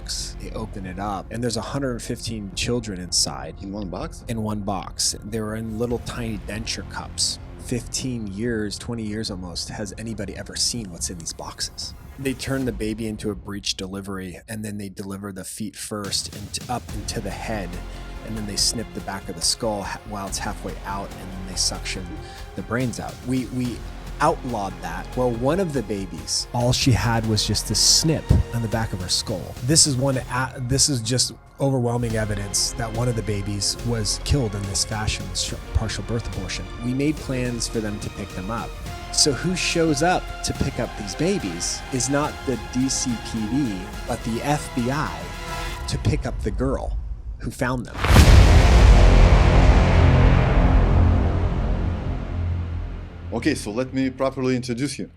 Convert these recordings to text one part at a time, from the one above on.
box. They open it up, and there's 115 children inside. In one box? In one box. They were in little tiny denture cups. 15 years, 20 years almost, has anybody ever seen what's in these boxes? They turn the baby into a breech delivery, and then they deliver the feet first up into the head, and then they snip the back of the skull while it's halfway out, and then they suction the brains out. We outlawed that. Well, one of the babies, all she had was just a snip on the back of her skull. This is just overwhelming evidence that one of the babies was killed in this fashion, partial birth abortion. We made plans for them to pick them up. So who shows up to pick up these babies is not the DCPD, but the FBI to pick up the girl who found them. Okay, so let me properly introduce you.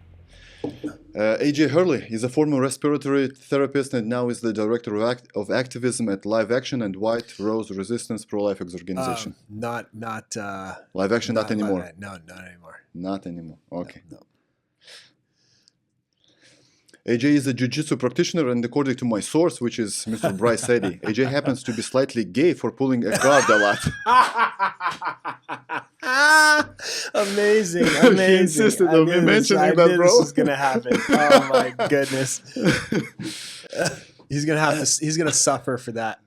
AJ Hurley is a former respiratory therapist and now is the director of activism at Live Action and White Rose Resistance Pro-Life Organization. Not Live Action, not anymore. No, not anymore. Not anymore. Okay. No. AJ is a jiu-jitsu practitioner, and according to my source, which is Mr. Bryce Eddy, AJ happens to be slightly gay for pulling a guard a lot. Amazing. He insisted on me mentioning that, bro. This was gonna happen. Oh my goodness. He's gonna suffer for that.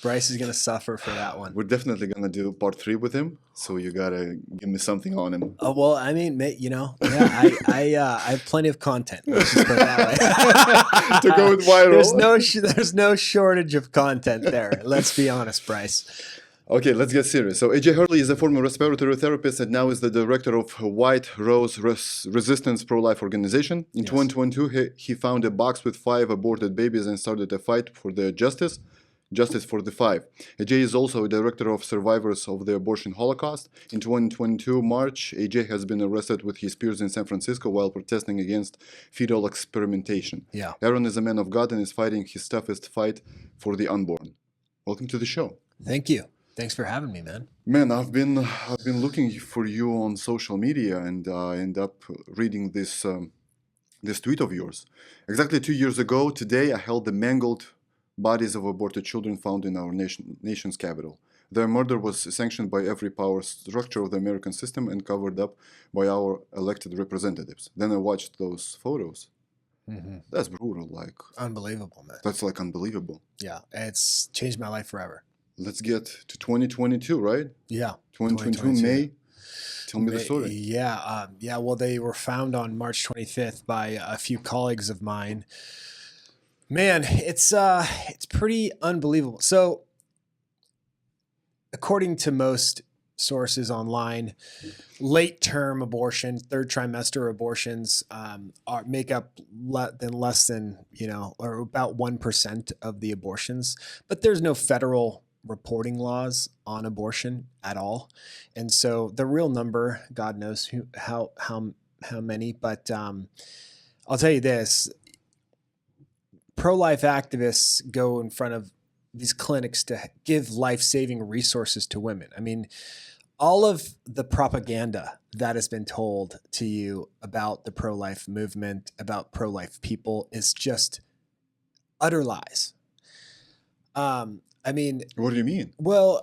Bryce is gonna suffer for that one. We're definitely gonna do part 3 with him, so you gotta give me something on him. Oh well, I mean, mate, I have plenty of content. Let's just put it that way. To go with viral. There's no shortage of content there. Let's be honest, Bryce. Okay, let's get serious. So AJ Hurley is a former respiratory therapist and now is the director of White Rose Resistance Pro-Life Organization. In 2022, he found a box with 5 aborted babies and started a fight for their justice for the 5. AJ is also a director of Survivors of the Abortion Holocaust. In 2022 March, AJ has been arrested with his peers in San Francisco while protesting against fetal experimentation. Yeah. Aaron is a man of God and is fighting his toughest fight for the unborn. Welcome to the show. Thank you. Thanks for having me, man. Man, I've been looking for you on social media, and I end up reading this tweet of yours. Exactly 2 years ago today, I held the mangled bodies of aborted children found in our nation's capital. Their murder was sanctioned by every power structure of the American system and covered up by our elected representatives. Then I watched those photos. Mm-hmm. That's brutal, unbelievable, man. That's unbelievable. Yeah, it's changed my life forever. Let's get to 2022, right? Yeah. 2022 May. Tell me the story. Yeah. Well, they were found on March 25th by a few colleagues of mine. Man, it's pretty unbelievable. So, according to most sources online, late-term abortion, third trimester abortions make up less than or about 1% of the abortions. But there's no federal reporting laws on abortion at all, and so the real number, God knows how many. But I'll tell you this: pro-life activists go in front of these clinics to give life-saving resources to women. I mean, all of the propaganda that has been told to you about the pro-life movement, about pro-life people, is just utter lies. I mean, what do you mean? Well,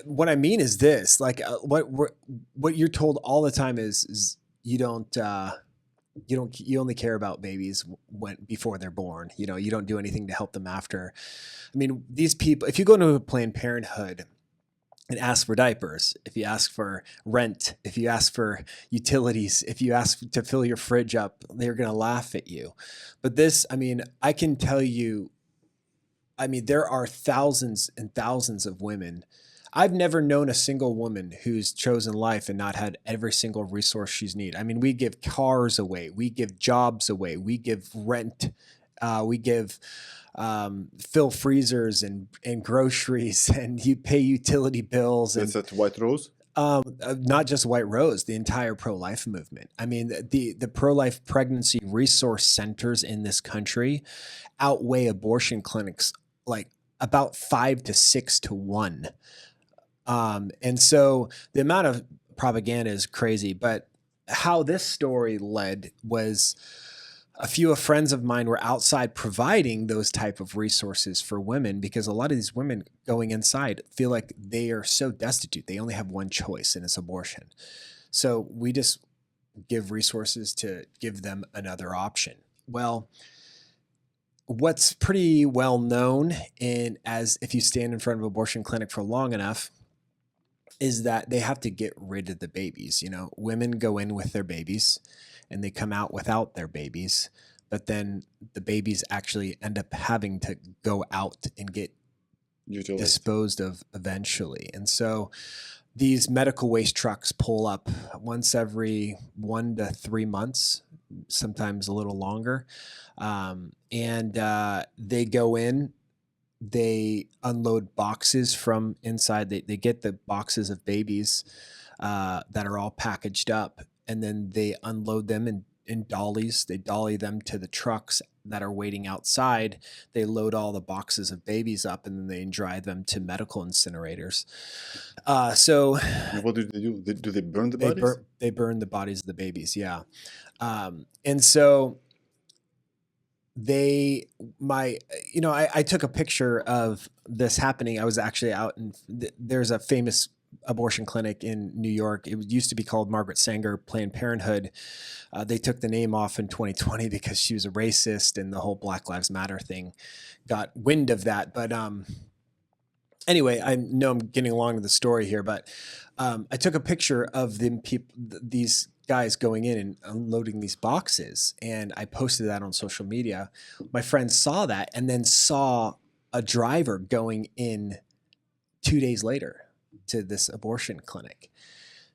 what I mean is this: what you're told all the time is you only care about babies before they're born. You don't do anything to help them after. I mean, these people, if you go into a Planned Parenthood and ask for diapers, if you ask for rent, if you ask for utilities, if you ask to fill your fridge up, they're going to laugh at you. But this, I mean, I can tell you, there are thousands and thousands of women. I've never known a single woman who's chosen life and not had every single resource she's need. I mean, we give cars away, we give jobs away, we give rent, we give fill freezers and groceries, and you pay utility bills. That's at White Rose? Not just White Rose, the entire pro-life movement. I mean, the pro-life pregnancy resource centers in this country outweigh abortion clinics like about 5 to 6 to 1. And so the amount of propaganda is crazy, but how this story led was a few of friends of mine were outside providing those type of resources for women, because a lot of these women going inside feel like they are so destitute. They only have one choice, and it's abortion. So we just give resources to give them another option. Well, what's pretty well known, in as if you stand in front of an abortion clinic for long enough, is that they have to get rid of the babies. You know, women go in with their babies and they come out without their babies, but then the babies actually end up having to go out and get disposed of eventually. And so these medical waste trucks pull up once every 1 to 3 months, sometimes a little longer. They go in, they unload boxes from inside. They get the boxes of babies that are all packaged up, and then they unload them in dollies. They dolly them to the trucks that are waiting outside. They load all the boxes of babies up, and then they drive them to medical incinerators. So what do they do? Do they burn the bodies? They burn the bodies of the babies, yeah. And so I took a picture of this happening. I was actually out, and there's a famous abortion clinic in New York. It used to be called Margaret Sanger Planned Parenthood. They took the name off in 2020 because she was a racist, and the whole Black Lives Matter thing got wind of that. But anyway, I know I'm getting along with the story here, but I took a picture of these guys going in and unloading these boxes, and I posted that on social media. My friends saw that, and then saw a driver going in 2 days later to this abortion clinic.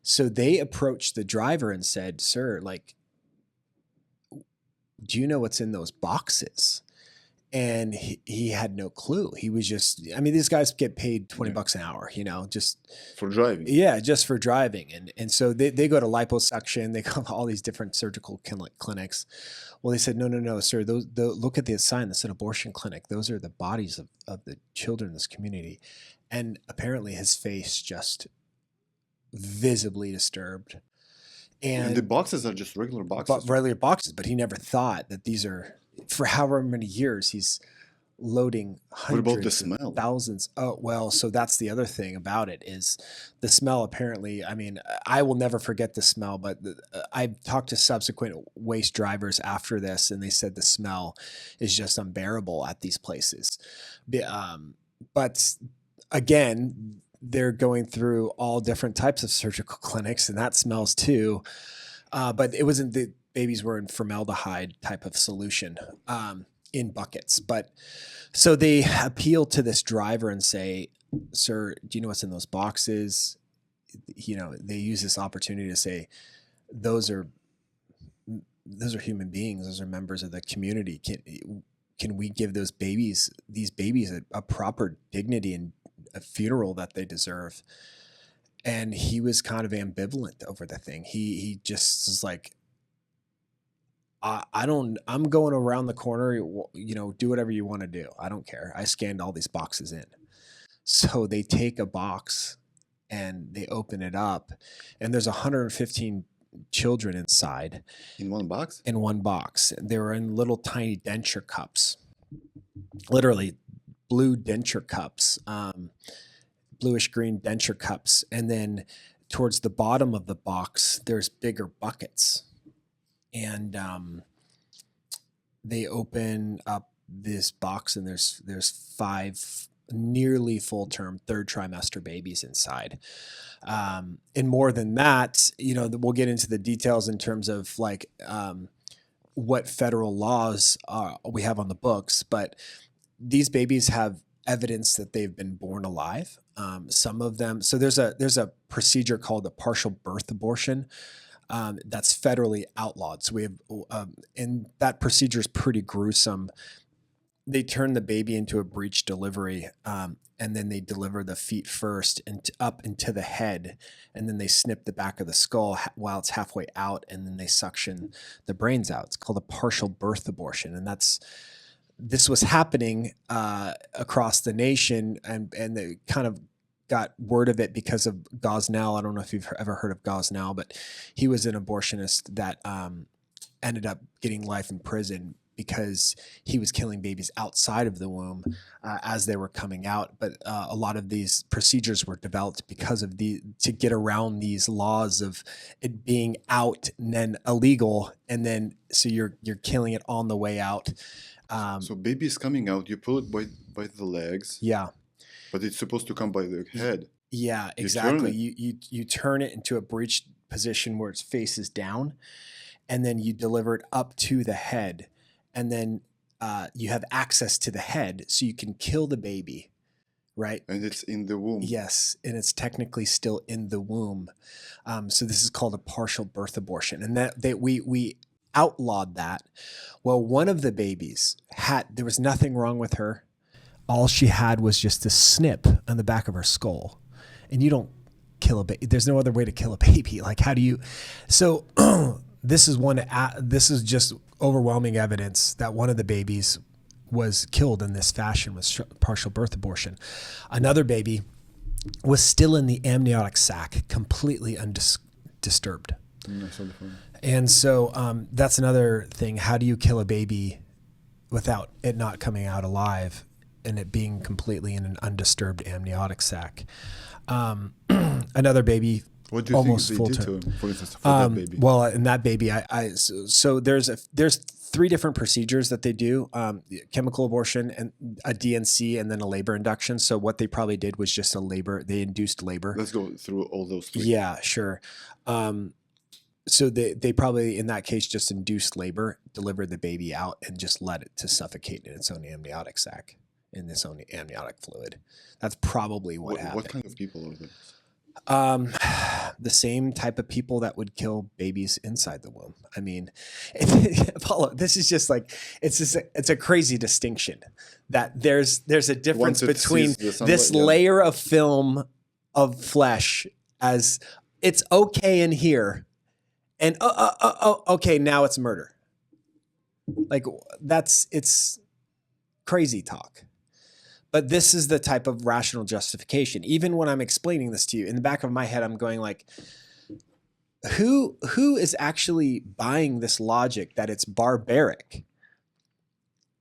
So they approached the driver and said, "Sir, like, do you know what's in those boxes?" And he had no clue. He was just, I mean, these guys get paid $20 an hour, just for driving. Yeah, just for driving. And so they go to liposuction, they go to all these different surgical clinics. Well, they said, no, sir, look at the sign that said abortion clinic. Those are the bodies of the children in this community. And apparently his face just visibly disturbed. And the boxes are just regular boxes. But he never thought that these are, for however many years he's loading hundreds, what about the smell? Thousands. Oh, well, so that's the other thing about it, is the smell. Apparently, I mean, I will never forget the smell, but I've talked to subsequent waste drivers after this, and they said the smell is just unbearable at these places. But again, they're going through all different types of surgical clinics, and that smells too. But it wasn't, the babies were in formaldehyde type of solution in buckets. But so they appeal to this driver and say, "Sir, do you know what's in those boxes?" They use this opportunity to say, those are human beings. Those are members of the community. Can we give these babies a proper dignity and a funeral that they deserve? And he was kind of ambivalent over the thing. He just was like, I'm going around the corner, do whatever you want to do. I don't care. I scanned all these boxes in. So they take a box and they open it up, and there's 115 children inside. In one box? In one box. They were in little tiny denture cups, literally blue denture cups, bluish green denture cups. And then towards the bottom of the box, there's bigger buckets. And they open up this box, and there's 5 nearly full-term third trimester babies inside. And more than that, we'll get into the details in terms of like what federal laws we have on the books, but these babies have evidence that they've been born alive. Some of them, so there's a procedure called a partial birth abortion. That's federally outlawed. So we have, and that procedure is pretty gruesome. They turn the baby into a breech delivery, and then they deliver the feet first and up into the head, and then they snip the back of the skull while it's halfway out, and then they suction the brains out. It's called a partial birth abortion, and this was happening across the nation, and they kind of got word of it because of Gosnell. I don't know if you've ever heard of Gosnell, but he was an abortionist that ended up getting life in prison because he was killing babies outside of the womb as they were coming out. But a lot of these procedures were developed because of to get around these laws of it being out and then illegal, and then so you're killing it on the way out. So baby is coming out. You pull it by the legs. Yeah. But it's supposed to come by the head. Yeah, exactly. You turn it into a breech position where its face is down, and then you deliver it up to the head, and then you have access to the head, so you can kill the baby, right? And it's in the womb. Yes, and it's technically still in the womb. So this is called a partial birth abortion, and that we outlawed that. Well, one of the babies there was nothing wrong with her. All she had was just a snip on the back of her skull. And you don't kill a baby. There's no other way to kill a baby. Like, how do you? So this is just overwhelming evidence that one of the babies was killed in this fashion with partial birth abortion. Another baby was still in the amniotic sac, completely undisturbed. And so that's another thing. How do you kill a baby without it not coming out alive and it being completely in an undisturbed amniotic sac? Another baby, what do you almost think full they did term. to him, for instance, for that baby? Well, in that baby, so there's 3 different procedures that they do: chemical abortion, and a DNC, and then a labor induction. So what they probably did was just they induced labor. Let's go through all those 3. Yeah, sure. So they probably, in that case, just induced labor, delivered the baby out, and just let it to suffocate in its own amniotic sac, in its own amniotic fluid. That's probably what happened. What kind of people are those? The same type of people that would kill babies inside the womb. I mean, Paulo, this is just like, it's a crazy distinction that there's a difference between this layer of film of flesh as it's okay in here, and okay, now it's murder. Like it's crazy talk. But this is the type of rational justification. Even when I'm explaining this to you, in the back of my head, I'm going like, who is actually buying this logic that it's barbaric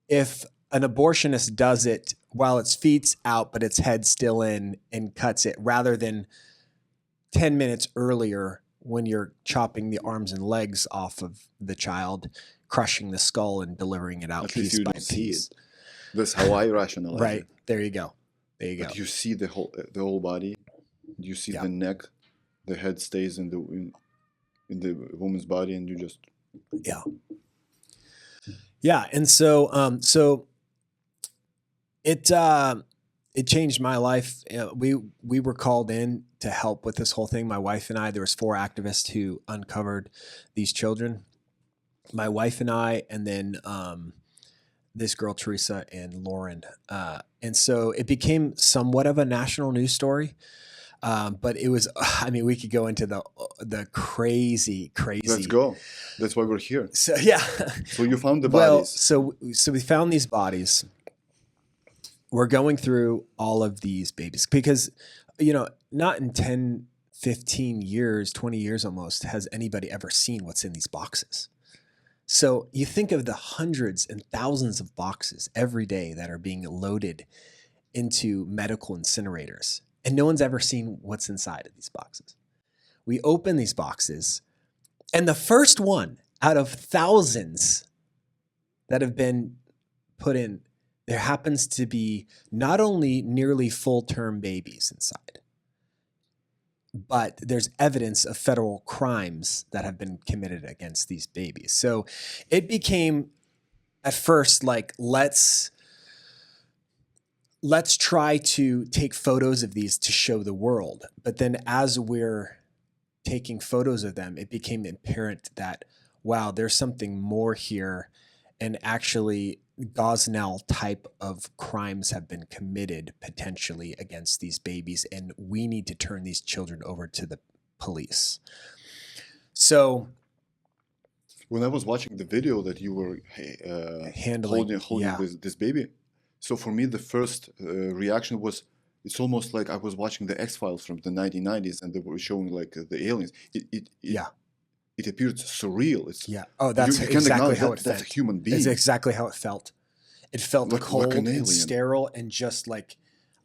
if an abortionist does it while its feet's out but its head's still in and cuts it, rather than 10 minutes earlier when you're chopping the arms and legs off of the child, crushing the skull and delivering it out piece by piece. That's how I rationalize right. it. There you go. But you see the whole body. You see the neck. The head stays in the woman's body, and you just yeah. And so it changed my life. We were called in to help with this whole thing. My wife and I. There was 4 activists who uncovered these children. My wife and I, and then this girl, Teresa, and Lauren. And so it became somewhat of a national news story. But it was, I mean, we could go into the crazy. Let's go. That's why we're here. So, yeah. So you found the bodies. Well, so we found these bodies. We're going through all of these babies because, not in 10, 15 years, 20 years almost, has anybody ever seen what's in these boxes. So you think of the hundreds and thousands of boxes every day that are being loaded into medical incinerators, and no one's ever seen what's inside of these boxes. We open these boxes, and the first one out of thousands that have been put in, there happens to be not only nearly full-term babies inside, but there's evidence of federal crimes that have been committed against these babies. So it became at first like, let's try to take photos of these to show the world. But then as we're taking photos of them, it became apparent that, wow, there's something more here. And actually Gosnell type of crimes have been committed potentially against these babies, and we need to turn these children over to the police. So when I was watching the video that you were holding this baby, so for me the first reaction was, it's almost like I was watching the X-Files from the 1990s, and they were showing like the aliens. It it appeared surreal. It's Yeah. Oh, that's you can't exactly acknowledge how that it that's felt. a human being. It's exactly how it felt. It felt Like cold an and alien. sterile and just like,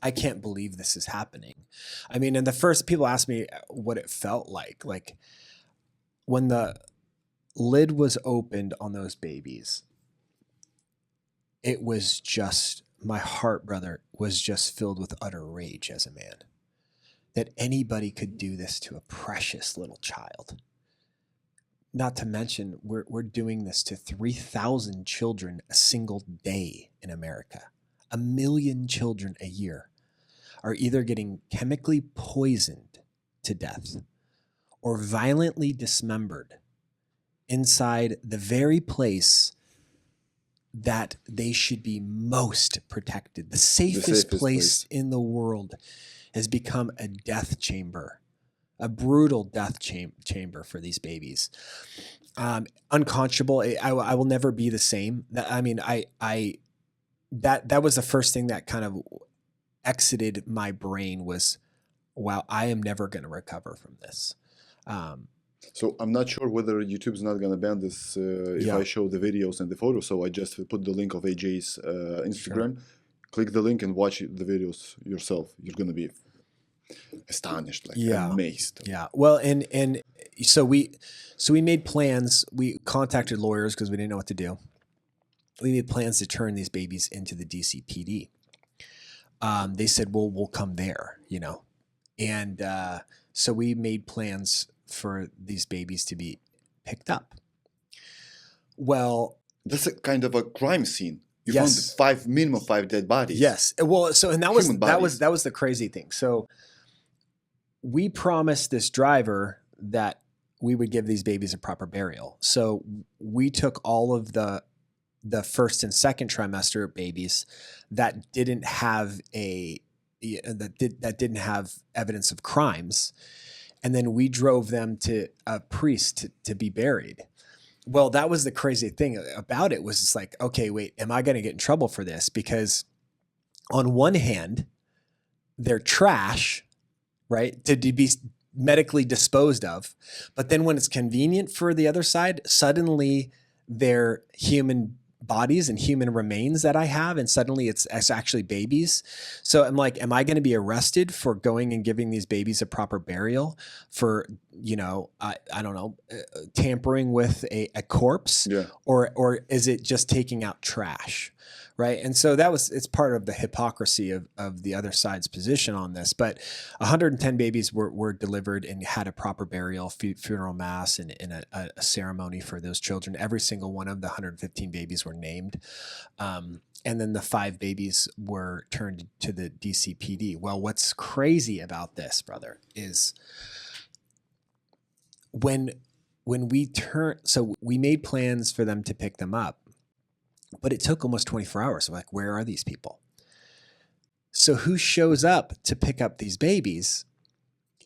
I can't believe this is happening. I mean, and the first people asked me what it felt like when the lid was opened on those babies, it was just, my heart, brother, was just filled with utter rage as a man. That anybody could do this to a precious little child. Not to mention, we're doing this to 3,000 children a single day in America. 1 million children a year are either getting chemically poisoned to death or violently dismembered inside the very place that they should be most protected. The safest place in the world has become a death chamber. A brutal death chamber for these babies. Unconscionable. I will never be the same. I mean, that was the first thing that kind of exited my brain was, wow, I am never going to recover from this. So I'm not sure whether YouTube's not going to ban this if I show the videos and the photos. So I just put the link of AJ's Instagram. Sure. Click the link and watch the videos yourself. You're going to be astonished, like amazed. Yeah. Well, and so we made plans. We contacted lawyers because we didn't know what to do. We made plans to turn these babies into the DCPD. They said, well, we'll come there, you know? And so we made plans for these babies to be picked up. Well, that's a kind of a crime scene. You found minimum five dead bodies. Yes. Well, so, and that was the crazy thing. So we promised this driver that we would give these babies a proper burial. So we took all of the first and second trimester babies that didn't have that didn't have evidence of crimes, and then we drove them to a priest to be buried. Well, that was the crazy thing about it, was it's like, okay, wait, am I going to get in trouble for this? Because on one hand, they're trash, right, to be medically disposed of. But then when it's convenient for the other side, suddenly they're human bodies and human remains that I have, and suddenly it's actually babies. So I'm like, am I going to be arrested for going and giving these babies a proper burial for, you know, I don't know, tampering with a corpse? Yeah. Or is it just taking out trash? Right. And so it's part of the hypocrisy of the other side's position on this. But 110 babies were delivered and had a proper burial, funeral mass, and a ceremony for those children. Every single one of the 115 babies were named. And then the 5 babies were turned to the DCPD. Well, what's crazy about this, brother, is when we made plans for them to pick them up, but it took almost 24 hours. So like, where are these people? So who shows up to pick up these babies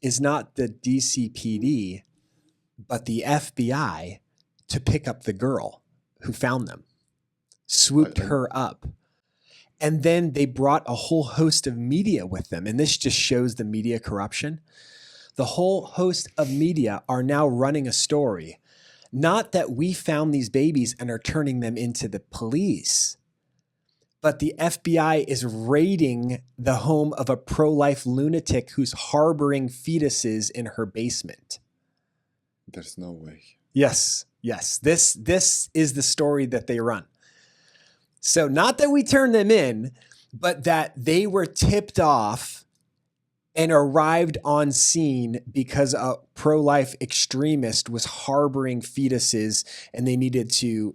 is not the DCPD, but the FBI to pick up the girl who found them, swooped her up. And then they brought a whole host of media with them. And this just shows the media corruption. The whole host of media are now running a story. Not that we found these babies and are turning them into the police, but the FBI is raiding the home of a pro-life lunatic who's harboring fetuses in her basement. There's no way. Yes. This is the story that they run. So not that we turned them in, but that they were tipped off and arrived on scene because a pro-life extremist was harboring fetuses, and they needed to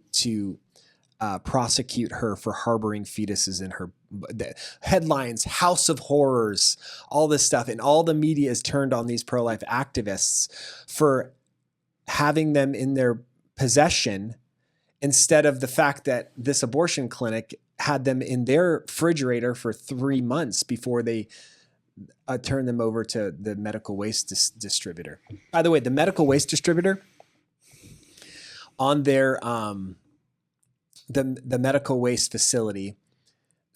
prosecute her for harboring fetuses in her headlines, House of Horrors, all this stuff. And all the media is turned on these pro-life activists for having them in their possession, instead of the fact that this abortion clinic had them in their refrigerator for 3 months before they turn them over to the medical waste distributor. By the way, the medical waste distributor on their the medical waste facility,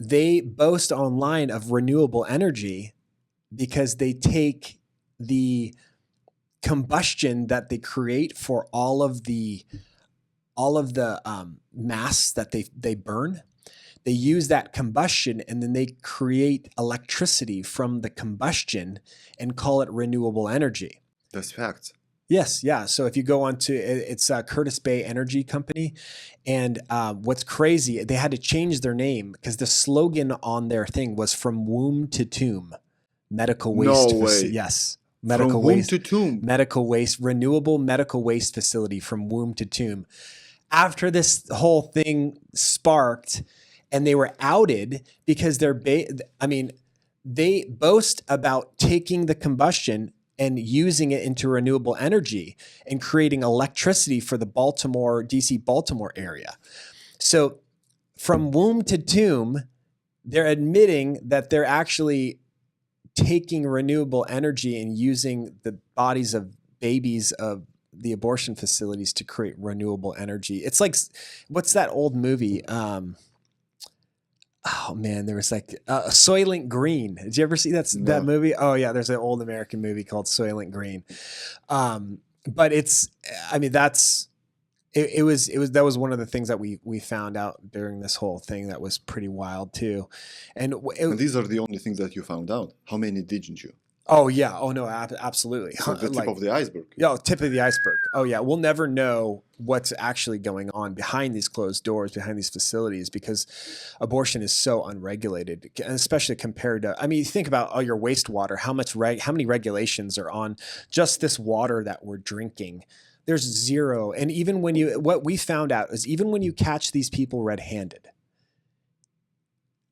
they boast online of renewable energy because they take the combustion that they create for all of the mass that they burn. They use that combustion and then they create electricity from the combustion and call it renewable energy. That's fact. Yes, yeah. So if you go on to it's Curtis Bay Energy Company, and what's crazy, they had to change their name because the slogan on their thing was "From Womb to Tomb, Medical Waste." No way. Yes, From womb to tomb. medical waste, renewable medical waste facility from womb to tomb. After this whole thing sparked, and they were outed because they boast about taking the combustion and using it into renewable energy and creating electricity for the DC Baltimore area. So from womb to tomb, they're admitting that they're actually taking renewable energy and using the bodies of babies of the abortion facilities to create renewable energy. It's like, what's that old movie? Oh man, there was like Soylent Green. Did you ever see that movie? Oh yeah, there's an old American movie called Soylent Green. But that was one of the things that we found out during this whole thing that was pretty wild too. And these are the only things that you found out. How many didn't you? Oh yeah. Oh no, absolutely. So the tip of the iceberg. Yeah, tip of the iceberg. Oh yeah. We'll never know what's actually going on behind these closed doors, behind these facilities, because abortion is so unregulated, especially compared to, you think about your wastewater, how many regulations are on just this water that we're drinking. There's zero. And even what we found out is even when you catch these people red-handed,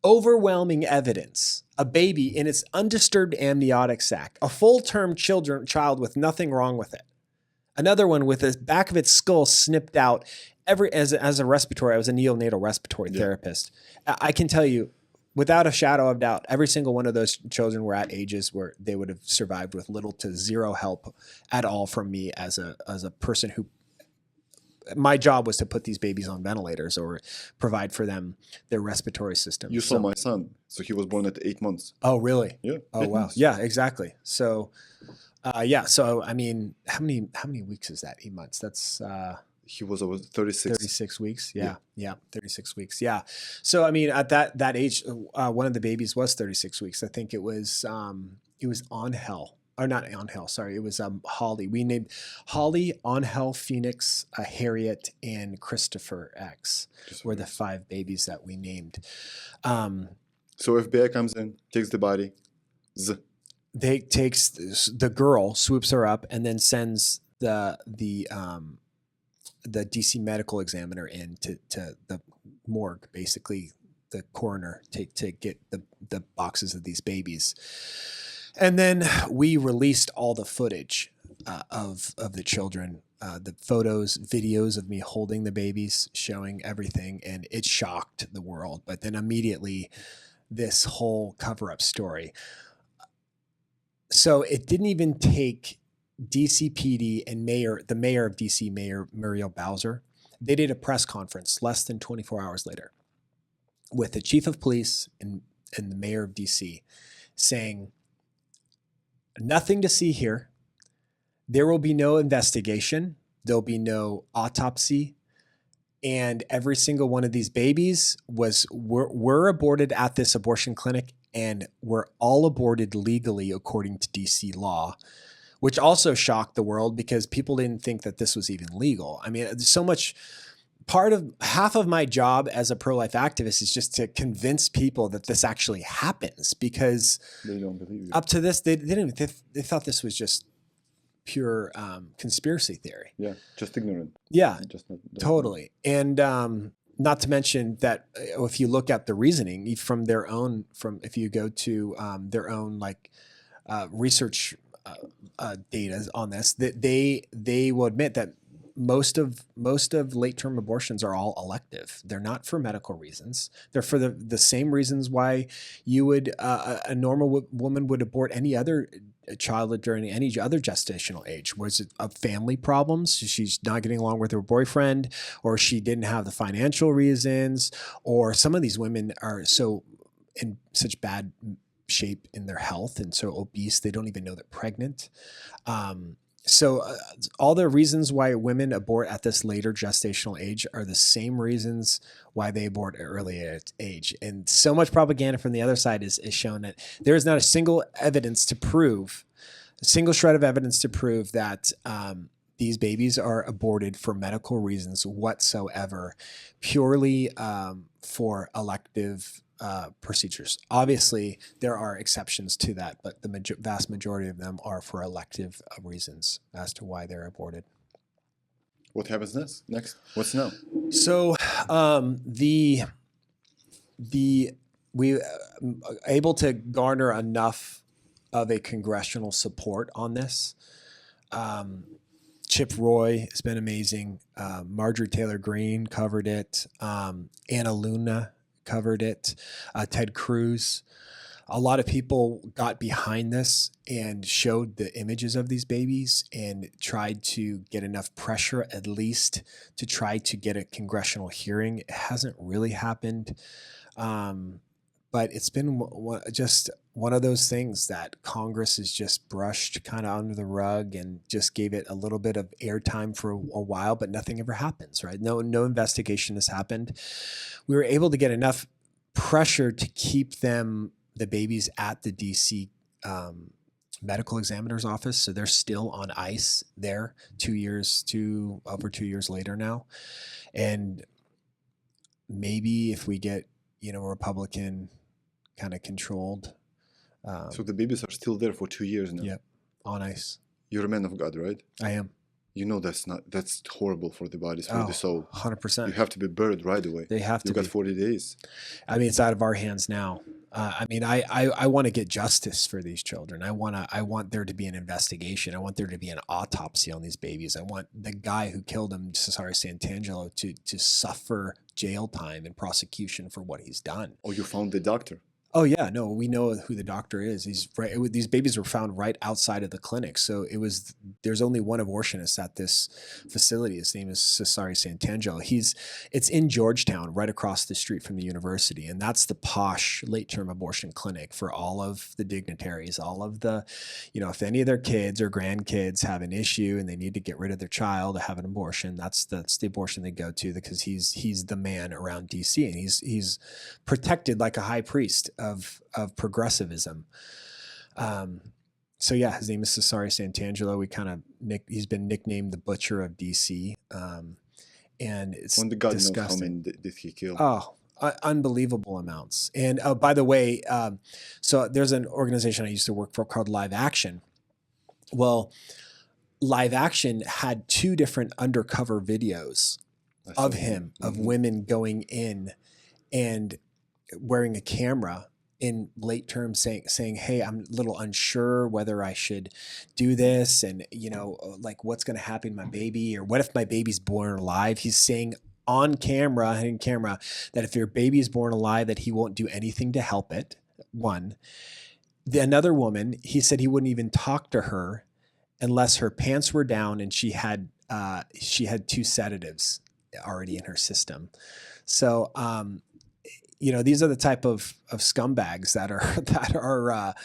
overwhelming evidence, a baby in its undisturbed amniotic sac, a full-term child with nothing wrong with it. Another one with the back of its skull snipped out as a respiratory. I was a neonatal respiratory therapist. I can tell you without a shadow of doubt, every single one of those children were at ages where they would have survived with little to zero help at all from me as a person who, my job was to put these babies on ventilators or provide for them their respiratory system. You saw my son. So he was born at 8 months. Oh, really? Yeah. Oh, wow. Months. Yeah, exactly. So, So, how many weeks is that? 8 months. That's, he was over 36. 36 weeks. Yeah. 36 weeks. Yeah. So, at that age, one of the babies was 36 weeks. I think it was Angel. Or not Angel, sorry. It was Holly. We named Holly, Angel, Phoenix, Harriet, and Christopher X were the 5 babies that we named. So FBI comes in, takes the body. Takes the girl, swoops her up, and then sends the DC medical examiner in to the morgue, basically the coroner, to get the boxes of these babies. And then we released all the footage of the children, the photos, videos of me holding the babies, showing everything, and it shocked the world. But then immediately, this whole cover-up story. So it didn't even take DCPD and the mayor of DC, Mayor Muriel Bowser. They did a press conference less than 24 hours later with the chief of police and the mayor of DC saying, nothing to see here. There will be no investigation. There'll be no autopsy. And every single one of these babies were aborted at this abortion clinic, and were all aborted legally according to DC law, which also shocked the world because people didn't think that this was even legal. There's so much. Half of my job as a pro-life activist is just to convince people that this actually happens, because they don't believe you. Up to this, they thought this was just pure conspiracy theory. Yeah, just ignorant. Yeah, totally. And not to mention that if you look at the reasoning if you go to their own research data on this, that they will admit that most of late-term abortions are all elective. They're not for medical reasons. They're for the same reasons why you would a normal woman would abort any other child during any other gestational age. Was it family problems? She's not getting along with her boyfriend, or she didn't have the financial reasons, or some of these women are so in such bad shape in their health and so obese they don't even know they're pregnant. So all the reasons why women abort at this later gestational age are the same reasons why they abort at early age. And so much propaganda from the other side is shown that there is not a single shred of evidence to prove that these babies are aborted for medical reasons whatsoever, purely for elective procedures. Obviously, there are exceptions to that, but the vast majority of them are for elective reasons as to why they're aborted. What happens next? What's now? So we able to garner enough of a congressional support on this. Chip Roy has been amazing. Marjorie Taylor Greene covered it. Anna Luna covered it. Ted Cruz. A lot of people got behind this and showed the images of these babies and tried to get enough pressure, at least, to try to get a congressional hearing. It hasn't really happened. But it's been just one of those things that Congress has just brushed kind of under the rug and just gave it a little bit of airtime for a while, but nothing ever happens, right? No investigation has happened. We were able to get enough pressure to keep the babies at the DC medical examiner's office. So they're still on ice there over 2 years later now. And maybe if we get, Republican kind of controlled. So the babies are still there for 2 years now. Yep, on ice. You're a man of God, right? I am. You know that's horrible for the bodies, for the soul. 100%. You have to be buried right away. They have to. You've got 40 days. I mean, it's out of our hands now. I want to get justice for these children. I want there to be an investigation. I want there to be an autopsy on these babies. I want the guy who killed them, Cesare Santangelo, to suffer jail time and prosecution for what he's done. Oh, you found the doctor? Oh yeah, no, we know who the doctor is. He's right. These babies were found right outside of the clinic. So there's only one abortionist at this facility. His name is Cesare Santangelo. It's in Georgetown, right across the street from the university. And that's the posh late-term abortion clinic for all of the dignitaries, all of the, if any of their kids or grandkids have an issue and they need to get rid of their child or have an abortion, that's the abortion they go to, because he's the man around DC, and he's protected like a high priest of progressivism. So yeah, his name is Cesare Santangelo. He's been nicknamed the Butcher of DC. And it's Only God disgusting. knows how many did he kill. Oh, unbelievable amounts. And by the way, so there's an organization I used to work for called Live Action. Well, Live Action had 2 different undercover videos of him, of women going in and wearing a camera in late term saying, hey, I'm a little unsure whether I should do this. And, like what's going to happen to my baby, or what if my baby's born alive? He's saying in camera that if your baby is born alive, that he won't do anything to help it. One. Another woman, he said he wouldn't even talk to her unless her pants were down and she had 2 sedatives already in her system. So, these are the type of scumbags that are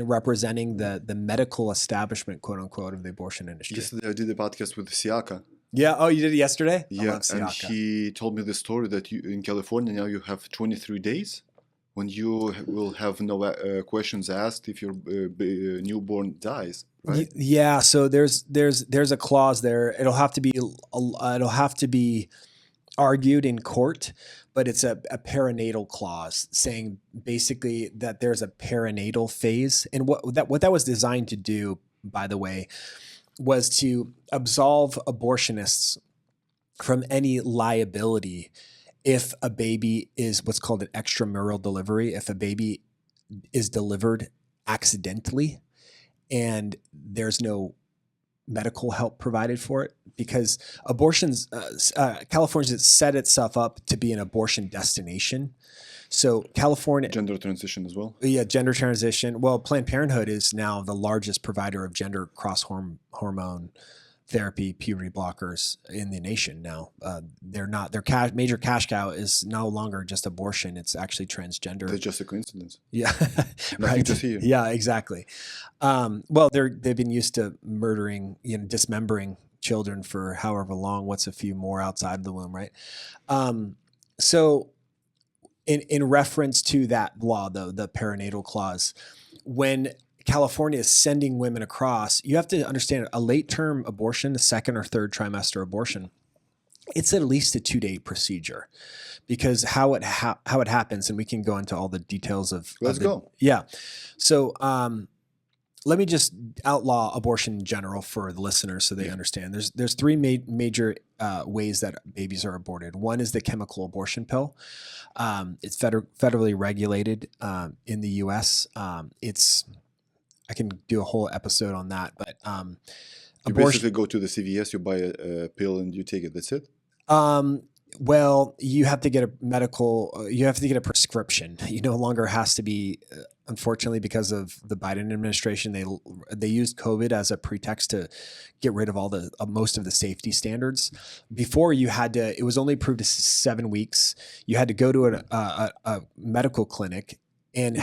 representing the medical establishment, quote unquote, of the abortion industry. Yesterday I did a podcast with Siaka. Yeah. Oh, you did it yesterday? Yeah, and he told me the story that in California now you have 23 days when you will have no questions asked if your newborn dies. Right? Yeah. So there's a clause there. It'll have to be argued in court, but it's a perinatal clause saying basically that there's a perinatal phase. And what that was designed to do, by the way, was to absolve abortionists from any liability if a baby is what's called an extramural delivery, if a baby is delivered accidentally and there's no medical help provided for it, because abortions, California set itself up to be an abortion destination. So California... Gender transition as well? Yeah, gender transition. Well, Planned Parenthood is now the largest provider of gender cross hormone therapy puberty blockers in the nation now. They're not, their major cash cow is no longer just abortion. It's actually transgender. That's just a coincidence. Yeah. Nothing to see here. Yeah, exactly. Well, they've been used to murdering, dismembering children for however long. What's a few more outside of the womb, right? So in reference to that law, though, the perinatal clause, when California is sending women across, you have to understand a late term abortion, a second or third trimester abortion, it's at least a 2-day procedure, because how it happens, and we can go into all the details of. Let's go. Yeah. So let me just outlaw abortion in general for the listeners so they understand. There's three major ways that babies are aborted. One is the chemical abortion pill. It's federally regulated in the U.S. I can do a whole episode on that, but you basically go to the CVS, you buy a pill, and you take it. That's it. Well, you have to get a prescription. You no longer has to be, unfortunately, because of the Biden administration, they used COVID as a pretext to get rid of all the most of the safety standards. Before, it was only approved to 7 weeks. You had to go to a medical clinic and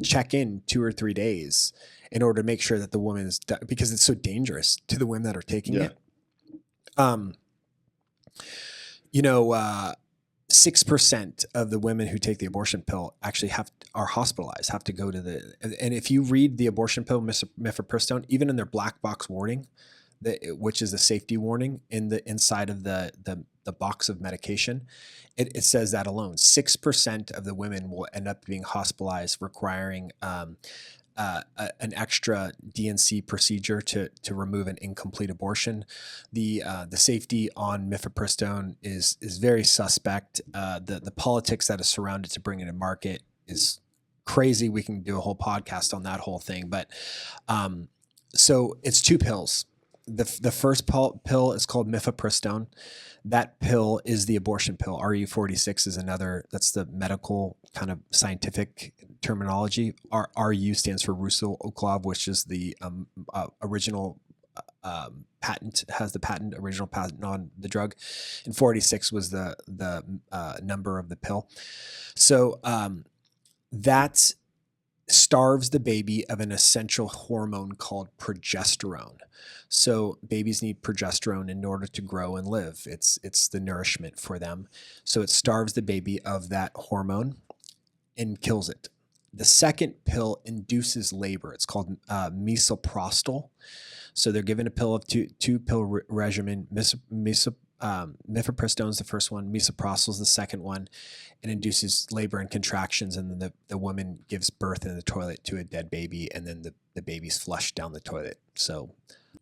check in 2 or 3 days in order to make sure that the woman is, because it's so dangerous to the women that are taking it. 6% of the women who take the abortion pill actually are hospitalized, have to go to and if you read the abortion pill, mifepristone, even in their black box warning, which is the safety warning in the inside of the box of medication, it says that alone 6% of the women will end up being hospitalized, requiring an extra DNC procedure to remove an incomplete abortion. The safety on mifepristone is very suspect. The politics that is surrounded to bring it to market is crazy. We can do a whole podcast on that whole thing. But so it's 2 pills. The first pill is called mifepristone. That pill is the abortion pill. RU46 is another. That's the medical kind of scientific terminology. RU stands for Russell-Oklov, which is the original patent, has the original patent on the drug, and 46 was the number of the pill. So that starves the baby of an essential hormone called progesterone. So babies need progesterone in order to grow and live. It's the nourishment for them. So it starves the baby of that hormone and kills it. The second pill induces labor. It's called misoprostol. So they're given a pill of two pill regimen. Mifepristone is the first one. Misoprostol is the second one. It induces labor and contractions, and then the woman gives birth in the toilet to a dead baby, and then the baby's flushed down the toilet. So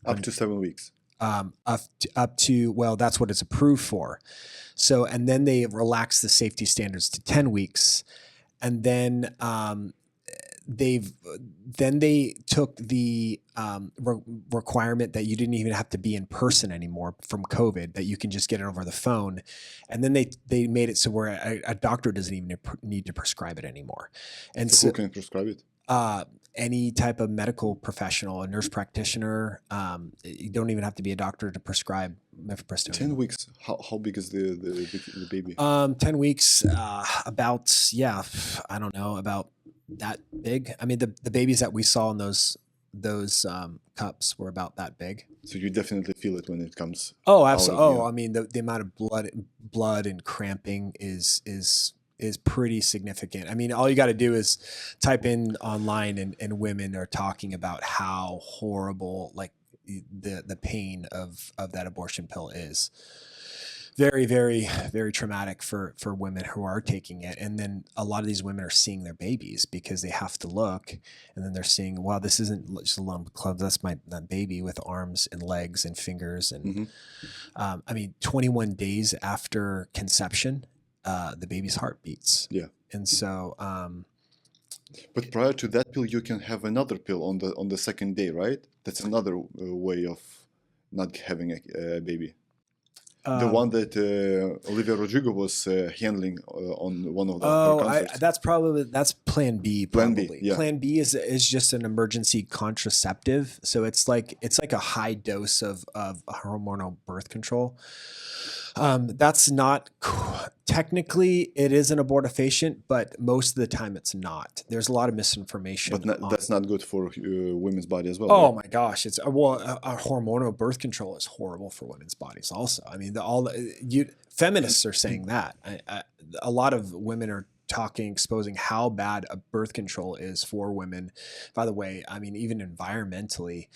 up to 7 weeks. Up to, well, that's what it's approved for. So, and then they relax the safety standards to 10 weeks. And then they took the requirement that you didn't even have to be in person anymore from COVID, that you can just get it over the phone. And then they made it so where a doctor doesn't even need to prescribe it anymore. And so who can prescribe it? Any type of medical professional, a nurse practitioner. You don't even have to be a doctor to prescribe mifepristone. 10 weeks. How big is the baby? 10 weeks, about, I don't know, about that big. I mean, the babies that we saw in those cups were about that big. So you definitely feel it when it comes. Oh, absolutely. I mean, the amount of blood and cramping is pretty significant. I mean, all you got to do is type in online, and women are talking about how horrible, like, the pain of that abortion pill is. Very, very, very traumatic for women who are taking it. And then a lot of these women are seeing their babies because they have to look, and then they're seeing, wow, this isn't just a lump of clubs. That's that baby with arms and legs and fingers. And I mean, 21 days after conception, the baby's heart beats. Yeah. And so, but prior to that pill, you can have another pill on the second day, right? That's another way of not having a baby. The one that Olivia Rodrigo was handling on one of her concerts. That's Plan B. Plan Probably. B, yeah. Plan B is just an emergency contraceptive. So it's like a high dose of hormonal birth control. That's not technically it is an abortifacient, but most of the time it's not. There's a lot of misinformation. But that's not good for women's body as well. Oh right? my gosh, it's a hormonal birth control is horrible for women's bodies. Also, I mean, feminists are saying that. A lot of women are exposing how bad a birth control is for women. By the way, I mean, even environmentally,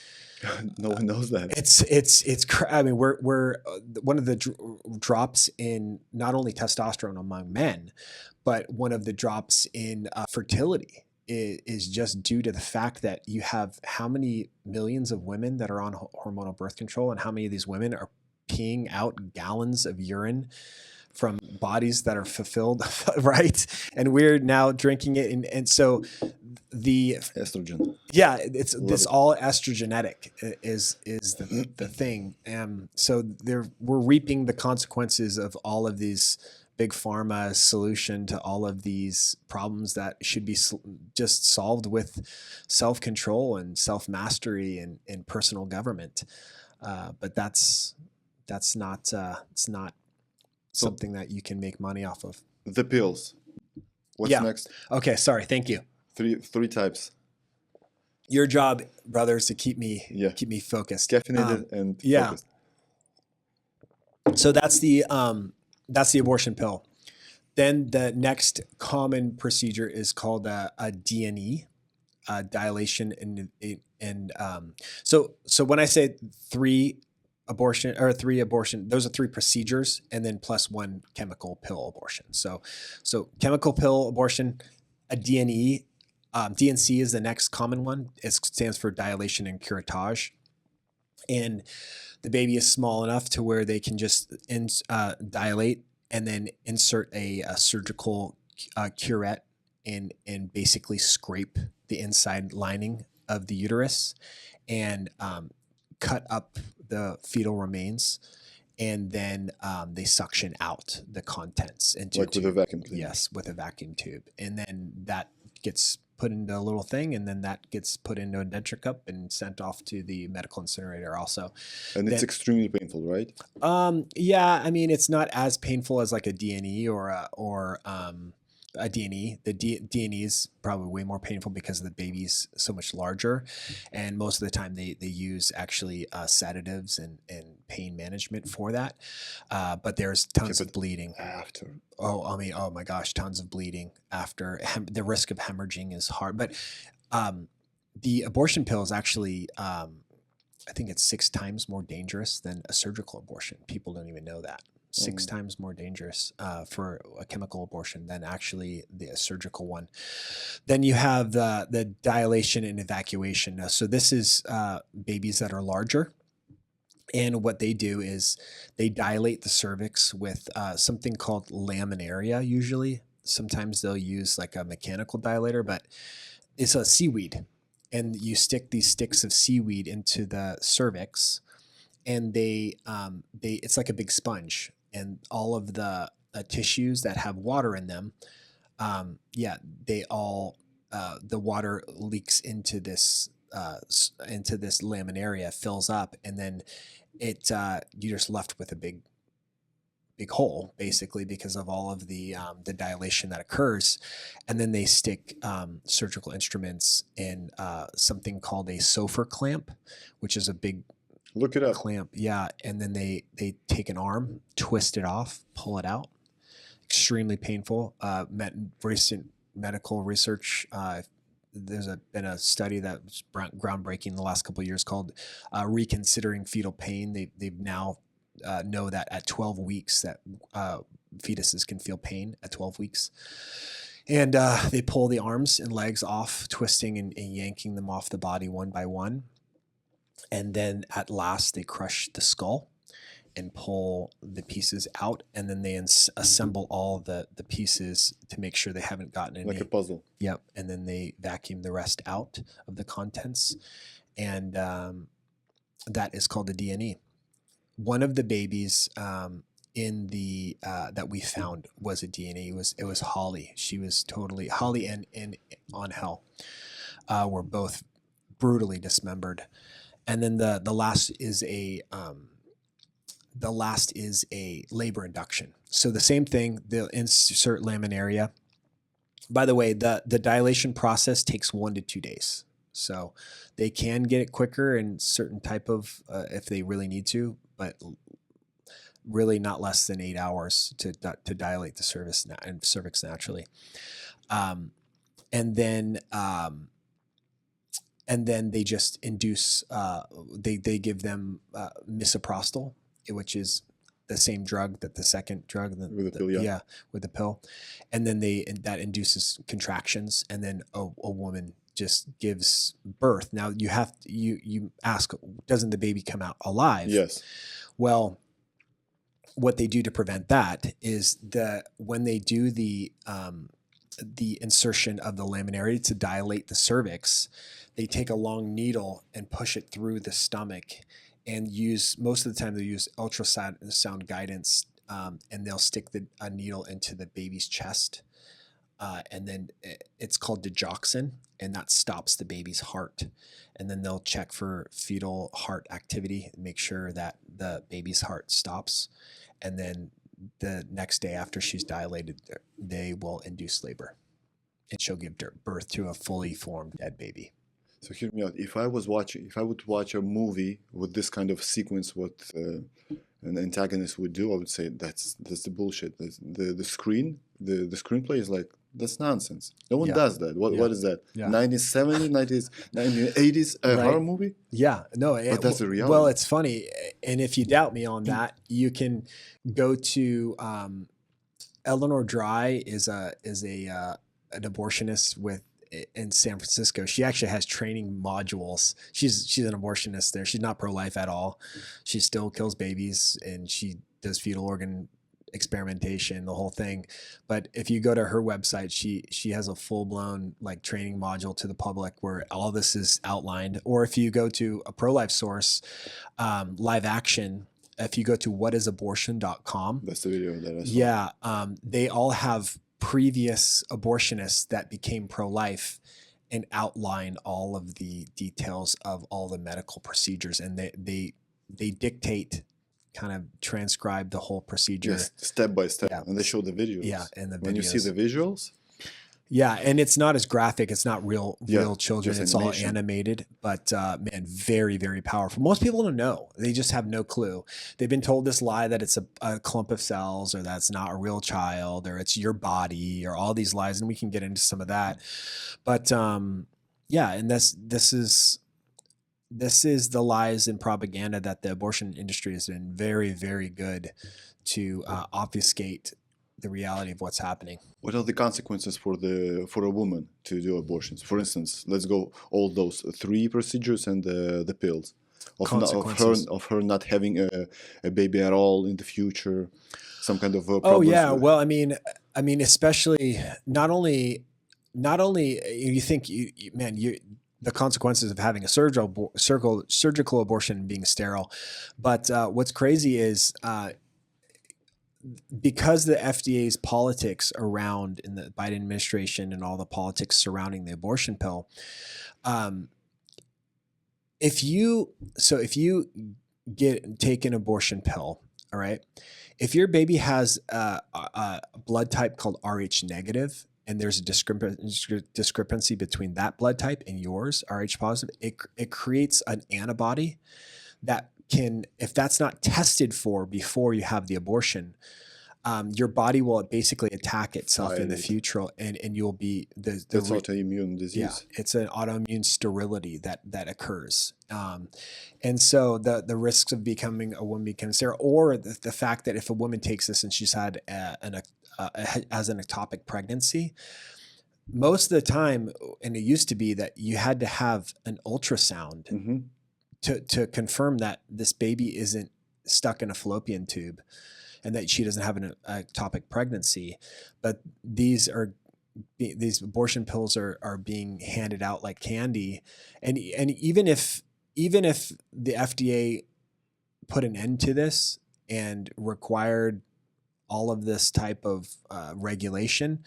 no one knows that. I mean, we're one of the drops in not only testosterone among men, but one of the drops in fertility is just due to the fact that you have how many millions of women that are on hormonal birth control, and how many of these women are peeing out gallons of urine from bodies that are fulfilled, right? And we're now drinking it, and so the estrogen. Yeah, it's all estrogenetic is the thing, and so we're reaping the consequences of all of these big pharma solution to all of these problems that should be just solved with self-control and self-mastery and personal government. But that's not it's not something that you can make money off of. The pills. What's next? Okay, sorry. Thank you. Three types. Your job, brother, is to keep me focused. Caffeinated and focused. So that's the abortion pill. Then the next common procedure is called a DNE, dilation and so when I say three abortion, those are three procedures, and then plus one chemical pill abortion. So chemical pill abortion, a DNE, DNC is the next common one. It stands for dilation and curettage, and the baby is small enough to where they can just dilate and then insert a surgical curette and basically scrape the inside lining of the uterus and cut up the fetal remains, and then they suction out the contents into with a vacuum tube. Yes, with a vacuum tube, and then that gets put into a little thing, and then that gets put into a denture cup and sent off to the medical incinerator also. And it's extremely painful, right? Yeah, I mean, it's not as painful as like a DNE or a DNE. The DNE is probably way more painful because the baby's so much larger, and most of the time they use actually sedatives and pain management for that. But there's tons of bleeding after. Oh my gosh, tons of bleeding after. The risk of hemorrhaging is hard, but the abortion pill is actually I think it's 6 times more dangerous than a surgical abortion. People don't even know that. 6 times more dangerous for a chemical abortion than actually the surgical one. Then you have the dilation and evacuation. So this is babies that are larger. And what they do is they dilate the cervix with something called laminaria usually. Sometimes they'll use like a mechanical dilator, but it's a seaweed. And you stick these sticks of seaweed into the cervix, and it's like a big sponge. And all of the tissues that have water in them, they all the water leaks into this laminaria, fills up, and then you're just left with a big hole basically because of all of the dilation that occurs. And then they stick surgical instruments in something called a Sofer clamp, which is a big Look it up. clamp. Yeah. And then they take an arm, twist it off, pull it out. Extremely painful. Recent medical research. There's been a study that was groundbreaking in the last couple of years called Reconsidering Fetal Pain. They've now know that at 12 weeks that fetuses can feel pain at 12 weeks. And they pull the arms and legs off, twisting and yanking them off the body one by one. And then at last they crush the skull and pull the pieces out, and then they assemble all the pieces to make sure they haven't gotten any. Like a puzzle. Yep. And then they vacuum the rest out of the contents. And that is called the DNE. one of the babies in the that we found was a DNA. It was Holly. She was totally Holly and Angel were both brutally dismembered. And then the last is a labor induction. So the same thing, they'll insert laminaria. By the way, the dilation process takes 1 to 2 days. So they can get it quicker in certain type of, if they really need to, but really not less than 8 hours to dilate the cervix naturally. And then they just induce, they give them misoprostol, which is the same drug that the second drug, with the pill, yeah, with the pill, and then that induces contractions, and then a woman just gives birth. Now you ask, doesn't the baby come out alive? Yes. Well, what they do to prevent that is when they do the insertion of the laminaria to dilate the cervix, they take a long needle and push it through the stomach, and most of the time they use ultrasound guidance, and they'll stick a needle into the baby's chest, and then it's called digoxin, and that stops the baby's heart. And then they'll check for fetal heart activity and make sure that the baby's heart stops. And then the next day after she's dilated, they will induce labor, and she'll give birth to a fully formed dead baby. So hear me out. If I would watch a movie with this kind of sequence, what an antagonist would do, I would say that's the bullshit. The screenplay is like, that's nonsense. No one does that. What is that? Yeah. 1970s, 1980s Right. horror movie? Yeah, no, But that's the reality. Well, it's funny, and if you doubt me on that, you can go to Eleanor Dry is an abortionist in San Francisco. She actually has training modules. She's an abortionist there. She's not pro-life at all. She still kills babies, and she does fetal organ experimentation, the whole thing. But if you go to her website, she has a full-blown like training module to the public where all this is outlined. Or if you go to a pro-life source, live action, if you go to whatisabortion.com, That's the video that I saw. yeah, they all have previous abortionists that became pro-life and outline all of the details of all the medical procedures, and they dictate, kind of transcribe the whole procedure. Yes, step by step. Yeah. And they show the videos. Yeah, and the When you see videos. the visuals, Yeah, and it's not as graphic. It's not real children. just It's animation. all animated, but man, very, very powerful. Most people don't know. They just have no clue. They've been told this lie that it's a clump of cells, or that's not a real child, or it's your body, or all these lies, and we can get into some of that. But yeah, and this is the lies and propaganda that the abortion industry has been very, very good to obfuscate the reality of what's happening. what are the consequences for a woman to do abortions? For instance, let's go all those 3 procedures and the pills Consequences. of her not having a baby at all in the future, some kind of problems. Oh yeah, with- well, I mean, especially not only you think the consequences of having a surgical abortion and being sterile, but what's crazy is because the FDA's politics around in the Biden administration and all the politics surrounding the abortion pill, if you take an abortion pill, all right, if your baby has a blood type called Rh negative, and there's a discrepancy between that blood type and yours, Rh positive, it creates an antibody that can, if that's not tested for before you have the abortion, your body will basically attack itself in the future, and you'll be That's autoimmune disease. yeah, it's an autoimmune sterility that occurs, and so the risks of becoming a woman becomes sterile, or the fact that if a woman takes this and she's had as an ectopic pregnancy, most of the time, and it used to be that you had to have an ultrasound Mm-hmm. to confirm that this baby isn't stuck in a fallopian tube and that she doesn't have an ectopic pregnancy. But these abortion pills are being handed out like candy, and even if the FDA put an end to this and required all of this type of regulation,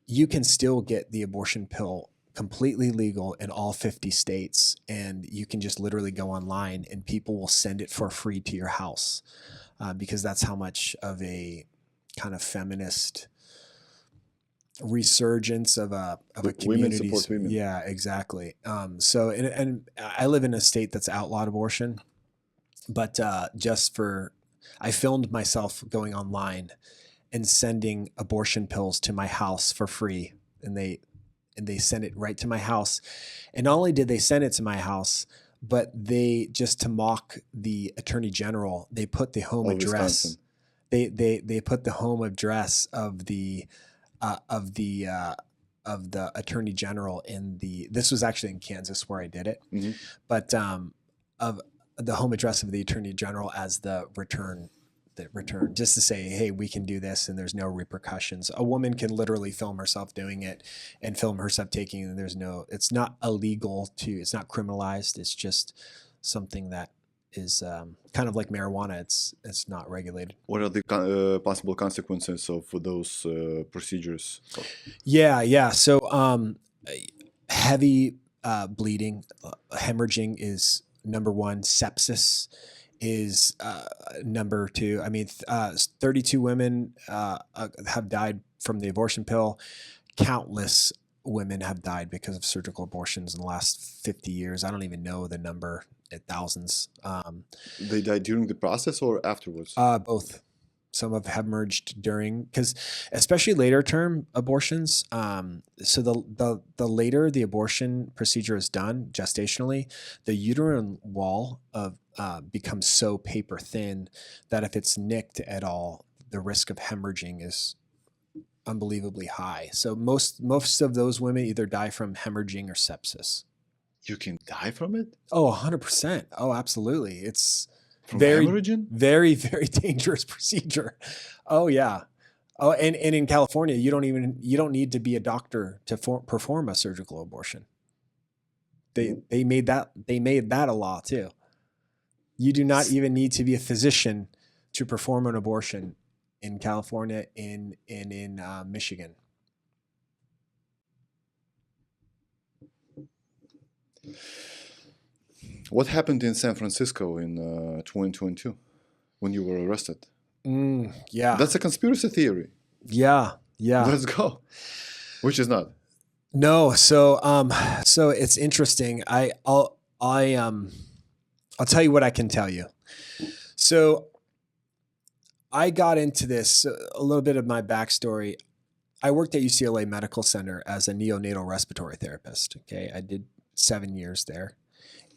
you can still get the abortion pill completely legal in all 50 states. And you can just literally go online and people will send it for free to your house, because that's how much of a kind of feminist resurgence of a community. Women support women. Yeah, exactly. So, and I live in a state that's outlawed abortion, but I filmed myself going online and sending abortion pills to my house for free. And they sent it right to my house. And not only did they send it to my house, but they, just to mock the attorney general, they put the home address. Wisconsin. They put the home address of the attorney general this was actually in Kansas where I did it, Mm-hmm. but of the home address of the attorney general as the return, just to say, hey, we can do this and there's no repercussions. A woman can literally film herself doing it and film herself taking it, and it's not illegal it's not criminalized. It's just something that is kind of like marijuana. It's not regulated. What are the possible consequences of those procedures? Yeah. So heavy bleeding, hemorrhaging is number one. Sepsis is number two. I mean, 32 women have died from the abortion pill. Countless women have died because of surgical abortions in the last 50 years. I don't even know the number. Thousands. They died during the process or afterwards? Both. Some have hemorrhaged during, because especially later term abortions. So the later the abortion procedure is done gestationally, the uterine wall becomes so paper thin that if it's nicked at all, the risk of hemorrhaging is unbelievably high. So most of those women either die from hemorrhaging or sepsis. You can die from it? Oh, 100%. Oh, absolutely. It's From very, hemorrhaging? very, very dangerous procedure. Oh, yeah. Oh, and in California, you don't need to be a doctor to perform a surgical abortion. They made that a law too. You do not even need to be a physician to perform an abortion in California and in Michigan. What happened in San Francisco in 2022 when you were arrested? Yeah. That's a conspiracy theory. Yeah. Let's go. Which is not. No. So it's interesting. I'll tell you what I can tell you. So I got into this, a little bit of my backstory. I worked at UCLA Medical Center as a neonatal respiratory therapist. Okay. I did 7 years there.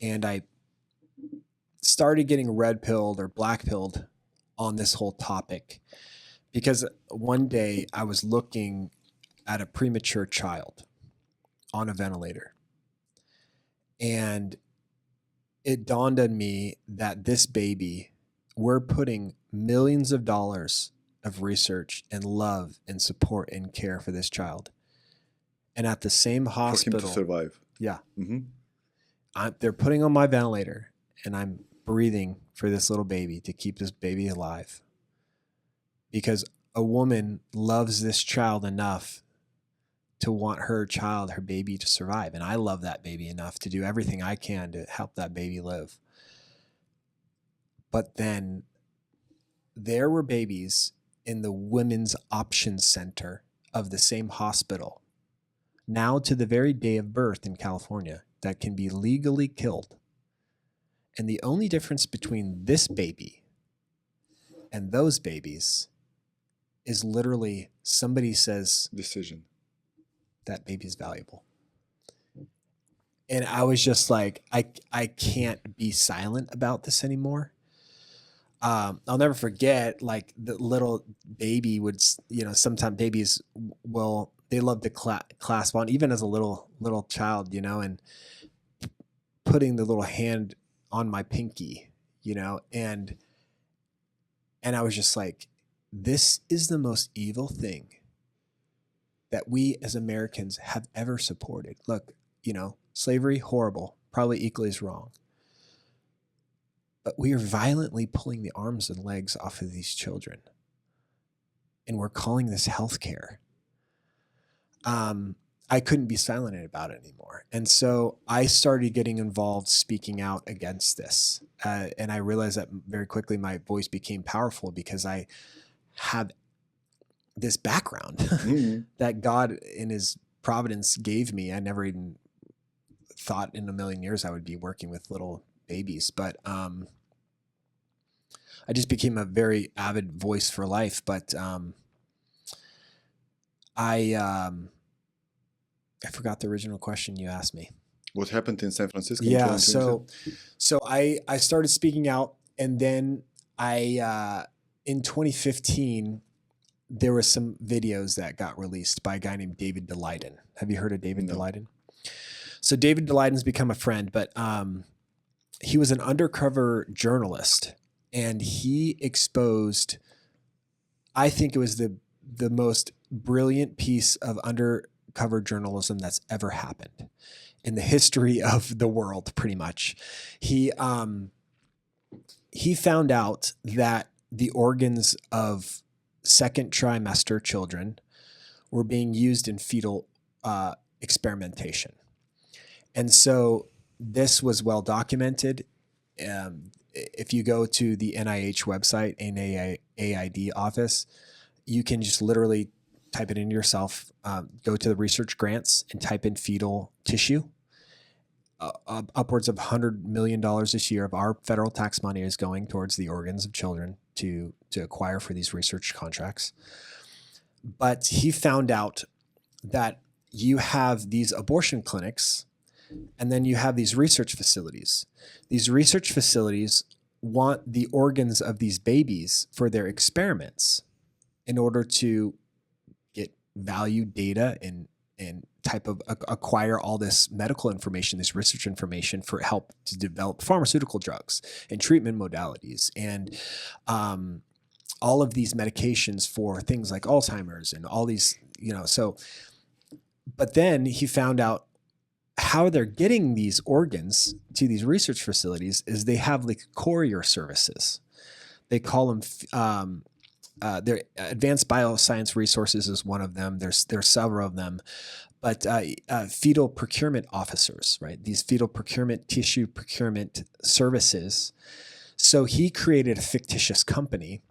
And I started getting red pilled or black pilled on this whole topic because one day I was looking at a premature child on a ventilator. And it dawned on me that this baby, we're putting millions of dollars of research and love and support and care for this child. And at the same hospital. For him to survive. Yeah. Mm-hmm. They're putting on my ventilator and I'm breathing for this little baby to keep this baby alive because a woman loves this child enough to want her baby to survive. And I love that baby enough to do everything I can to help that baby live. But then there were babies in the Women's Options Center of the same hospital, now to the very day of birth in California, that can be legally killed. And the only difference between this baby and those babies is literally somebody says, decision, that baby's valuable. And I was just like, I can't be silent about this anymore. I'll never forget, like, the little baby would, sometimes babies they love to clasp on, even as a little child, and putting the little hand on my pinky, and I was just like, this is the most evil thing that we as Americans have ever supported. Look, slavery, horrible, probably equally as wrong. but we are violently pulling the arms and legs off of these children. And we're calling this healthcare. I couldn't be silent about it anymore. And so I started getting involved, speaking out against this. And I realized that very quickly my voice became powerful because I have this background that God in his providence gave me. I never even thought in a million years I would be working with little babies, but I just became a very avid voice for life. But I forgot the original question you asked me. What happened in San Francisco? Yeah, so I started speaking out, and then in 2015 there were some videos that got released by a guy named David Daleiden. Have you heard of David Daleiden? So David Daleiden's become a friend, but he was an undercover journalist, and he exposed, I think it was the most brilliant piece of undercover journalism that's ever happened in the history of the world, pretty much. He found out that the organs of second trimester children were being used in fetal experimentation. And so this was well documented. If you go to the NIH website, NIAID office, you can just literally type it in yourself, go to the research grants and type in fetal tissue. Upwards of $100 million this year of our federal tax money is going towards the organs of children to acquire for these research contracts. But he found out that you have these abortion clinics, and then you have these research facilities. These research facilities want the organs of these babies for their experiments in order to get value data and type of acquire all this medical information, this research information for help to develop pharmaceutical drugs and treatment modalities and all of these medications for things like Alzheimer's and all these, so, but then he found out how they're getting these organs to these research facilities is they have like courier services. They call them, their advanced bioscience resources is one of them. There's several of them, but fetal procurement officers, right? These fetal procurement, tissue procurement services. So he created a fictitious company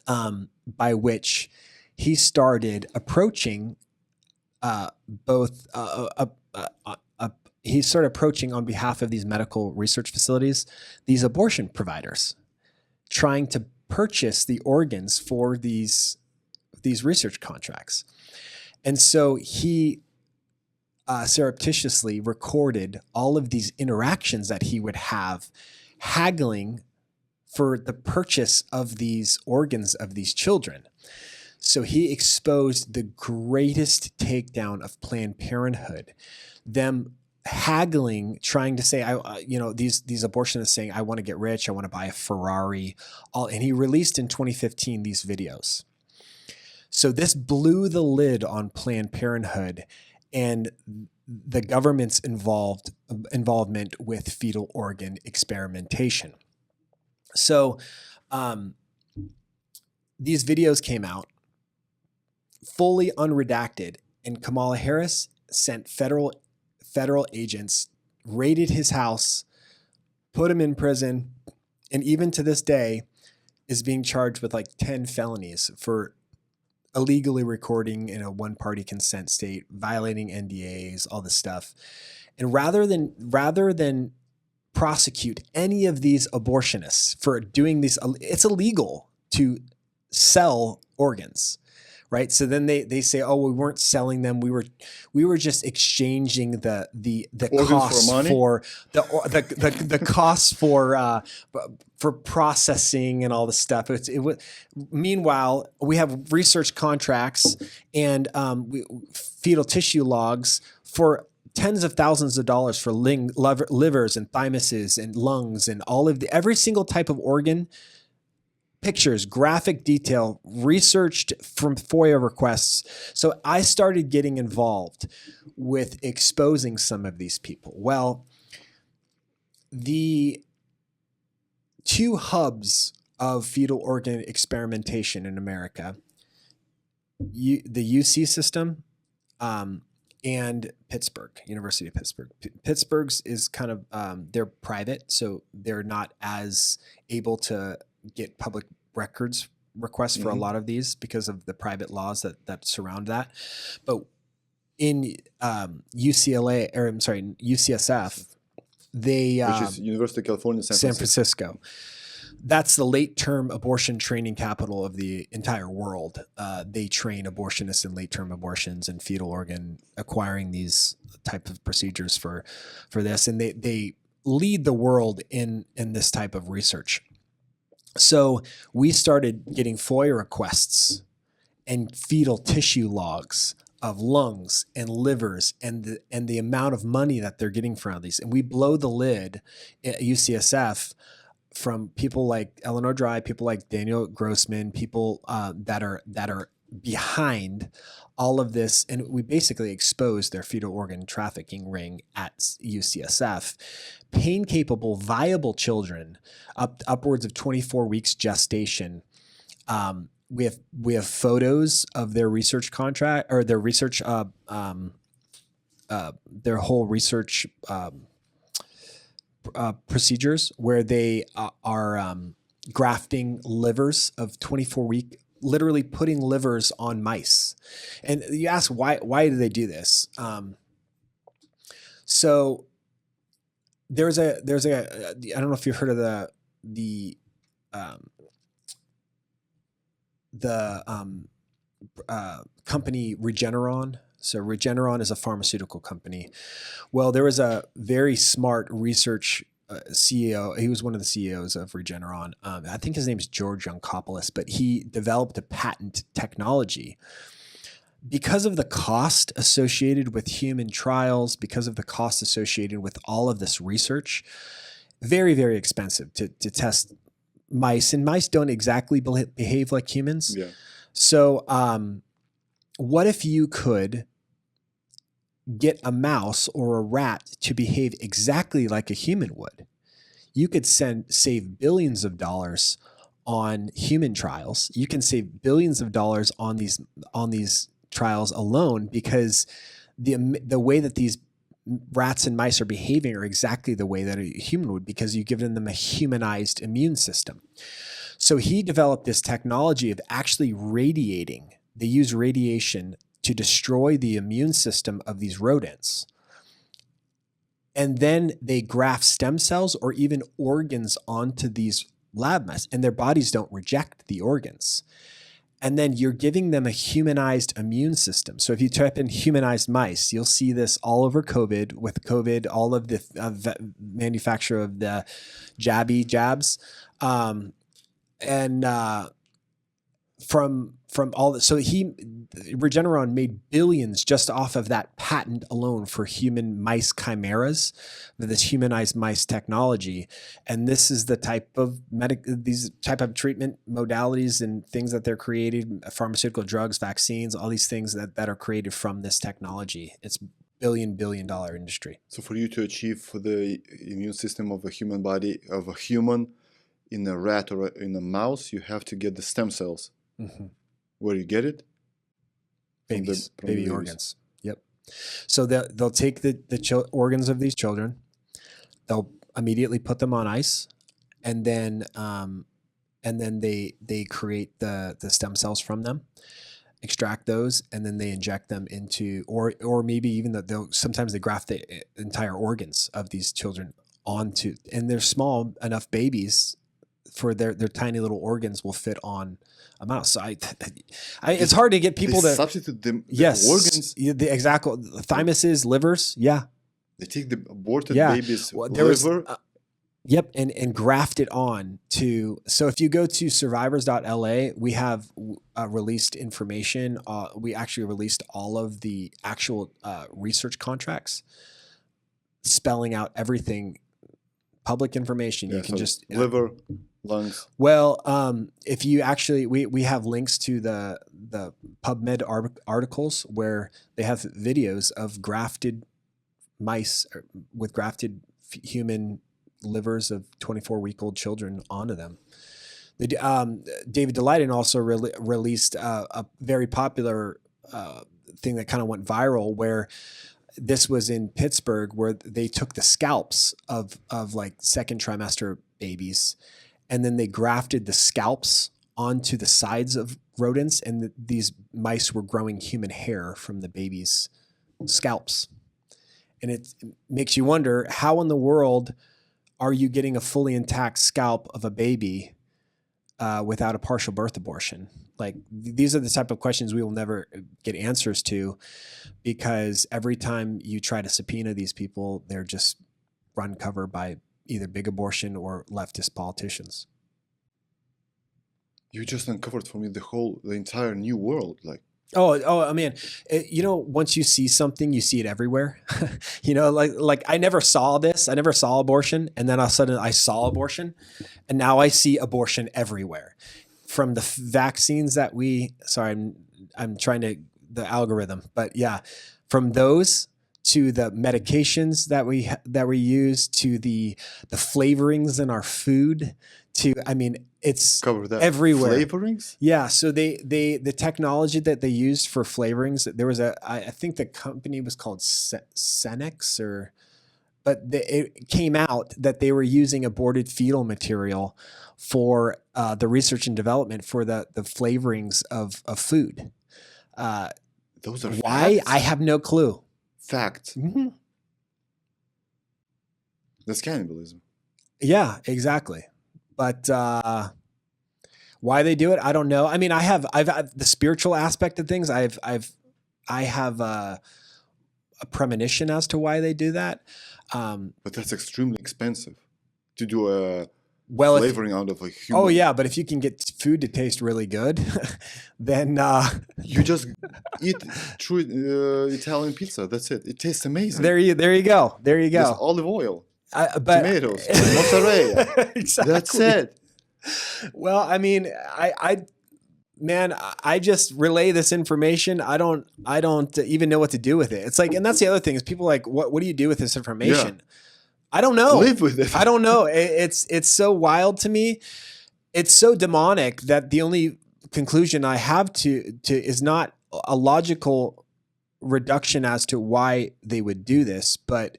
by which he started approaching he started approaching on behalf of these medical research facilities, these abortion providers, trying to purchase the organs for these research contracts. And so he surreptitiously recorded all of these interactions that he would have haggling for the purchase of these organs of these children. So he exposed the greatest takedown of Planned Parenthood, them haggling, trying to say, these abortionists saying, I want to get rich, I want to buy a Ferrari, and he released in 2015 these videos. So this blew the lid on Planned Parenthood and the government's involvement with fetal organ experimentation. So these videos came out fully unredacted, and Kamala Harris sent federal agents, raided his house, put him in prison, and even to this day is being charged with like 10 felonies for illegally recording in a one-party consent state, violating NDAs, all this stuff. And rather than prosecute any of these abortionists for doing these, it's illegal to sell organs. Right. So then they say, oh, we weren't selling them. We were just exchanging the costs for the costs for processing and all this stuff. Meanwhile, we have research contracts and fetal tissue logs for tens of thousands of dollars for livers and thymuses and lungs and every single type of organ. Pictures, graphic detail, researched from FOIA requests. So I started getting involved with exposing some of these people. Well, the two hubs of fetal organ experimentation in America. The UC system and Pittsburgh, University of Pittsburgh. Pittsburgh's is kind of, they're private, so they're not as able to get public records requests for a lot of these because of the private laws that surround that. But in UCLA, or I'm sorry, UCSF, they which is University of California, San Francisco. That's the late-term abortion training capital of the entire world. They train abortionists in late-term abortions and fetal organ acquiring these type of procedures for this, and they lead the world in this type of research. So we started getting FOIA requests and fetal tissue logs of lungs and livers and the amount of money that they're getting from these, and we blow the lid at UCSF. From people like Eleanor Dry, people like Daniel Grossman, people that are behind all of this, and we basically exposed their fetal organ trafficking ring at UCSF. Pain-capable, viable children, upwards of 24 weeks gestation. We have photos of their research contract or their research, their whole research. Procedures where they are grafting livers of 24-week, literally putting livers on mice. And you ask why do they do this? So there's a I don't know if you've heard of the company Regeneron. So Regeneron is a pharmaceutical company. Well, there was a very smart research CEO. He was one of the CEOs of Regeneron. I think his name is George Yancopoulos, but he developed a patent technology because of the cost associated with human trials, because of the cost associated with all of this research. Very, very expensive to test mice, and mice don't exactly behave like humans. Yeah. So what if you could get a mouse or a rat to behave exactly like a human would? You could save billions of dollars on human trials. You can save billions of dollars on these trials alone, because the way that these rats and mice are behaving are exactly the way that a human would, because you've given them a humanized immune system. So he developed this technology of actually radiating. They use radiation to destroy the immune system of these rodents. And then they graft stem cells or even organs onto these lab mice, and their bodies don't reject the organs. And then you're giving them a humanized immune system. So if you type in humanized mice, you'll see this all over COVID. With COVID, all of the manufacture of the jabs. From all that, so Regeneron made billions just off of that patent alone for human mice chimeras, this humanized mice technology. And this is the type of these type of treatment modalities and things that they're creating, pharmaceutical drugs, vaccines, all these things that are created from this technology. It's $1 billion industry. So for you to achieve the immune system of a human body, of a human in a rat or in a mouse, you have to get the stem cells. Mm-hmm. Where you get it? Baby organs. Yep. So they'll take the organs of these children, they'll immediately put them on ice, and then they create the stem cells from them, extract those, and then they inject them into, or maybe even sometimes they graft the entire organs of these children onto, and they're small enough babies for their tiny little organs will fit on a mouse. So it's hard to get people to substitute the organs. The exact thymuses, livers. Yeah. They take the aborted baby's liver. Yep. And graft it on to, so if you go to survivors.la, we have released information. We actually released all of the actual research contracts spelling out everything, public information. You can just liver, lungs. Well, if you actually, we have links to the PubMed articles where they have videos of grafted mice with grafted human livers of 24-week-old children onto them. David Daleiden also released a very popular thing that kind of went viral, where this was in Pittsburgh, where they took the scalps of like second trimester babies, and then they grafted the scalps onto the sides of rodents, and these mice were growing human hair from the babies' scalps. And it makes you wonder, how in the world are you getting a fully intact scalp of a baby without a partial birth abortion? Like, these are the type of questions we will never get answers to, because every time you try to subpoena these people, they're just run cover by either big abortion or leftist politicians. You just uncovered for me the entire new world. Like, I mean, once you see something, you see it everywhere. Like I never saw this. I never saw abortion. And then all of a sudden I saw abortion, and now I see abortion everywhere. From the vaccines that I'm trying to, the algorithm, but yeah, from those to the medications that we use, to the flavorings in our food, to, I mean, it's cover that everywhere. Flavorings? Yeah. So the technology that they used for flavorings, there was I think the company was called Cenex, but it came out that they were using aborted fetal material for the research and development for the flavorings of food. Those are why? facts? I have no clue. Fact. Mm-hmm. That's cannibalism. Yeah, exactly. But why they do it, I don't know. I mean, I've the spiritual aspect of things. I have a premonition as to why they do that. But that's extremely expensive to do a flavoring out of a human. Oh yeah, but if you can get food to taste really good, then you just eat true Italian pizza. That's it. It tastes amazing. There you go. There's olive oil, but tomatoes, mozzarella. Exactly. That's it. Well, I mean, I just relay this information. I don't even know what to do with it. It's like, and that's the other thing, is people are like, what do you do with this information? Yeah. I don't know. Live with it. I don't know. It's so wild to me. It's so demonic that the only conclusion I have to is not a logical reduction as to why they would do this, but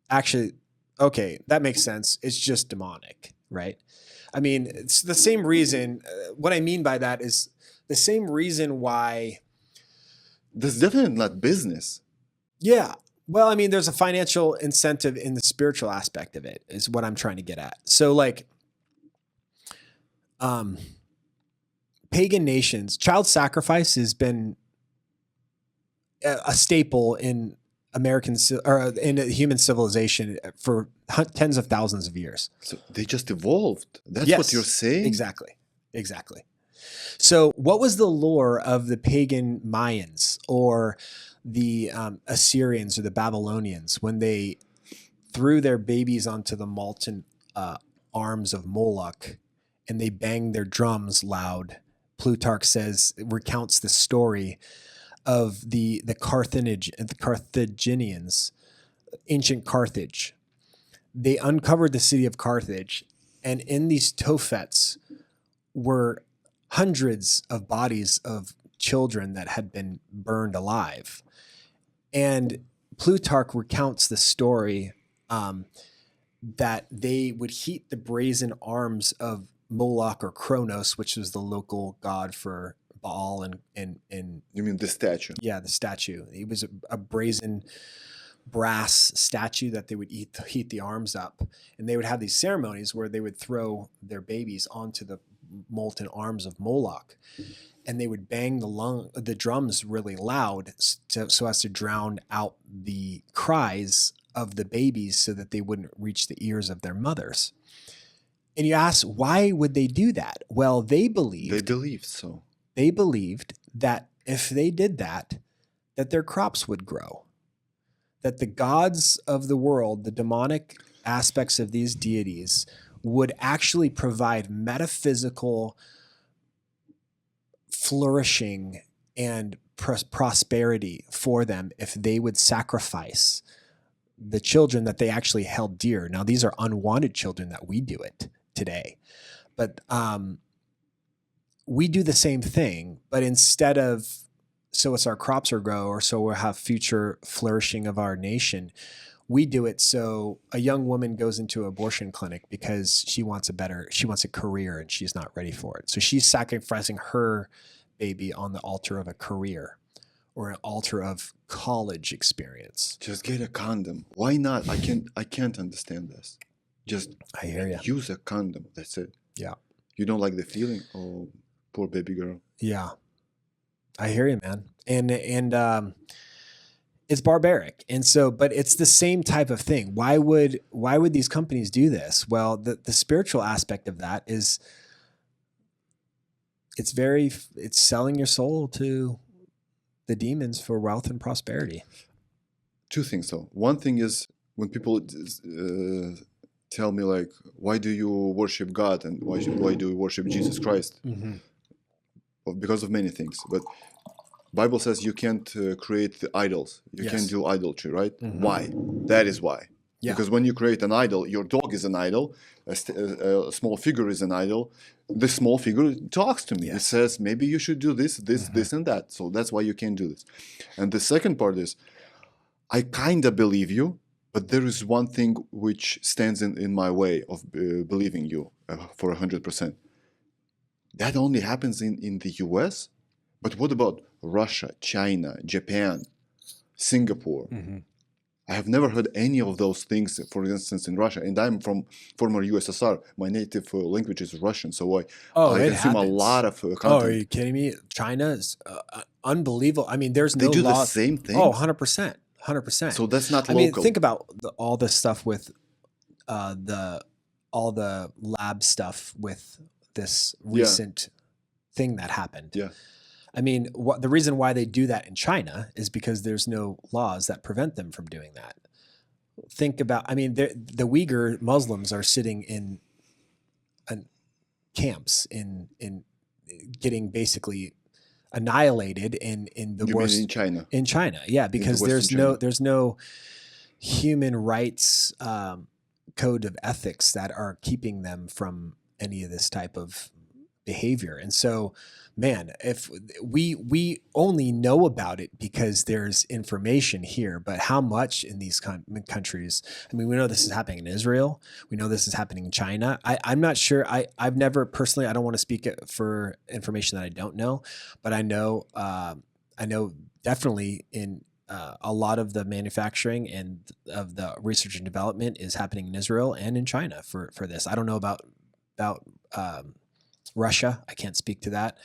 actually, okay, that makes sense. It's just demonic, right? I mean, it's the same reason. What I mean by that is the same reason why. That's definitely not business. Yeah. Well, I mean, there's a financial incentive in the spiritual aspect of it, is what I'm trying to get at. So like, pagan nations, child sacrifice has been a staple in in human civilization for tens of thousands of years. So they just evolved. That's Yes, what you're saying? Exactly. So what was the lore of the pagan Mayans or the Assyrians or the Babylonians when they threw their babies onto the molten arms of Moloch and they banged their drums loud? Plutarch recounts the story of the Carthaginians, ancient Carthage. They uncovered the city of Carthage, and in these Tophets were hundreds of bodies of children that had been burned alive. And Plutarch recounts the story that they would heat the brazen arms of Moloch or Kronos, which was the local god for Baal and you mean the statue? Yeah, the statue. It was a brazen brass statue that they would heat the arms up, and they would have these ceremonies where they would throw their babies onto the molten arms of Moloch, and they would bang the drums really loud so as to drown out the cries of the babies so that they wouldn't reach the ears of their mothers. And you ask, why would they do that? Well, they believed that if they did that their crops would grow, that the gods of the world, the demonic aspects of these deities, would actually provide metaphysical flourishing and prosperity for them if they would sacrifice the children that they actually held dear. Now, these are unwanted children that we do it today, but we do the same thing, but instead of, so it's our crops will grow, or so we'll have future flourishing of our nation, we do it so a young woman goes into an abortion clinic because she wants a career and she's not ready for it. So she's sacrificing her baby on the altar of a career or an altar of college experience. Just get a condom. Why not? I can't understand this. Just I hear you. Use a condom. That's it. Yeah. You don't like the feeling? Oh, poor baby girl. Yeah. I hear you, man. And it's barbaric. And so, but it's the same type of thing. Why would these companies do this? Well, the spiritual aspect of that is it's selling your soul to the demons for wealth and prosperity. Two things though. One thing is when people tell me like, why do you worship God and why do you worship Jesus Christ? Mm-hmm. Well, because of many things. But Bible says you can't create the idols. You can't do idolatry, right? Mm-hmm. Why? That is why. Yeah. Because when you create an idol, your dog is an idol, a small figure is an idol. The small figure talks to me. Yes. It says, maybe you should do this, mm-hmm. this, and that. So that's why you can't do this. And the second part is, I kind of believe you, but there is one thing which stands in my way of believing you for 100%. That only happens in the US. But what about Russia, China, Japan, Singapore? Mm-hmm. I have never heard any of those things, for instance, in Russia. And I'm from former USSR. My native language is Russian, so I consume a lot of content. Oh, are you kidding me? China is unbelievable. I mean, there's no law. They do the same thing? Oh, 100%. 100%. So that's not local. I mean, think about all the stuff with all the lab stuff with this recent thing that happened. Yeah. I mean, the reason why they do that in China is because there's no laws that prevent them from doing that. Think about, I mean, the Uyghur Muslims are sitting in camps in getting basically annihilated in the worst in China. In China, yeah, because there's no human rights code of ethics that are keeping them from any of this type of behavior. And so, man, if we only know about it because there's information here, but how much in these countries? I mean, we know this is happening in Israel. We know this is happening in China. I'm not sure. I've never personally. I don't want to speak for information that I don't know, but I know definitely in a lot of the manufacturing and of the research and development is happening in Israel and in China for this. I don't know about Russia. I can't speak to that,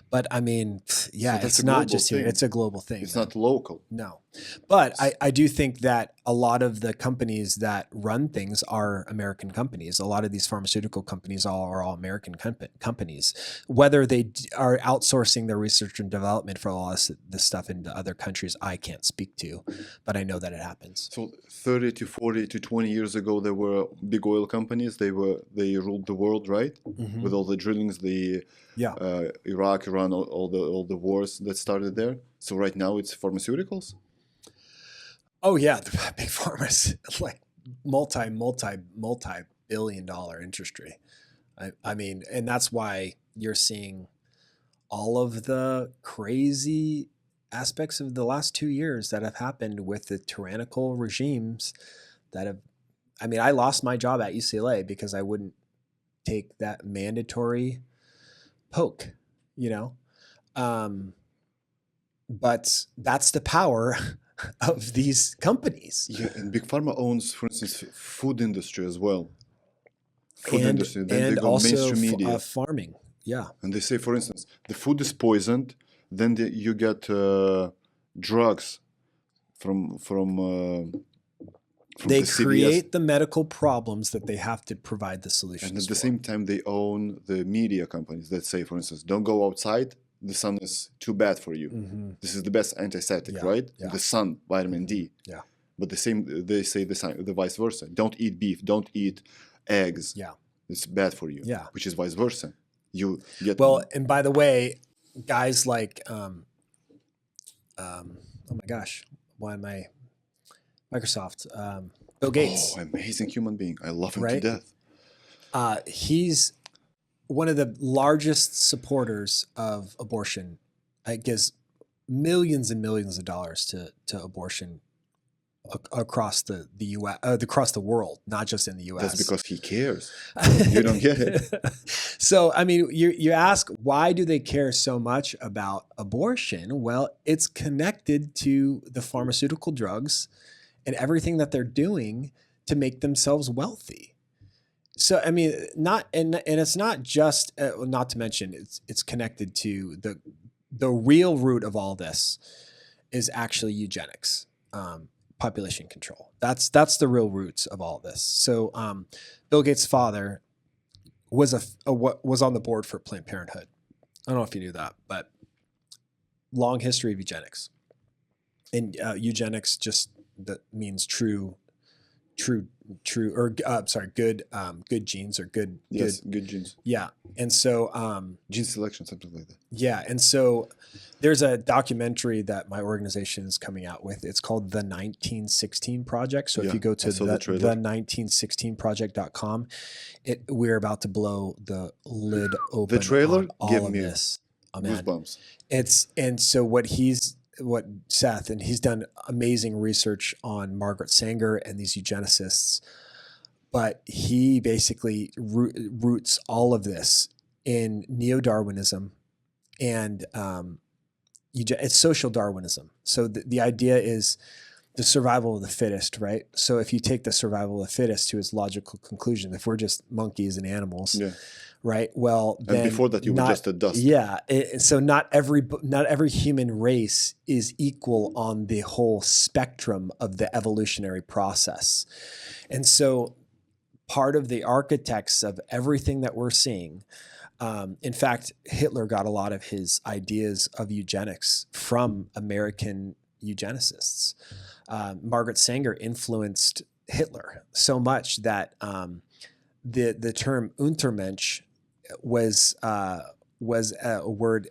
but I mean, yeah, so it's not just here. It's a global thing. It's not local. No, but I do think that a lot of the companies that run things are American companies. A lot of these pharmaceutical companies are all American companies. Whether they are outsourcing their research and development for all this stuff into other countries, I can't speak to, but I know that it happens. So 30 to 40 to 20 years ago, there were big oil companies. They ruled the world, right? Mm-hmm. With all the drillings, Iraq, Iran, all the wars that started there. So right now it's pharmaceuticals. Oh yeah, the big pharma's like multi-billion-dollar industry. I mean, and that's why you're seeing all of the crazy aspects of the last 2 years that have happened with the tyrannical regimes that have. I mean, I lost my job at UCLA because I wouldn't take that mandatory poke, but that's the power of these companies. Yeah, and Big Pharma owns, for instance, food industry as well. Then they go also mainstream media. Farming, yeah. And they say, for instance, the food is poisoned, then you get drugs from they create the medical problems that they have to provide the solutions. And at the same time, they own the media companies that say, for instance, don't go outside. The sun is too bad for you. Mm-hmm. This is the best antiseptic, right? Yeah. The sun, vitamin D. Yeah. But they say the vice versa. Don't eat beef. Don't eat eggs. Yeah. It's bad for you. Yeah. Which is vice versa. You get and by the way, guys like oh my gosh, why am I Microsoft, Bill Gates, Oh, amazing human being. I love him to right? death. He's one of the largest supporters of abortion. It gives millions and millions of dollars to abortion across the U.S. Across the world, not just in the U.S. That's because he cares. You don't get it. So, I mean, you ask, why do they care so much about abortion? Well, it's connected to the pharmaceutical drugs and everything that they're doing to make themselves wealthy. So, I mean, and it's not just, not to mention, it's connected to the real root of all this is actually eugenics. Population control. That's the real roots of all this. So Bill Gates' father was was on the board for Planned Parenthood. I don't know if you knew that, but long history of eugenics. And eugenics just that means good genes or good genes. Yeah. And so Gene selection, something like that. Yeah. And so there's a documentary that my organization is coming out with. It's called The 1916 Project. So if you go to the 1916project.com, we're about to blow the lid open. The trailer on all give of me this. goosebumps. And so what Seth, and he's done amazing research on Margaret Sanger and these eugenicists, but he basically roots all of this in neo-Darwinism and it's social Darwinism. So the idea is the survival of the fittest, right? So if you take the survival of the fittest to its logical conclusion, if we're just monkeys and animals, right? Well, then and before that you were just a dust. Yeah. So not every human race is equal on the whole spectrum of the evolutionary process. And so part of the architects of everything that we're seeing, in fact, Hitler got a lot of his ideas of eugenics from American eugenicists. Margaret Sanger influenced Hitler so much that the term Untermensch was a word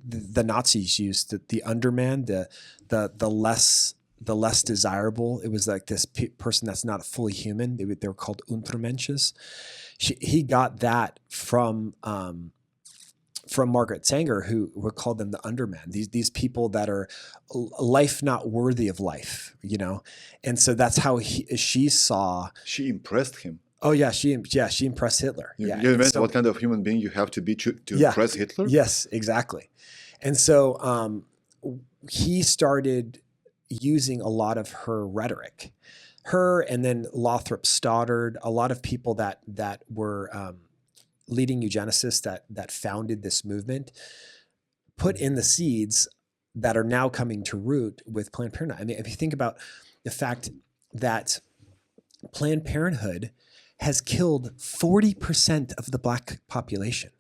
the Nazis used, the underman, the less desirable. It was like this person that's not fully human. They were called Untermensches. He got that from Margaret Sanger, who called them the underman. These people that are life not worthy of life, you know. And so that's how she saw. She impressed him. Oh yeah, she impressed Hitler. You imagine what kind of human being you have to be to impress Hitler? Yes, exactly. And so he started using a lot of her rhetoric. Her and then Lothrop Stoddard, a lot of people that were leading eugenicists that founded this movement, put in the seeds that are now coming to root with Planned Parenthood. I mean, if you think about the fact that Planned Parenthood has killed 40% of the Black population.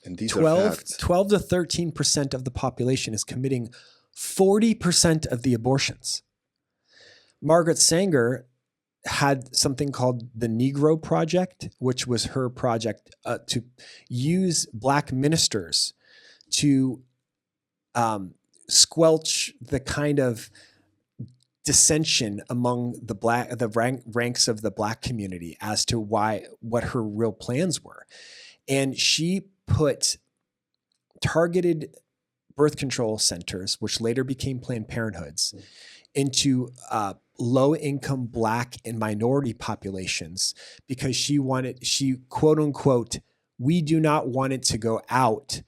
And these are facts. 12 to 13% of the population is committing 40% of the abortions. Margaret Sanger had something called the Negro Project, which was her project to use Black ministers to squelch the kind of dissension among the ranks of the Black community as to what her real plans were. And she put targeted birth control centers, which later became Planned Parenthoods, into low-income Black and minority populations because she quote unquote, we do not want it to go out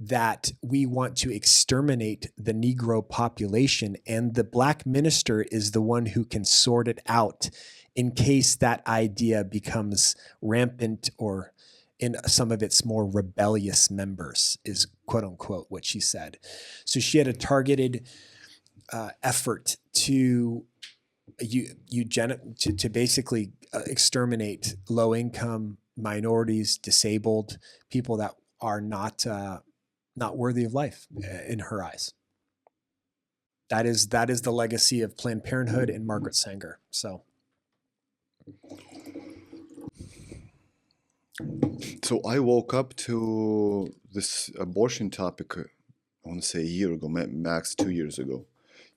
that we want to exterminate the Negro population, and the Black minister is the one who can sort it out in case that idea becomes rampant or in some of its more rebellious members, is quote unquote what she said. So she had a targeted effort to basically exterminate low-income minorities, disabled people that are not worthy of life in her eyes. That is the legacy of Planned Parenthood and Margaret Sanger. So I woke up to this abortion topic, I want to say a year ago, max 2 years ago.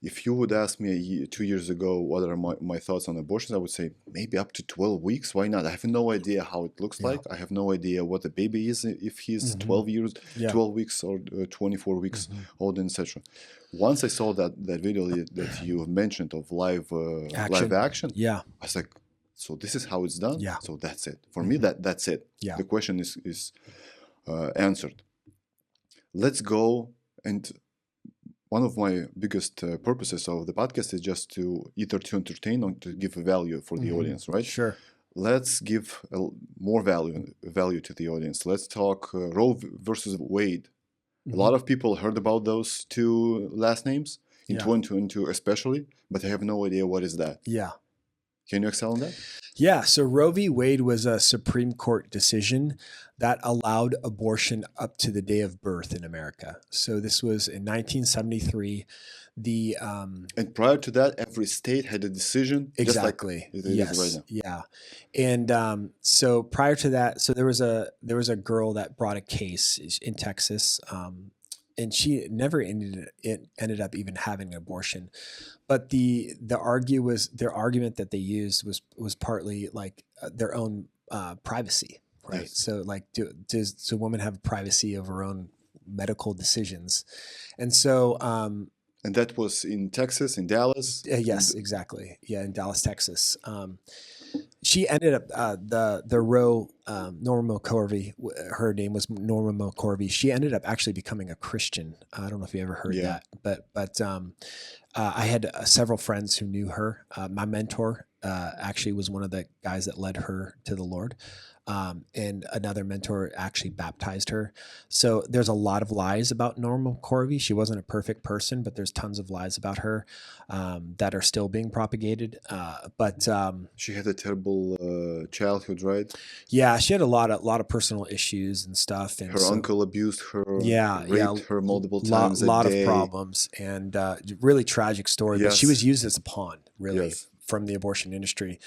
if you would ask me 2 years ago what are my thoughts on abortions, I would say maybe up to 12 weeks. Why not? I have no idea how it looks like. I have no idea what the baby is, if he's 12 years, 12 weeks or 24 weeks old, and etc. Once I saw that video that you mentioned of live action, yeah, I was like, so this is how it's done. Yeah. So that's it for me. That's it. Yeah. The question is answered. Let's go. And one of my biggest purposes of the podcast is just to either to entertain or to give value for the audience, right? Sure. Let's give more value to the audience. Let's talk Roe versus Wade. A lot of people heard about those two last names in 2022 especially, but they have no idea what is that. Yeah. Can you excel on that? Yeah. So Roe v. Wade was a Supreme Court decision that allowed abortion up to the day of birth in America. So this was in 1973. And prior to that, every state had a decision. Exactly. Just like it is right now. Yeah. And so prior to that, so there was a girl that brought a case in Texas, and she never ended up even having an abortion. But their argument that they used was partly like their own privacy, right? Yes. So like, does a woman have privacy of her own medical decisions? And so, and that was in Texas, in Dallas. Yes, exactly. Yeah, in Dallas, Texas. She ended up the Roe Norma McCorvey. Her name was Norma McCorvey. She ended up actually becoming a Christian. I don't know if you ever heard that, but I had several friends who knew her. My mentor actually was one of the guys that led her to the Lord. And another mentor actually baptized her. So there's a lot of lies about Norma McCorvey. She wasn't a perfect person, but there's tons of lies about her that are still being propagated. But she had a terrible childhood, right? Yeah, she had a lot of personal issues and stuff. And her uncle abused her, raped her multiple times. A lot of problems, and really tragic story. But she was used as a pawn, really, from the abortion industry.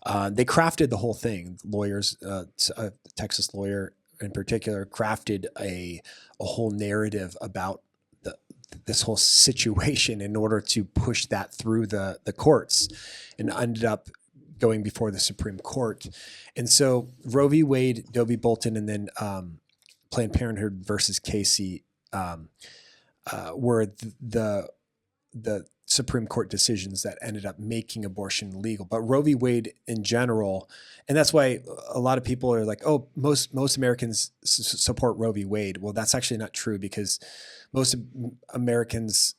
They crafted the whole thing. Lawyers, a Texas lawyer in particular, crafted a whole narrative about this whole situation in order to push that through the courts, and ended up going before the Supreme Court. And so Roe v. Wade, Doe v. Bolton, and then Planned Parenthood versus Casey were the Supreme Court decisions that ended up making abortion legal. But Roe v. Wade in general, and that's why a lot of people are like, oh, most Americans support Roe v. Wade. Well, that's actually not true, because most Americans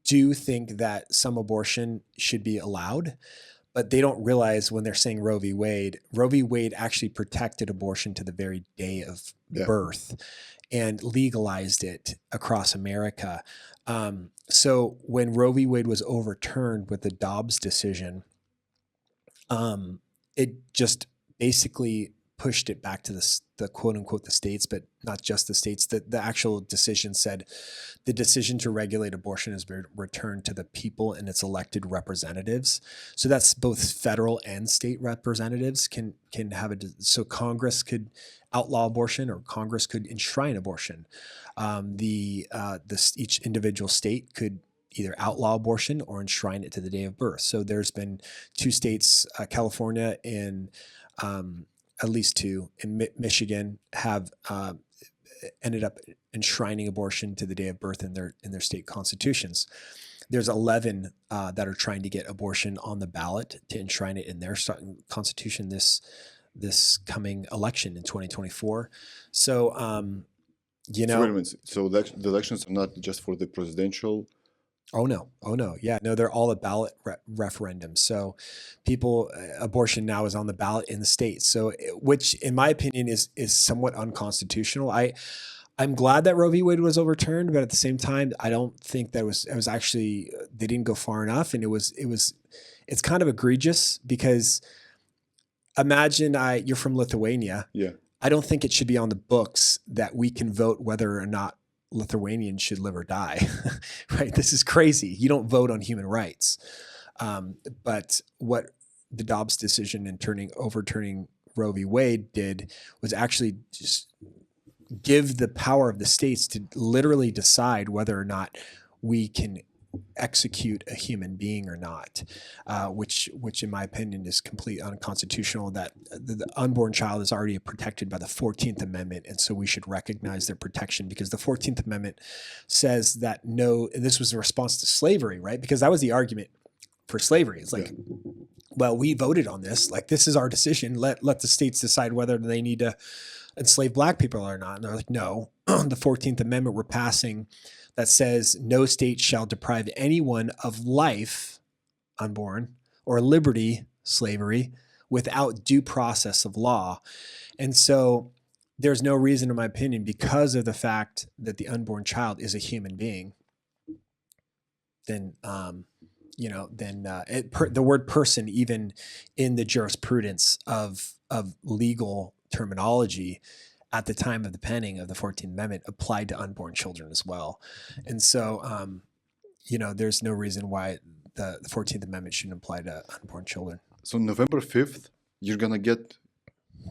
do think that some abortion should be allowed, but they don't realize when they're saying Roe v. Wade actually protected abortion to the very day of birth and legalized it across America. So when Roe v. Wade was overturned with the Dobbs decision, it just basically pushed it back to the quote unquote the states, but not just the states. The actual decision said the decision to regulate abortion has been returned to the people and its elected representatives. So that's both federal and state representatives can have so Congress could outlaw abortion, or Congress could enshrine abortion. Each individual state could either outlaw abortion or enshrine it to the day of birth. So there's been two states, California and at least two in Michigan, have ended up enshrining abortion to the day of birth in their state constitutions. There's 11 that are trying to get abortion on the ballot to enshrine it in their constitution this coming election in 2024. So, So wait a minute. So the elections are not just for the presidential? Oh no. Yeah, no, they're all a ballot referendum. So abortion now is on the ballot in the states. So, which in my opinion is somewhat unconstitutional. I'm glad that Roe v. Wade was overturned, but at the same time, I don't think that it was actually, they didn't go far enough. And it's kind of egregious, because imagine you're from Lithuania. Yeah. I don't think it should be on the books that we can vote whether or not Lithuanians should live or die, right? This is crazy. You don't vote on human rights. But what the Dobbs decision in overturning Roe v. Wade did was actually just give the power of the states to literally decide whether or not we can execute a human being or not, which in my opinion is completely unconstitutional. That the unborn child is already protected by the 14th Amendment, and so we should recognize their protection, because the 14th Amendment says that this was a response to slavery, right? Because that was the argument for slavery. It's like, well, we voted on this, like this is our decision. Let the states decide whether they need to enslave black people or not. And they're like, no, the 14th Amendment we're passing that says no state shall deprive anyone of life, unborn, or liberty, slavery, without due process of law. And so there's no reason, in my opinion, because of the fact that the unborn child is a human being, then, the word person, even in the jurisprudence of legal terminology at the time of the penning of the 14th Amendment, applied to unborn children as well. And so, there's no reason why the 14th Amendment shouldn't apply to unborn children. So November 5th, you're going to get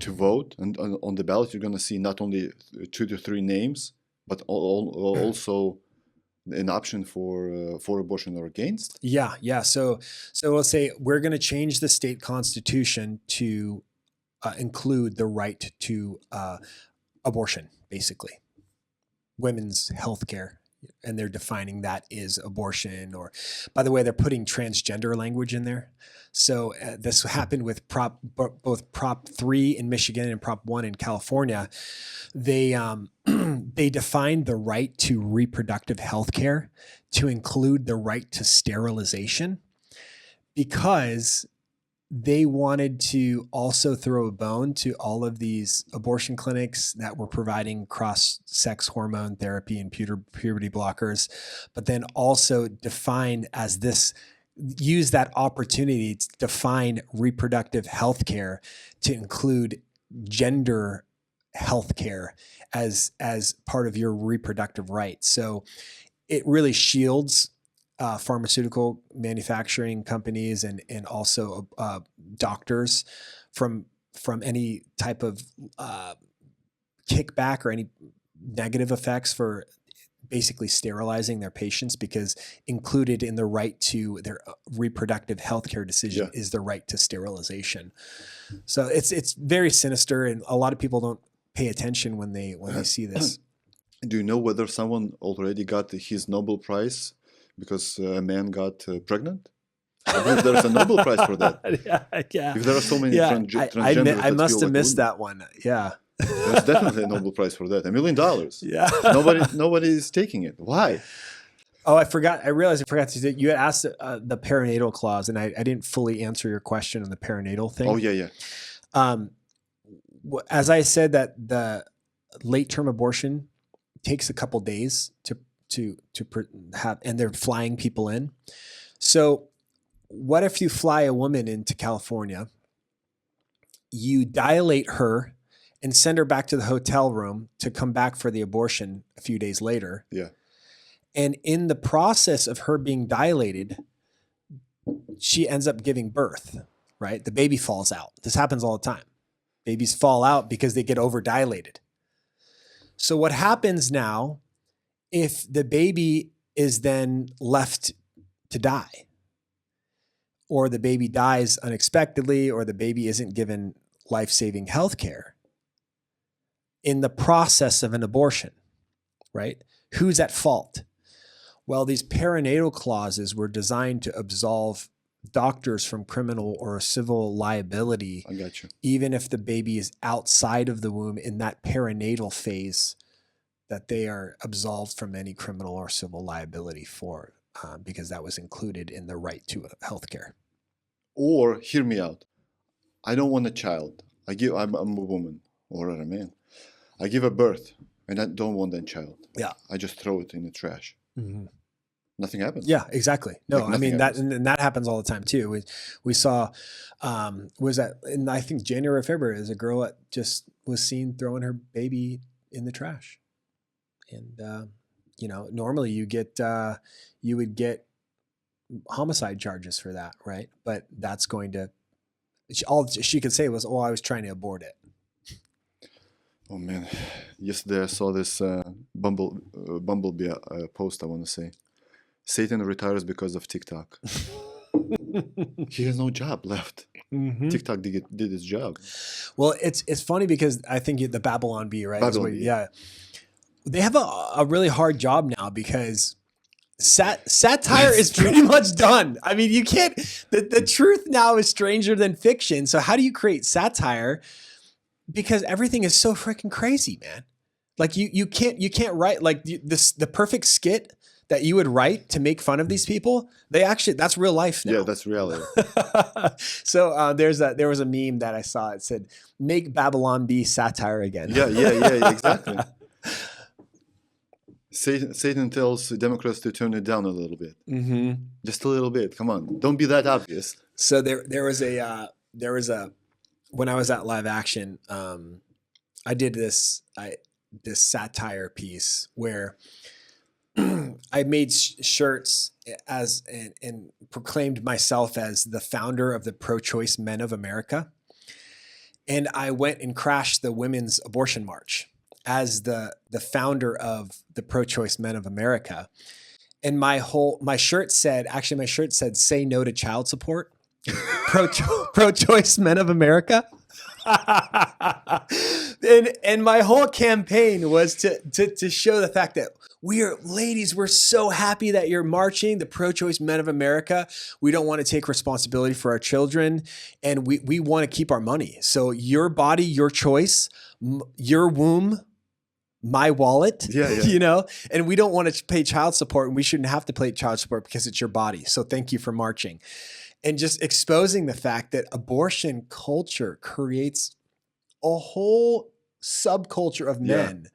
to vote, and on the ballot, you're going to see not only 2 to 3 names, but also an option for abortion or against. Yeah. So we'll say we're going to change the state constitution to include the right to abortion, basically, women's health care. And they're defining that is abortion, or, by the way, they're putting transgender language in there. So this happened with both Prop 3 in Michigan and Prop 1 in California. They defined the right to reproductive health care to include the right to sterilization, because they wanted to also throw a bone to all of these abortion clinics that were providing cross-sex hormone therapy and puberty blockers, but then also use that opportunity to define reproductive health care to include gender health care as part of your reproductive rights. So it really shields pharmaceutical manufacturing companies and also doctors from any type of kickback or any negative effects for basically sterilizing their patients, because included in the right to their reproductive healthcare decision is the right to sterilization. So it's very sinister, and a lot of people don't pay attention when they see this. Do you know whether someone already got his Nobel Prize because a man got pregnant? I believe there's a Nobel Prize for that. Yeah. If there are so many transgenders, I must have missed that one. Yeah. There's definitely a Nobel Prize for that. $1 million. Yeah. Nobody is taking it. Why? Oh, I forgot. I realized I forgot to say, you had asked the perinatal clause, and I didn't fully answer your question on the perinatal thing. Oh, yeah. As I said, that the late-term abortion takes a couple days to have, and they're flying people in. So what if you fly a woman into California, you dilate her and send her back to the hotel room to come back for the abortion a few days later? Yeah. And in the process of her being dilated, she ends up giving birth, right? The baby falls out. This happens all the time. Babies fall out because they get over-dilated. So what happens now if the baby is then left to die, or the baby dies unexpectedly, or the baby isn't given life-saving health care in the process of an abortion, right? Who's at fault? Well, these perinatal clauses were designed to absolve doctors from criminal or civil liability. I got you. Even if the baby is outside of the womb in that perinatal phase, that they are absolved from any criminal or civil liability for, because that was included in the right to healthcare. Or hear me out. I don't want a child. I'm a woman or a man. I give a birth and I don't want that child. Yeah. I just throw it in the trash. Mm-hmm. Nothing happens. Yeah, exactly. No, I mean that happens all the time too. We saw, was that in, I think, January or February, there's a girl that just was seen throwing her baby in the trash. And, normally you would get homicide charges for that, right? But that's going to, all she could say was, "Oh, I was trying to abort it." Oh man, yesterday I saw this Bumblebee post. I want to say, Satan retires because of TikTok. He has no job left. TikTok did its job. Well, it's funny because I think the Babylon Bee, right? Babylon Bee. Yeah. They have a really hard job now because satire is pretty much done. I mean, you can't, the truth now is stranger than fiction. So how do you create satire? Because everything is so freaking crazy, man. Like you can't write like the perfect skit that you would write to make fun of these people. That's real life now. Yeah, that's reality. So there was a meme that I saw. It said, "Make Babylon be satire again." Yeah, exactly. Satan tells Democrats to turn it down a little bit. Just a little bit. Come on, don't be that obvious. So there was a when I was at Live Action, I did this satire piece where I made shirts and proclaimed myself as the founder of the pro-choice men of America. And I went and crashed the women's abortion march as the founder of the pro-choice men of America. And my shirt said, "Say no to child support." Pro-choice men of America. and my whole campaign was to show the fact that we're so happy that you're marching, the pro-choice men of America. We don't want to take responsibility for our children, and we want to keep our money. So your body, your choice, your womb, my wallet, you know, and we don't want to pay child support, and we shouldn't have to pay child support because it's your body. So thank you for marching. And just exposing the fact that abortion culture creates a whole subculture of men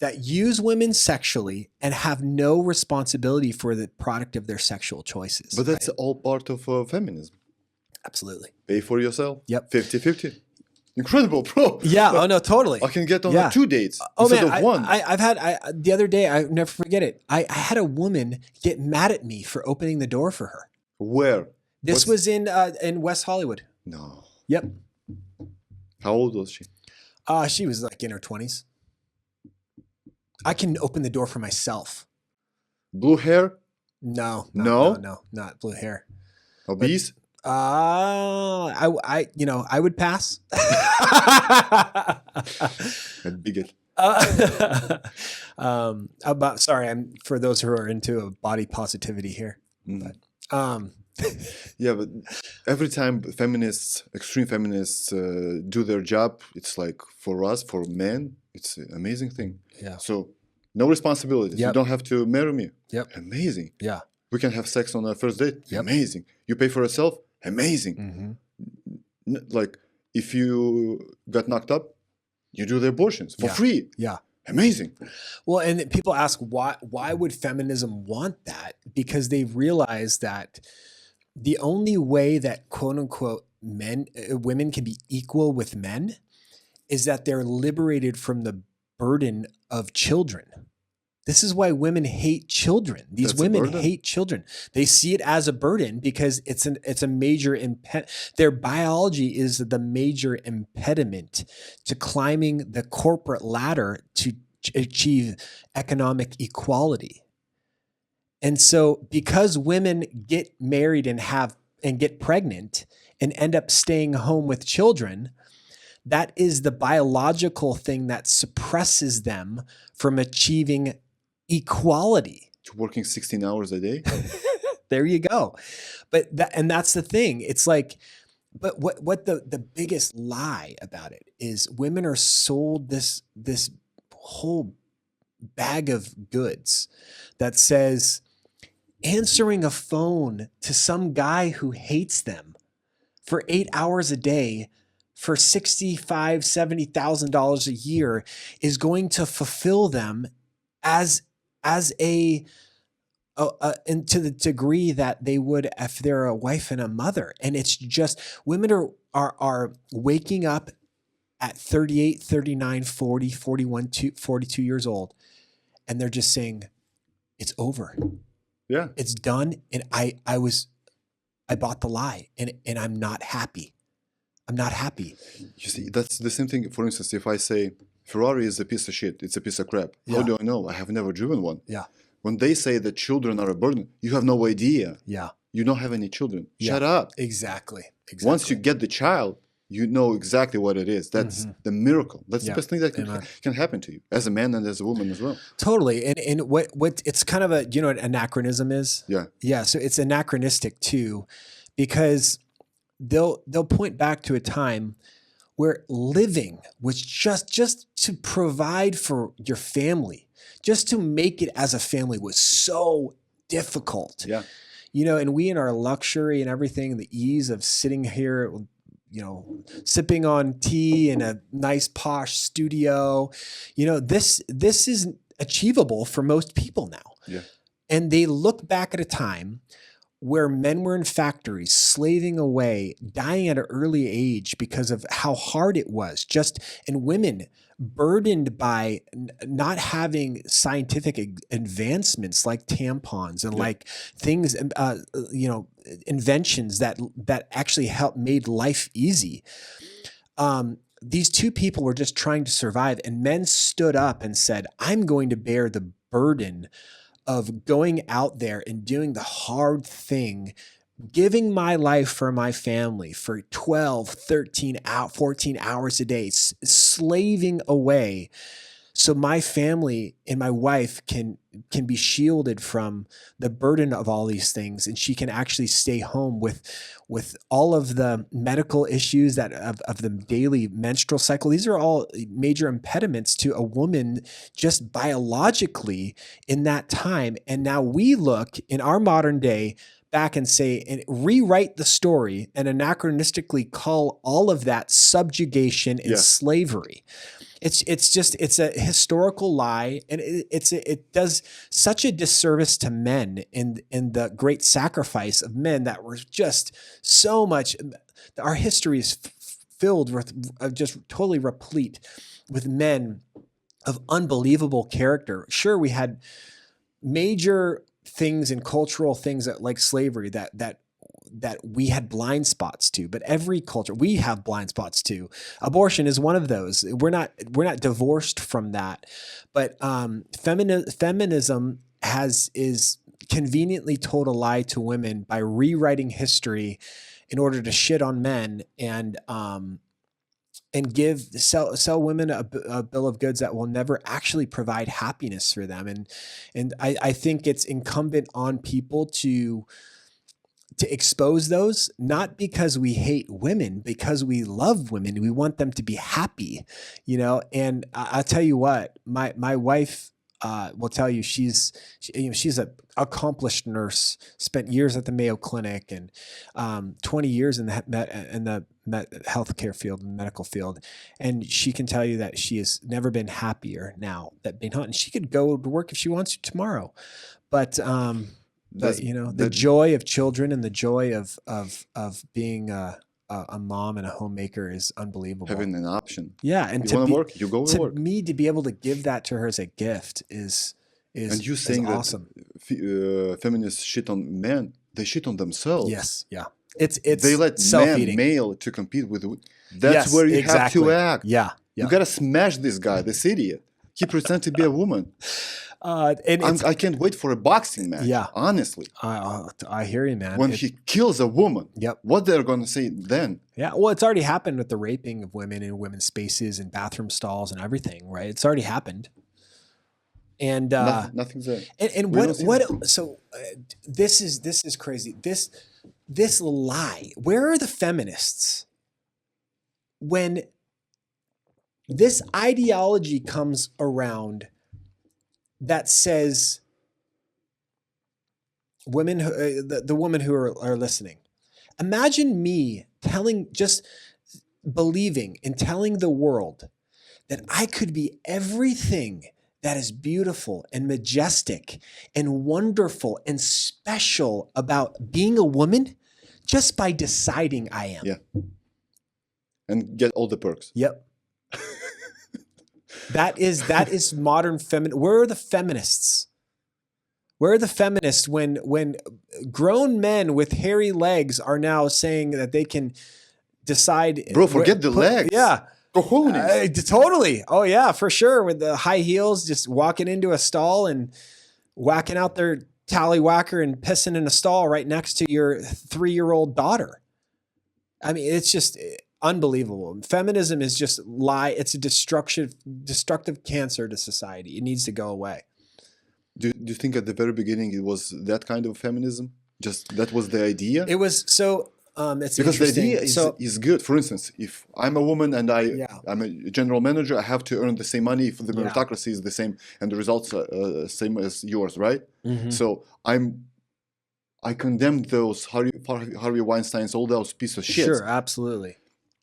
that use women sexually and have no responsibility for the product of their sexual choices. But that's all part of feminism. Absolutely. Pay for yourself. Yep. 50-50. Incredible, bro. Yeah. Oh no, totally. I can get on 2 dates instead of one. I've had the other day, I never forget it. I had a woman get mad at me for opening the door for her. Where? This was in West Hollywood. No. Yep. How old was she? She was like in her 20s. I can open the door for myself. Blue hair? No, not blue hair. Obese? I would pass. A bigot. I'm for those who are into body positivity here. But, yeah, but every time extreme feminists do their job, it's like for us, for men, it's an amazing thing. Yeah. So no responsibilities. Yep. You don't have to marry me. Yep. Amazing. Yeah. We can have sex on our first date. Yep. Amazing. You pay for yourself. Amazing. Like if you got knocked up, you do the abortions for free. Yeah. Amazing. Well, and people ask why would feminism want that? Because they realize that the only way that quote unquote women can be equal with men is that they're liberated from the burden of children. This is why women hate children. These women hate children. They see it as a burden because it's a major their biology is the major impediment to climbing the corporate ladder to achieve economic equality. And so because women get married and get pregnant and end up staying home with children, that is the biological thing that suppresses them from achieving equality. Working 16 hours a day. There you go. But that's the thing. It's like, but what the biggest lie about it is women are sold this whole bag of goods that says answering a phone to some guy who hates them for 8 hours a day for $65,000, $70,000 a year is going to fulfill them as and to the degree that they would if they're a wife and a mother. And it's just women are waking up at 38, 39, 40, 41, 42 years old, and they're just saying, it's over. Yeah. It's done. And I bought the lie and I'm not happy. I'm not happy. You see, that's the same thing. For instance, if I say Ferrari is a piece of shit, it's a piece of crap. Yeah. How do I know? I have never driven one. Yeah. When they say that children are a burden, you have no idea. Yeah. You don't have any children. Yeah. Shut up. Exactly. Once you get the child, you know exactly what it is. That's the miracle. That's the best thing that can happen to you as a man and as a woman as well. Totally. And what it's kind of a, you know what anachronism is? Yeah. Yeah. So it's anachronistic too, because they'll point back to a time where living was just to provide for your family, just to make it as a family was so difficult. Yeah. You know, and we in our luxury and everything, the ease of sitting here, you know, sipping on tea in a nice posh studio, you know, this is achievable for most people now. Yeah. And they look back at a time where men were in factories, slaving away, dying at an early age because of how hard it was, and women burdened by not having scientific advancements like tampons and like things, you know, inventions that actually made life easy. These two people were just trying to survive, and men stood up and said, I'm going to bear the burden of going out there and doing the hard thing, giving my life for my family for 12, 13, 14 hours a day, slaving away so my family and my wife can be shielded from the burden of all these things, and she can actually stay home with all of the medical issues that of the daily menstrual cycle. These are all major impediments to a woman just biologically in that time. And now we look in our modern day back and say, and rewrite the story and anachronistically call all of that subjugation and slavery. It's a historical lie, and it does such a disservice to men in the great sacrifice of men that were just so much. Our history is filled with just totally replete with men of unbelievable character. Sure, we had major things and cultural things like slavery that we had blind spots to, but every culture we have blind spots to. Abortion is one of those. We're not divorced from that, but feminism is conveniently told a lie to women by rewriting history in order to shit on men and sell women a bill of goods that will never actually provide happiness for them. And I think it's incumbent on people to expose those, not because we hate women, because we love women. We want them to be happy, you know? And I'll tell you what, my wife will tell you, she's an accomplished nurse, spent years at the Mayo Clinic and 20 years in the healthcare field, in the medical field. And she can tell you that she has never been happier now that being hot, and she could go to work if she wants to tomorrow. But you know, the joy of children and the joy of being a mom and a homemaker is unbelievable. Having an option. Yeah, and you want to work, you go to work. To me, to be able to give that to her as a gift is and you saying awesome. That feminists shit on men, they shit on themselves. Yes, yeah. It's they let self-eating. male to compete with. That's where you have to act. Yeah. You gotta smash this guy, this idiot. He pretends to be a woman. I can't wait for a boxing match. Yeah, honestly, I hear you, man. When he kills a woman, what they're going to say then? Yeah, well, it's already happened with the raping of women in women's spaces and bathroom stalls and everything, right? It's already happened. And nothing's there. And what? So this is crazy. This lie. Where are the feminists when this ideology comes around? That says women, the women who are listening, imagine me believing and telling the world that I could be everything that is beautiful and majestic and wonderful and special about being a woman just by deciding I am. Yeah. And get all the perks. Yep. That is modern feminine. Where are the feminists? Where are the feminists when grown men with hairy legs are now saying that they can decide? Bro, forget the legs. Yeah. Cojones. Totally. Oh yeah, for sure. With the high heels, just walking into a stall and whacking out their tallywhacker and pissing in a stall right next to your 3-year-old daughter. I mean, it's just unbelievable. Feminism is just it's a destructive cancer to society. It needs to go away. Do you think at the very beginning it was that kind of feminism? Just that was the idea? It was so. It's because the interesting. idea is good. For instance, if I'm a woman and I'm a general manager, I have to earn the same money if the meritocracy is the same and the results are same as yours, right? Mm-hmm. So I condemn those Harvey Weinstein's, all those pieces of shit. Sure, absolutely.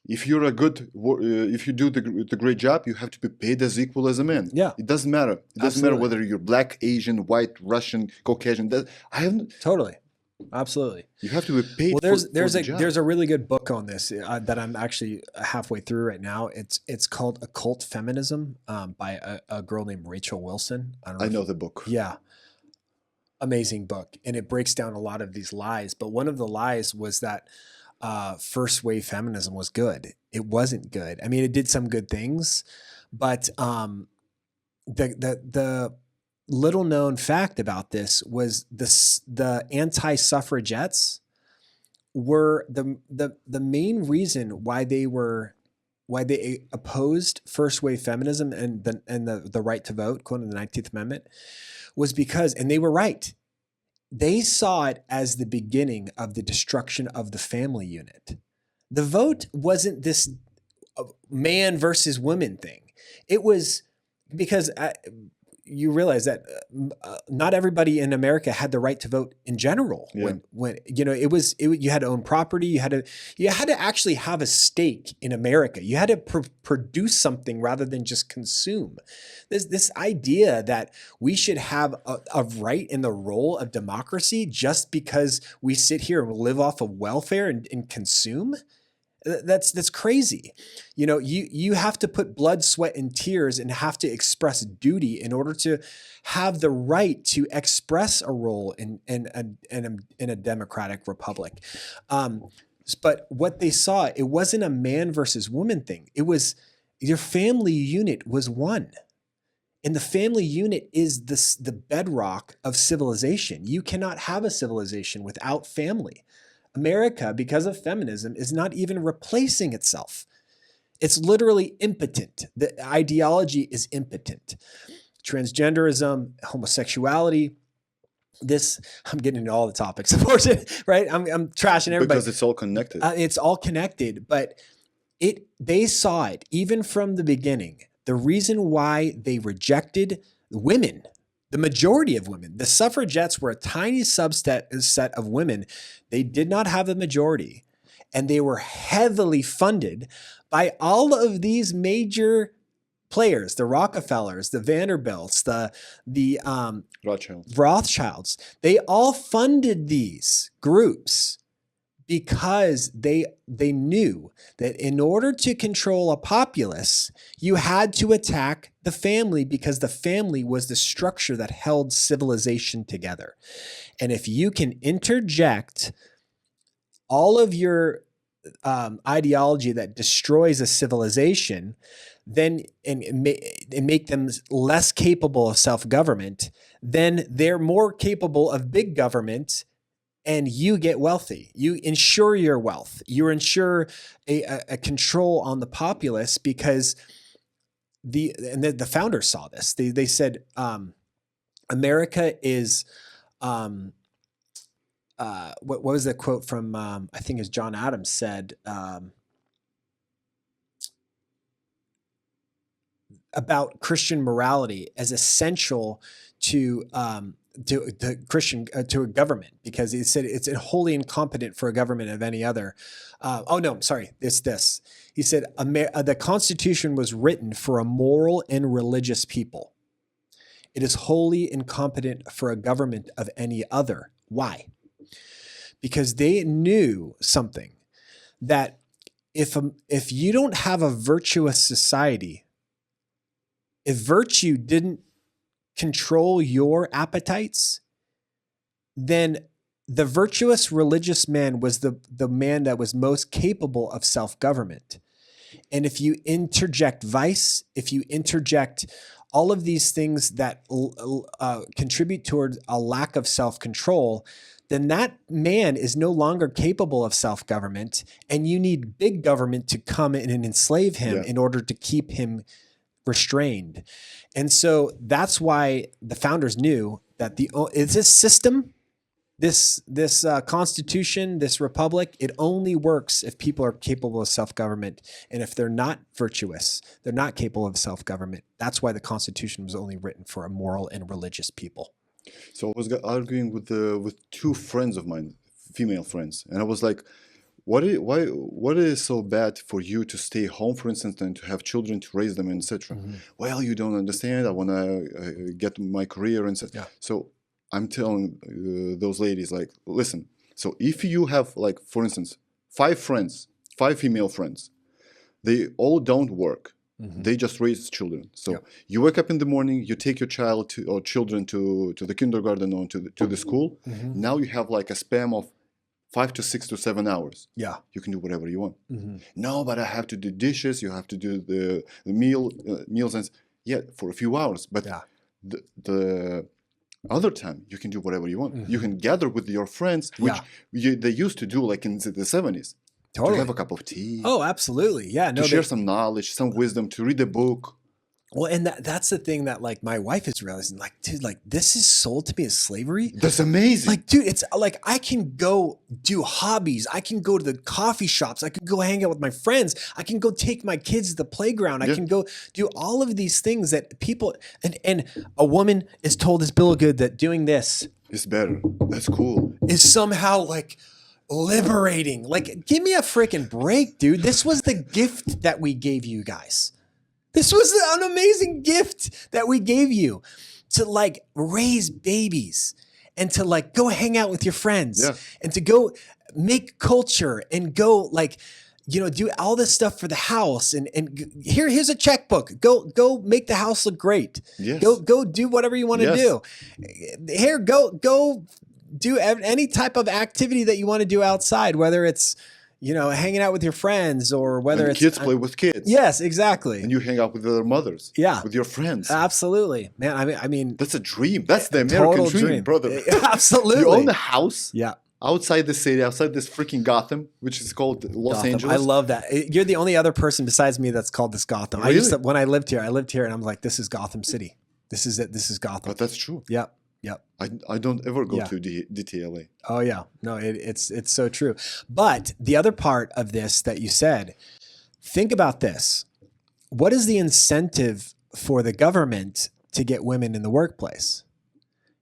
If you're if you do the great job, you have to be paid as equal as a man. Yeah, it doesn't matter. It doesn't matter whether you're black, Asian, white, Russian, Caucasian. Totally. Absolutely. You have to be paid. Well, there's a really good book on this that I'm actually halfway through right now. It's called Occult Feminism by a girl named Rachel Wilson. I know the book. Yeah. Amazing book. And it breaks down a lot of these lies. But one of the lies was that first wave feminism was good. It wasn't good. I mean, it did some good things, but the little known fact about this was the anti-suffragettes were the main reason why they opposed first wave feminism and the right to vote, quote, in the 19th Amendment, was because, and they were right, they saw it as the beginning of the destruction of the family unit. The vote wasn't this man versus woman thing. It was because you realize that not everybody in America had the right to vote in general. Yeah. When you had to own property, you had to actually have a stake in America. You had to produce something rather than just consume. This idea that we should have a right in the role of democracy just because we sit here and live off of welfare and consume. That's crazy. You have to put blood, sweat, and tears and have to express duty in order to have the right to express a role in a democratic republic. But what they saw, it wasn't a man versus woman thing. It was your family unit was one. And the family unit is the bedrock of civilization. You cannot have a civilization without family. America, because of feminism, is not even replacing itself. It's literally impotent. The ideology is impotent. Transgenderism, homosexuality, I'm getting into all the topics, of course, right? I'm trashing everybody. Because it's all connected. It's all connected, but they saw it even from the beginning. The reason why they rejected women, the majority of women, the suffragettes were a tiny subset of women. They did not have a majority, and they were heavily funded by all of these major players, the Rockefellers, the Vanderbilts, the Rothschilds. They all funded these groups because they knew that in order to control a populace, you had to attack the family because the family was the structure that held civilization together. And if you can interject all of your ideology that destroys a civilization, then and make them less capable of self-government, then they're more capable of big government. And you get wealthy. You ensure your wealth. You ensure a control on the populace because the founders saw this. They said America is what was the quote from I think it was John Adams said about Christian morality as essential to a government, because he said it's wholly incompetent for a government of any other. It's this. He said the Constitution was written for a moral and religious people. It is wholly incompetent for a government of any other. Why? Because they knew something, that if you don't have a virtuous society, if virtue didn't control your appetites, then the virtuous religious man was the man that was most capable of self-government. And if you interject vice, if you interject all of these things that contribute towards a lack of self-control, then that man is no longer capable of self-government, and you need big government to come in and enslave him in order to keep him restrained. And so that's why the founders knew that this system, this constitution, this republic, it only works if people are capable of self-government. And if they're not virtuous, they're not capable of self-government. That's why the Constitution was only written for a moral and religious people. So I was arguing with two friends of mine, female friends, and I was like, what is so bad for you to stay home, for instance, and to have children, to raise them, etc.? Well, you don't understand. I want to get my career and stuff. So I'm telling those ladies, like, listen, so if you have, like, for instance, 5 female friends, they all don't work. They just raise children. So you wake up in the morning, you take your child or children to the kindergarten or to the school. Now you have like a span of 5 to 6 to 7 hours. Yeah. You can do whatever you want. No, but I have to do dishes. You have to do the meals and for a few hours. But the other time you can do whatever you want. You can gather with your friends, which they used to do like in the 70s. Totally. To have a cup of tea. Oh, absolutely. Yeah. No, to share some knowledge, some wisdom, to read a book. Well, and that's the thing that like my wife is realizing, like, dude, like this is sold to me as slavery. That's amazing. Like, dude, it's like I can go do hobbies. I can go to the coffee shops. I can go hang out with my friends. I can go take my kids to the playground. I can go do all of these things that people, and a woman is told as Bill Good that doing this is better. That's cool. Is somehow like liberating. Like, give me a freaking break, dude. This was the gift that we gave you guys. This was an amazing gift that we gave you to like raise babies and to like go hang out with your friends and to go make culture and go like, you know, do all this stuff for the house and here's a checkbook. Go make the house look great. Yes. Go do whatever you want to do. Here, go do any type of activity that you want to do outside, whether it's, you know, hanging out with your friends or whether it's kids play with kids. Yes, exactly. And you hang out with their mothers. Yeah. With your friends. Absolutely. Man, I mean that's a dream. That's the American dream, brother. Absolutely. You own a house. Yeah. Outside the city, outside this freaking Gotham, which is called Los Angeles. I love that. You're the only other person besides me that's called this Gotham. Really? When I lived here and I'm like, this is Gotham City. This is it. This is Gotham. But that's true. Yep. I don't ever go to DTLA. Oh yeah, no, it's so true. But the other part of this that you said, think about this. What is the incentive for the government to get women in the workplace?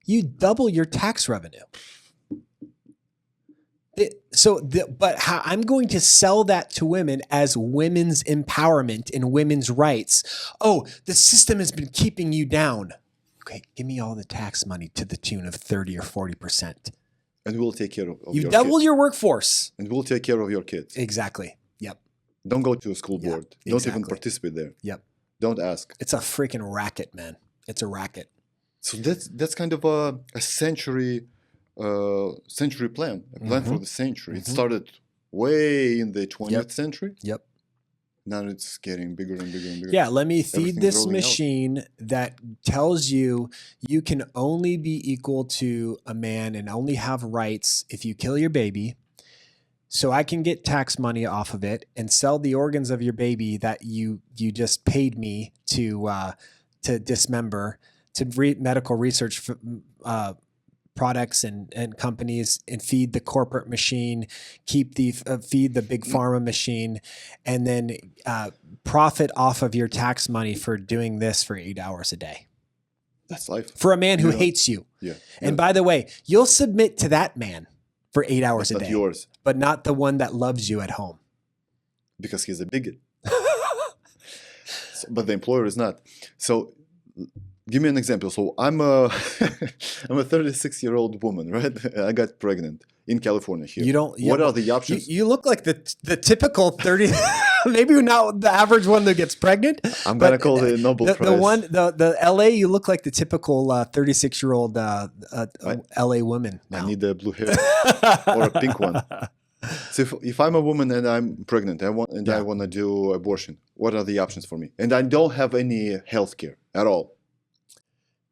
You double your tax revenue. But how I'm going to sell that to women as women's empowerment and women's rights. Oh, the system has been keeping you down. Okay, give me all the tax money to the tune of 30 or 40%. And we'll take care of you double your workforce. And we'll take care of your kids. Exactly. Yep. Don't go to a school board. Don't even participate there. Yep. Don't ask. It's a freaking racket, man. It's a racket. So that's kind of a century plan, a plan for the century. It started way in the 20th century. Yep. Now it's getting bigger and bigger and bigger. Yeah, let me feed this machine that tells you you can only be equal to a man and only have rights if you kill your baby. So I can get tax money off of it and sell the organs of your baby that you just paid me to dismember, to medical research products and companies, and feed the corporate machine, feed the big pharma machine, and then profit off of your tax money for doing this for 8 hours a day. That's life. For a man who hates you. Yeah. And by the way, you'll submit to that man for 8 hours a day. Yours. But not the one that loves you at home. Because he's a bigot. But the employer is not. So give me an example. So I'm a 36-year-old woman, right? I got pregnant in California here. What are the options? You look like the typical 30, maybe not the average one that gets pregnant. I'm going to call it a Nobel Prize. The LA, you look like the typical 36-year-old LA woman now. I need a blue hair or a pink one. So if I'm a woman and I'm pregnant, I want to do abortion, what are the options for me? And I don't have any health care at all.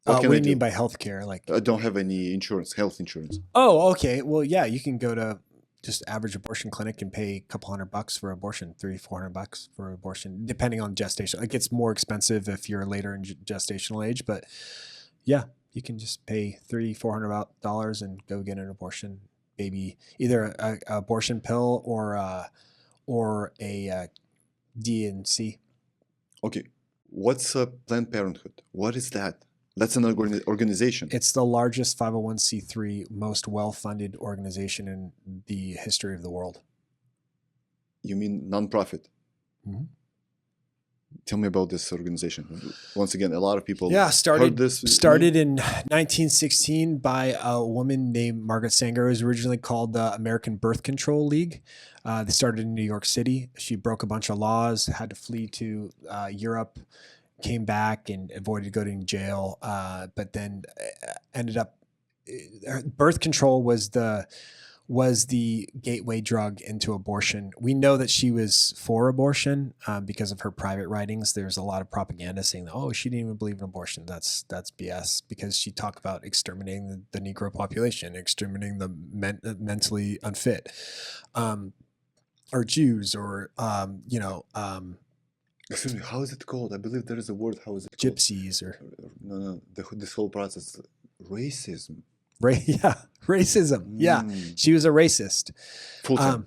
What can What I do you do? mean by healthcare? Like, I don't have any insurance, health insurance. oh, okay. Well, yeah, you can go to just average abortion clinic and pay a couple $100 for abortion, $300-400 for abortion, depending on gestation. It gets more expensive if you're later in gestational age, but yeah, you can just pay $300-400 and go get an abortion, baby, either a abortion pill or a D&C. Okay, what's Planned Parenthood? What is that? That's an organization. It's the largest 501c3, most well-funded organization in the history of the world. You mean nonprofit? Mm-hmm. Tell me about this organization. Once again, a lot of people started heard this. Started in 1916 by a woman named Margaret Sanger. It was originally called the American Birth Control League. They started in New York City. She broke a bunch of laws, had to flee to Europe, came back and avoided going to jail, but then ended up. Birth control was the gateway drug into abortion. We know that she was for abortion because of her private writings. There's a lot of propaganda saying that, oh, she didn't even believe in abortion. That's BS, because she talked about exterminating the Negro population, exterminating the mentally unfit, or Jews, or Excuse me, how is it called? I believe there is a word. How is it called? gypsies, or No. This whole process, racism. Racism. Yeah, she was a racist. Full time.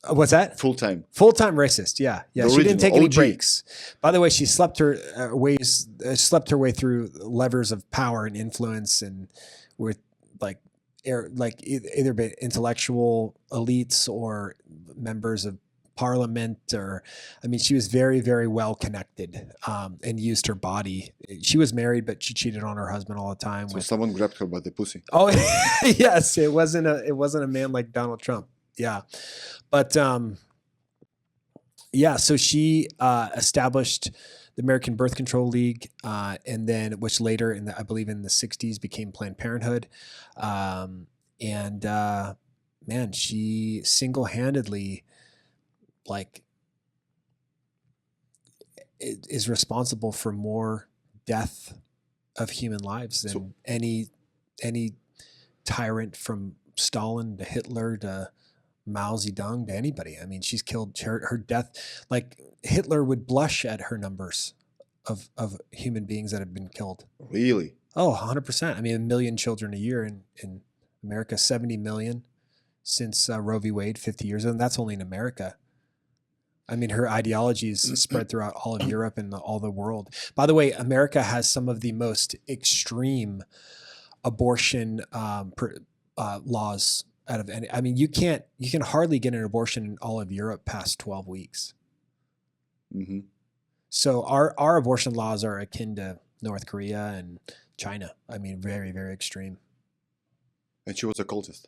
What's that? Full time. Full-time racist. Yeah. The She didn't take any OG. breaks. By the way, she slept her way through levers of power and influence, and with either intellectual elites or members of parliament, or she was very, very well connected, and used her body. She was married, but she cheated on her husband all the time. So someone grabbed her by the pussy. Oh, yes, it wasn't a man like Donald Trump. Yeah, but so she established the American Birth Control League, and then which later I believe in the 60s became Planned Parenthood, and man, she single-handedly is responsible for more death of human lives than any tyrant from Stalin to Hitler to Mao Zedong to anybody. She's killed her death. Like, Hitler would blush at her numbers of human beings that have been killed. Really? Oh, 100%. 1 million children a year in America, 70 million since Roe v. Wade 50 years ago. And that's only in America. Her ideology is spread throughout all of Europe and all the world. By the way, America has some of the most extreme abortion laws out of any. You can hardly get an abortion in all of Europe past 12 weeks. Mm-hmm. So our abortion laws are akin to North Korea and China. Very, very extreme. And she was a cultist.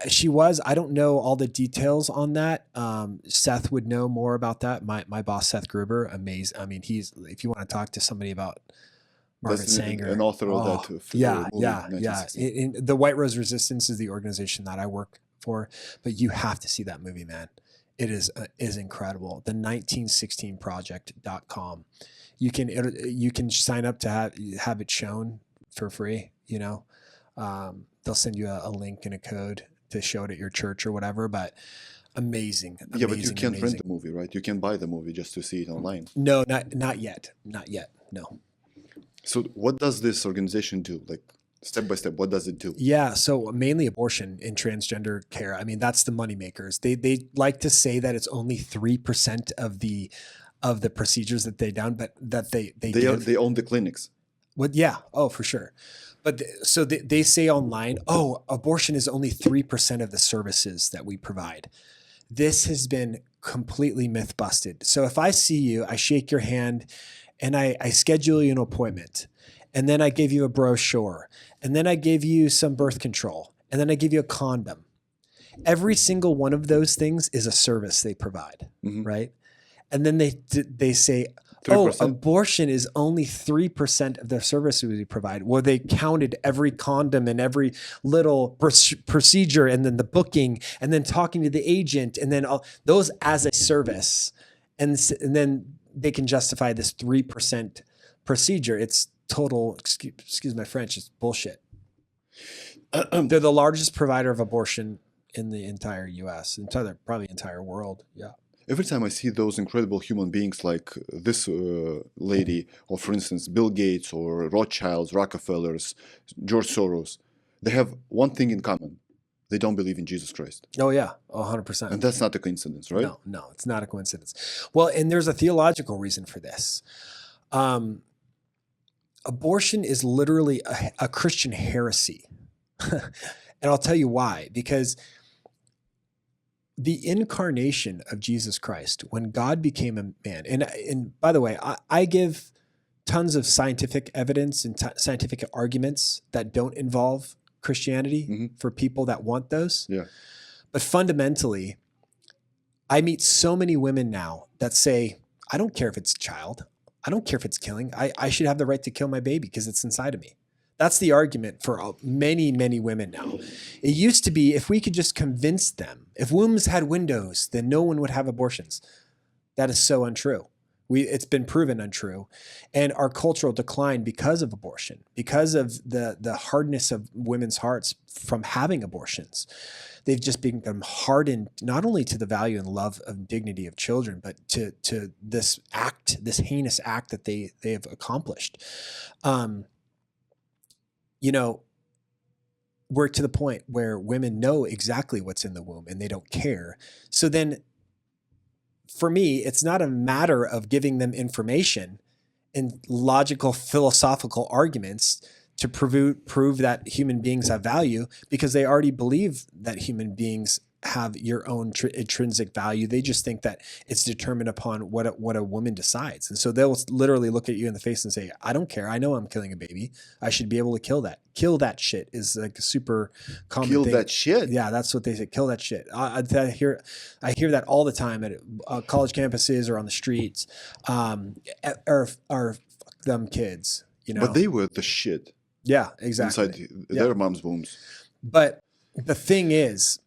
She was. I don't know all the details on that. Seth would know more about that. My boss, Seth Gruber, amazing. He's, if you want to talk to somebody about Margaret Sanger, an author of that. The White Rose Resistance is the organization that I work for. But you have to see that movie, man. It is incredible. The 1916project.com. You can sign up to have it shown for free. They'll send you a link and a code to show it at your church or whatever, but amazing. Yeah, but you can't rent the movie, right? You can buy the movie just to see it online. No, not yet. Not yet. No. So what does this organization do? Like, step by step, what does it do? Yeah, so mainly abortion and transgender care. That's the money makers. They like to say that it's only 3% of the procedures that they done, but that they own the clinics. Well, yeah. Oh, for sure. But so they say online, oh, abortion is only 3% of the services that we provide. This has been completely myth busted. So if I see you, I shake your hand, and I schedule you an appointment, and then I give you a brochure, and then I give you some birth control, and then I give you a condom. Every single one of those things is a service they provide, right? And then they say, 3%? Oh, abortion is only 3% of the services we provide. Well, they counted every condom and every little procedure, and then the booking, and then talking to the agent, and then all those as a service. And then they can justify this 3% procedure. It's total, excuse my French, it's bullshit. They're the largest provider of abortion in the entire U.S., probably entire world. Yeah. Every time I see those incredible human beings like this lady, or for instance, Bill Gates or Rothschilds, Rockefellers, George Soros, they have one thing in common. They don't believe in Jesus Christ. Oh, yeah. 100%. And that's not a coincidence, right? No, it's not a coincidence. Well, and there's a theological reason for this. Abortion is literally a Christian heresy. And I'll tell you why. Because the incarnation of Jesus Christ, when God became a man, and by the way, I give tons of scientific evidence and scientific arguments that don't involve Christianity for people that want those. Yeah. But fundamentally, I meet so many women now that say, I don't care if it's a child. I don't care if it's killing. I should have the right to kill my baby because it's inside of me. That's the argument for many, many women now. It used to be if we could just convince them, if wombs had windows, then no one would have abortions. That is so untrue. It's been proven untrue. And our cultural decline because of abortion, because of the hardness of women's hearts from having abortions. They've just become hardened not only to the value and love and dignity of children, but to this act, this heinous act that they have accomplished. We're to the point where women know exactly what's in the womb and they don't care. So then for me, it's not a matter of giving them information and logical philosophical arguments to prove that human beings have value, because they already believe that human beings have your own intrinsic value. They just think that it's determined upon what a woman decides. And so they'll literally look at you in the face and say, I don't care. I know I'm killing a baby. I should be able to kill that. Kill that shit is like a super common thing. Kill that shit? Yeah, that's what they say. Kill that shit. I hear that all the time at college campuses or on the streets, or them kids, But they were the shit. Yeah, exactly. Inside their mom's wombs. But the thing is,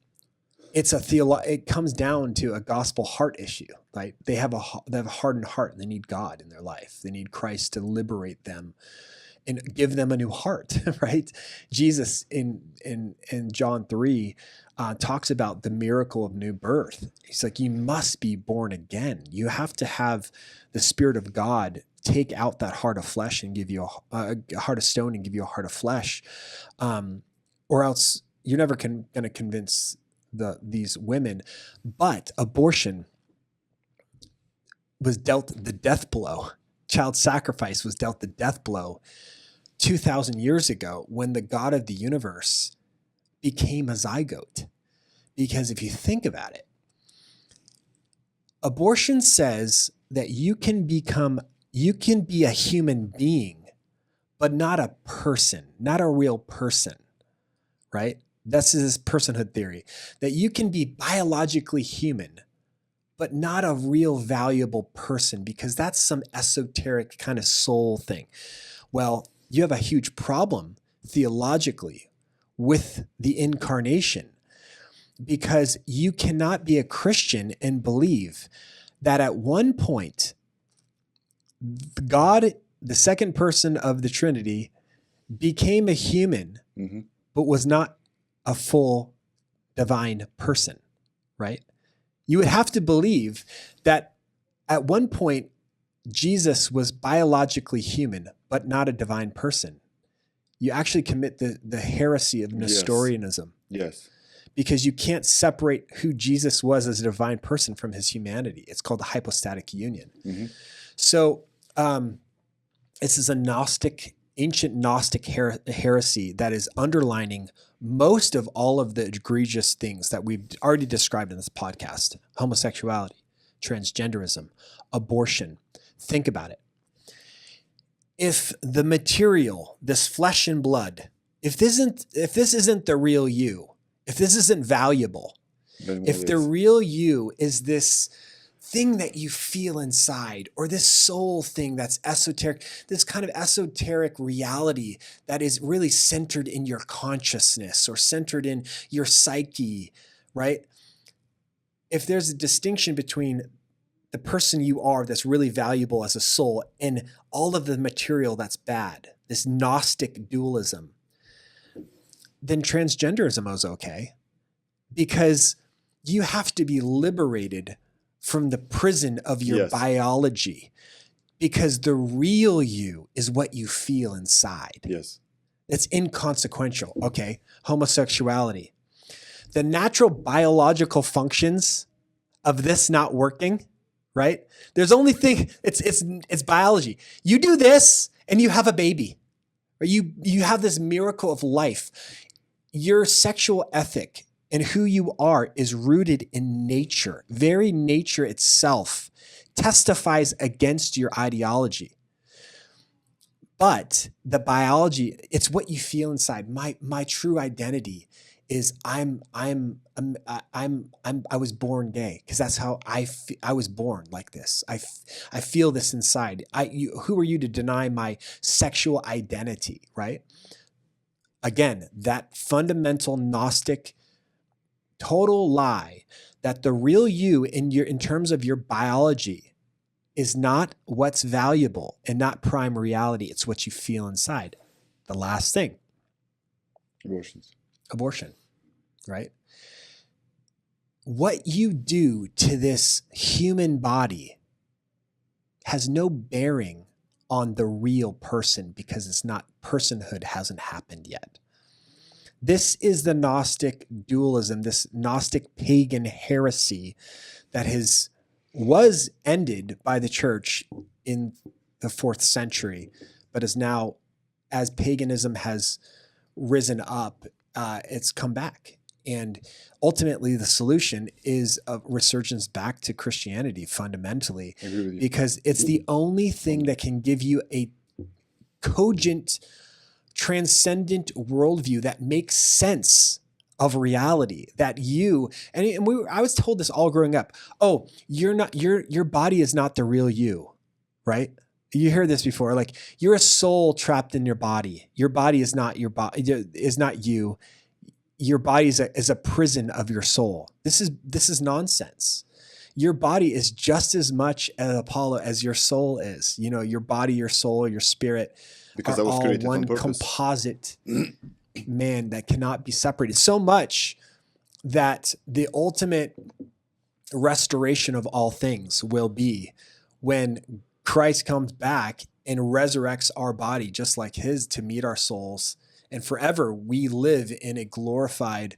it comes down to a gospel heart issue. Right? They have a hardened heart and they need God in their life. They need Christ to liberate them and give them a new heart, right? Jesus in John 3 talks about the miracle of new birth. He's like, you must be born again. You have to have the Spirit of God take out that heart of flesh and give you a heart of stone and give you a heart of flesh, or else you're never going to convince these women. But abortion was dealt the death blow. Child sacrifice was dealt the death blow 2,000 years ago when the God of the universe became a zygote. Because if you think about it, abortion says that you can be a human being, but not a person, not a real person, right? That's this personhood theory, that you can be biologically human, but not a real valuable person, because that's some esoteric kind of soul thing. Well, you have a huge problem theologically with the incarnation, because you cannot be a Christian and believe that at one point, God, the second person of the Trinity, became a human, but was not a full divine person, right? You would have to believe that at one point, Jesus was biologically human, but not a divine person. You actually commit the heresy of Nestorianism. Yes. Because you can't separate who Jesus was as a divine person from his humanity. It's called the hypostatic union. So this is a ancient Gnostic heresy that is underlining most of all of the egregious things that we've already described in this podcast: homosexuality, transgenderism, abortion. Think about it. If the material, this flesh and blood, if this isn't the real you, if this isn't valuable, if the real you is this thing that you feel inside, or this soul thing that's esoteric, this kind of esoteric reality that is really centered in your consciousness or centered in your psyche, right? If there's a distinction between the person you are that's really valuable as a soul, and all of the material that's bad, this Gnostic dualism, then transgenderism is okay, because you have to be liberated from the prison of your Yes. biology, because the real you is what you feel inside. Yes. It's inconsequential. Okay. Homosexuality. The natural biological functions of this not working, right? There's only thing, it's biology. You do this and you have a baby. Or you have this miracle of life. Your sexual ethic and who you are is rooted in nature. Very nature itself testifies against your ideology. But the biology, it's what you feel inside. My true identity is I was born gay, because that's how I was born like this. I feel this inside. Who are you to deny my sexual identity, right? Again, that fundamental Gnostic total lie that the real you in terms of your biology is not what's valuable and not prime reality. It's what you feel inside. The last thing. Abortion, right? What you do to this human body has no bearing on the real person, because it's not, personhood hasn't happened yet. This is the Gnostic dualism, this Gnostic pagan heresy that was ended by the church in the 4th century, but is now, as paganism has risen up, it's come back. And ultimately the solution is a resurgence back to Christianity fundamentally, because it's the only thing that can give you a cogent, transcendent worldview that makes sense of reality, that I was told this all growing up. Oh, your body is not the real you, right? You hear this before, like you're a soul trapped in your body. Your body is not your body, is not you. Your body is a prison of your soul. This is nonsense. Your body is just as much an Apollo as your soul is. You know, your body, your soul, your spirit, because are that was all created one on purpose. composite man that cannot be separated. So much that the ultimate restoration of all things will be when Christ comes back and resurrects our body just like his, to meet our souls. And forever we live in a glorified,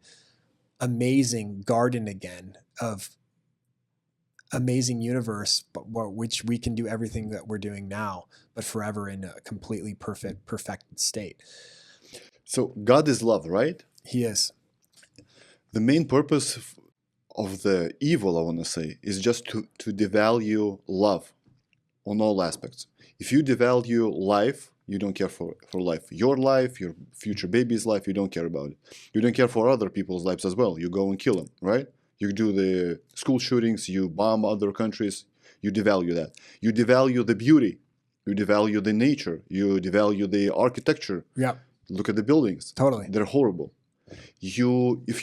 amazing garden again of amazing universe, but which we can do everything that we're doing now, but forever in a completely perfected state. So God is love, right? He is. The main purpose of the evil, I want to say, is just to devalue love on all aspects. If you devalue life, you don't care for life. Your life, your future baby's life, you don't care about it. You don't care for other people's lives as well. You go and kill them, right? You do the school shootings, you bomb other countries, you devalue that. You devalue the beauty, you devalue the nature, you devalue the architecture. Yeah. Look at the buildings. Totally. They're horrible. If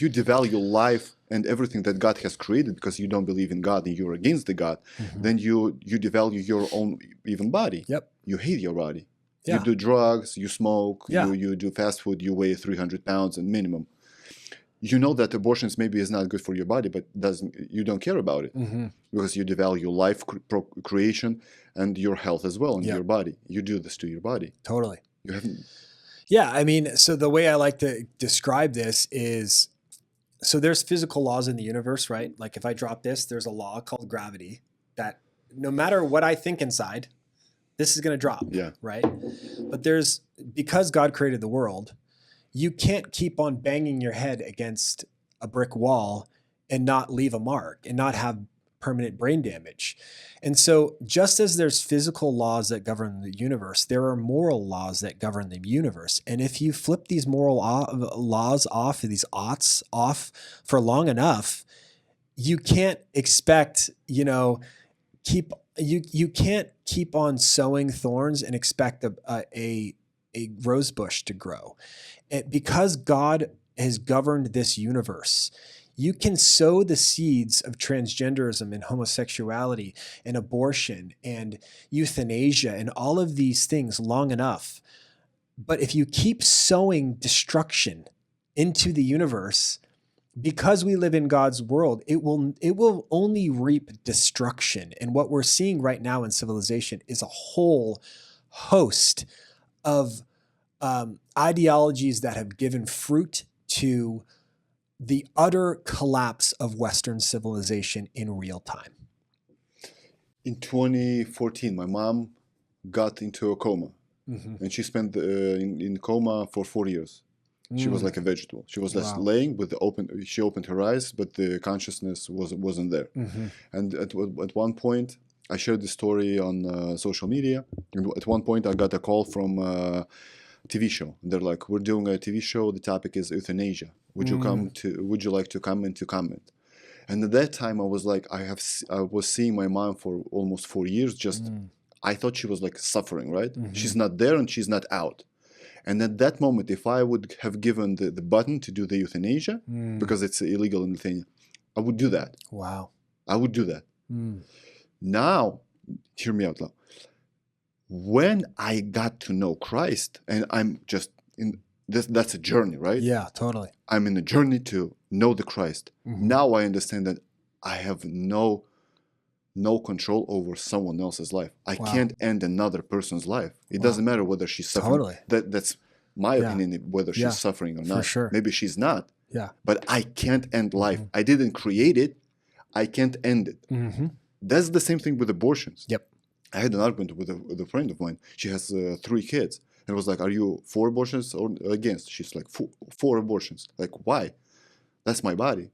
you devalue life and everything that God has created because you don't believe in God and you're against the God, then you devalue your own even body. Yep. You hate your body. Yeah. You do drugs, you smoke, Yeah. you do fast food, you weigh 300 pounds and minimum. You know that abortions maybe is not good for your body, but you don't care about it because you devalue life, creation, and your health as well, and your body. You do this to your body. Totally. You haven't. Yeah, I mean, so the way I like to describe this is, so there's physical laws in the universe, right? Like if I drop this, there's a law called gravity that no matter what I think inside, this is going to drop, right? But because God created the world, you can't keep on banging your head against a brick wall and not leave a mark and not have permanent brain damage. And so just as there's physical laws that govern the universe, there are moral laws that govern the universe. And if you flip these moral laws off, these oughts off for long enough, you can't expect, you can't keep on sowing thorns and expect a rose bush to grow. Because God has governed this universe, You can sow the seeds of transgenderism and homosexuality and abortion and euthanasia and all of these things long enough. But if you keep sowing destruction into the universe, because we live in God's world, it will only reap destruction. And what we're seeing right now in civilization is a whole host of ideologies that have given fruit to the utter collapse of Western civilization in real time. In 2014, my mom got into a coma, and she spent in coma for 4 years. She was like a vegetable. She was just laying with she opened her eyes, but the consciousness wasn't there. And at one point, I shared this story on social media. At one point, I got a call from a TV show. They're like, "We're doing a TV show. The topic is euthanasia. Would you like to come and to comment?" And at that time, I was like, I was seeing my mom for almost 4 years. I thought she was like suffering, right? She's not there and she's not out. And at that moment, if I would have given the button to do the euthanasia, because it's illegal in Lithuania, I would do that. Wow. I would do that. Now, hear me out loud. When I got to know Christ, and I'm just in this, that's a journey, right? Yeah, totally. I'm in a journey to know the Christ. Now I understand that I have no control over someone else's life. I can't end another person's life. It doesn't matter whether she's suffering. Totally. That's my opinion, whether she's suffering or not. For sure. Maybe she's not. Yeah. But I can't end life. I didn't create it. I can't end it. That's the same thing with abortions. Yep. I had an argument with a friend of mine. She has 3 kids. And I was like, "Are you for abortions or against?" She's like, for abortions. Like, why? That's my body.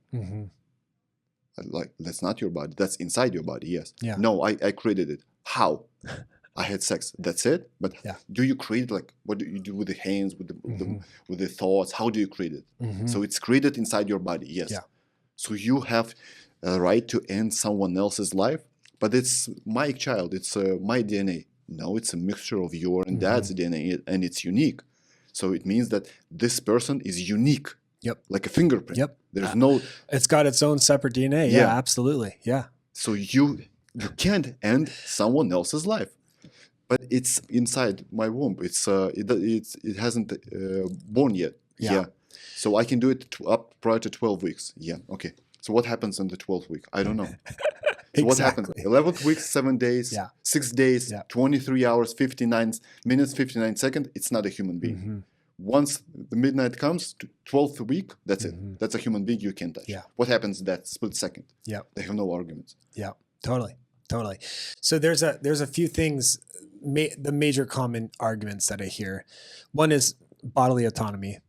Like, that's not your body. That's inside your body, yes. Yeah. No, I created it. How? I had sex. That's it? But do you create, like, what do you do with the hands, with the thoughts? How do you create it? So it's created inside your body, yes. Yeah. So you have a right to end someone else's life, but it's my child. It's my DNA. No, it's a mixture of your and dad's DNA, and it's unique. So it means that this person is unique. Yep. Like a fingerprint. Yep. There's no... It's got its own separate DNA. Yeah, absolutely. Yeah. So you can't end someone else's life, but it's inside my womb. It hasn't born yet. Yeah. So I can do it up prior to 12 weeks. Yeah. Okay. So what happens in the 12th week? I don't know. So what happens? 11th week, 7 days, 6 days, 23 hours, 59 minutes, 59 seconds. It's not a human being. Once the midnight comes, 12th week, that's it. That's a human being you can't touch. Yeah. What happens that split second? Yeah. They have no arguments. Yeah, totally. So there's a few things, the major common arguments that I hear. One is bodily autonomy.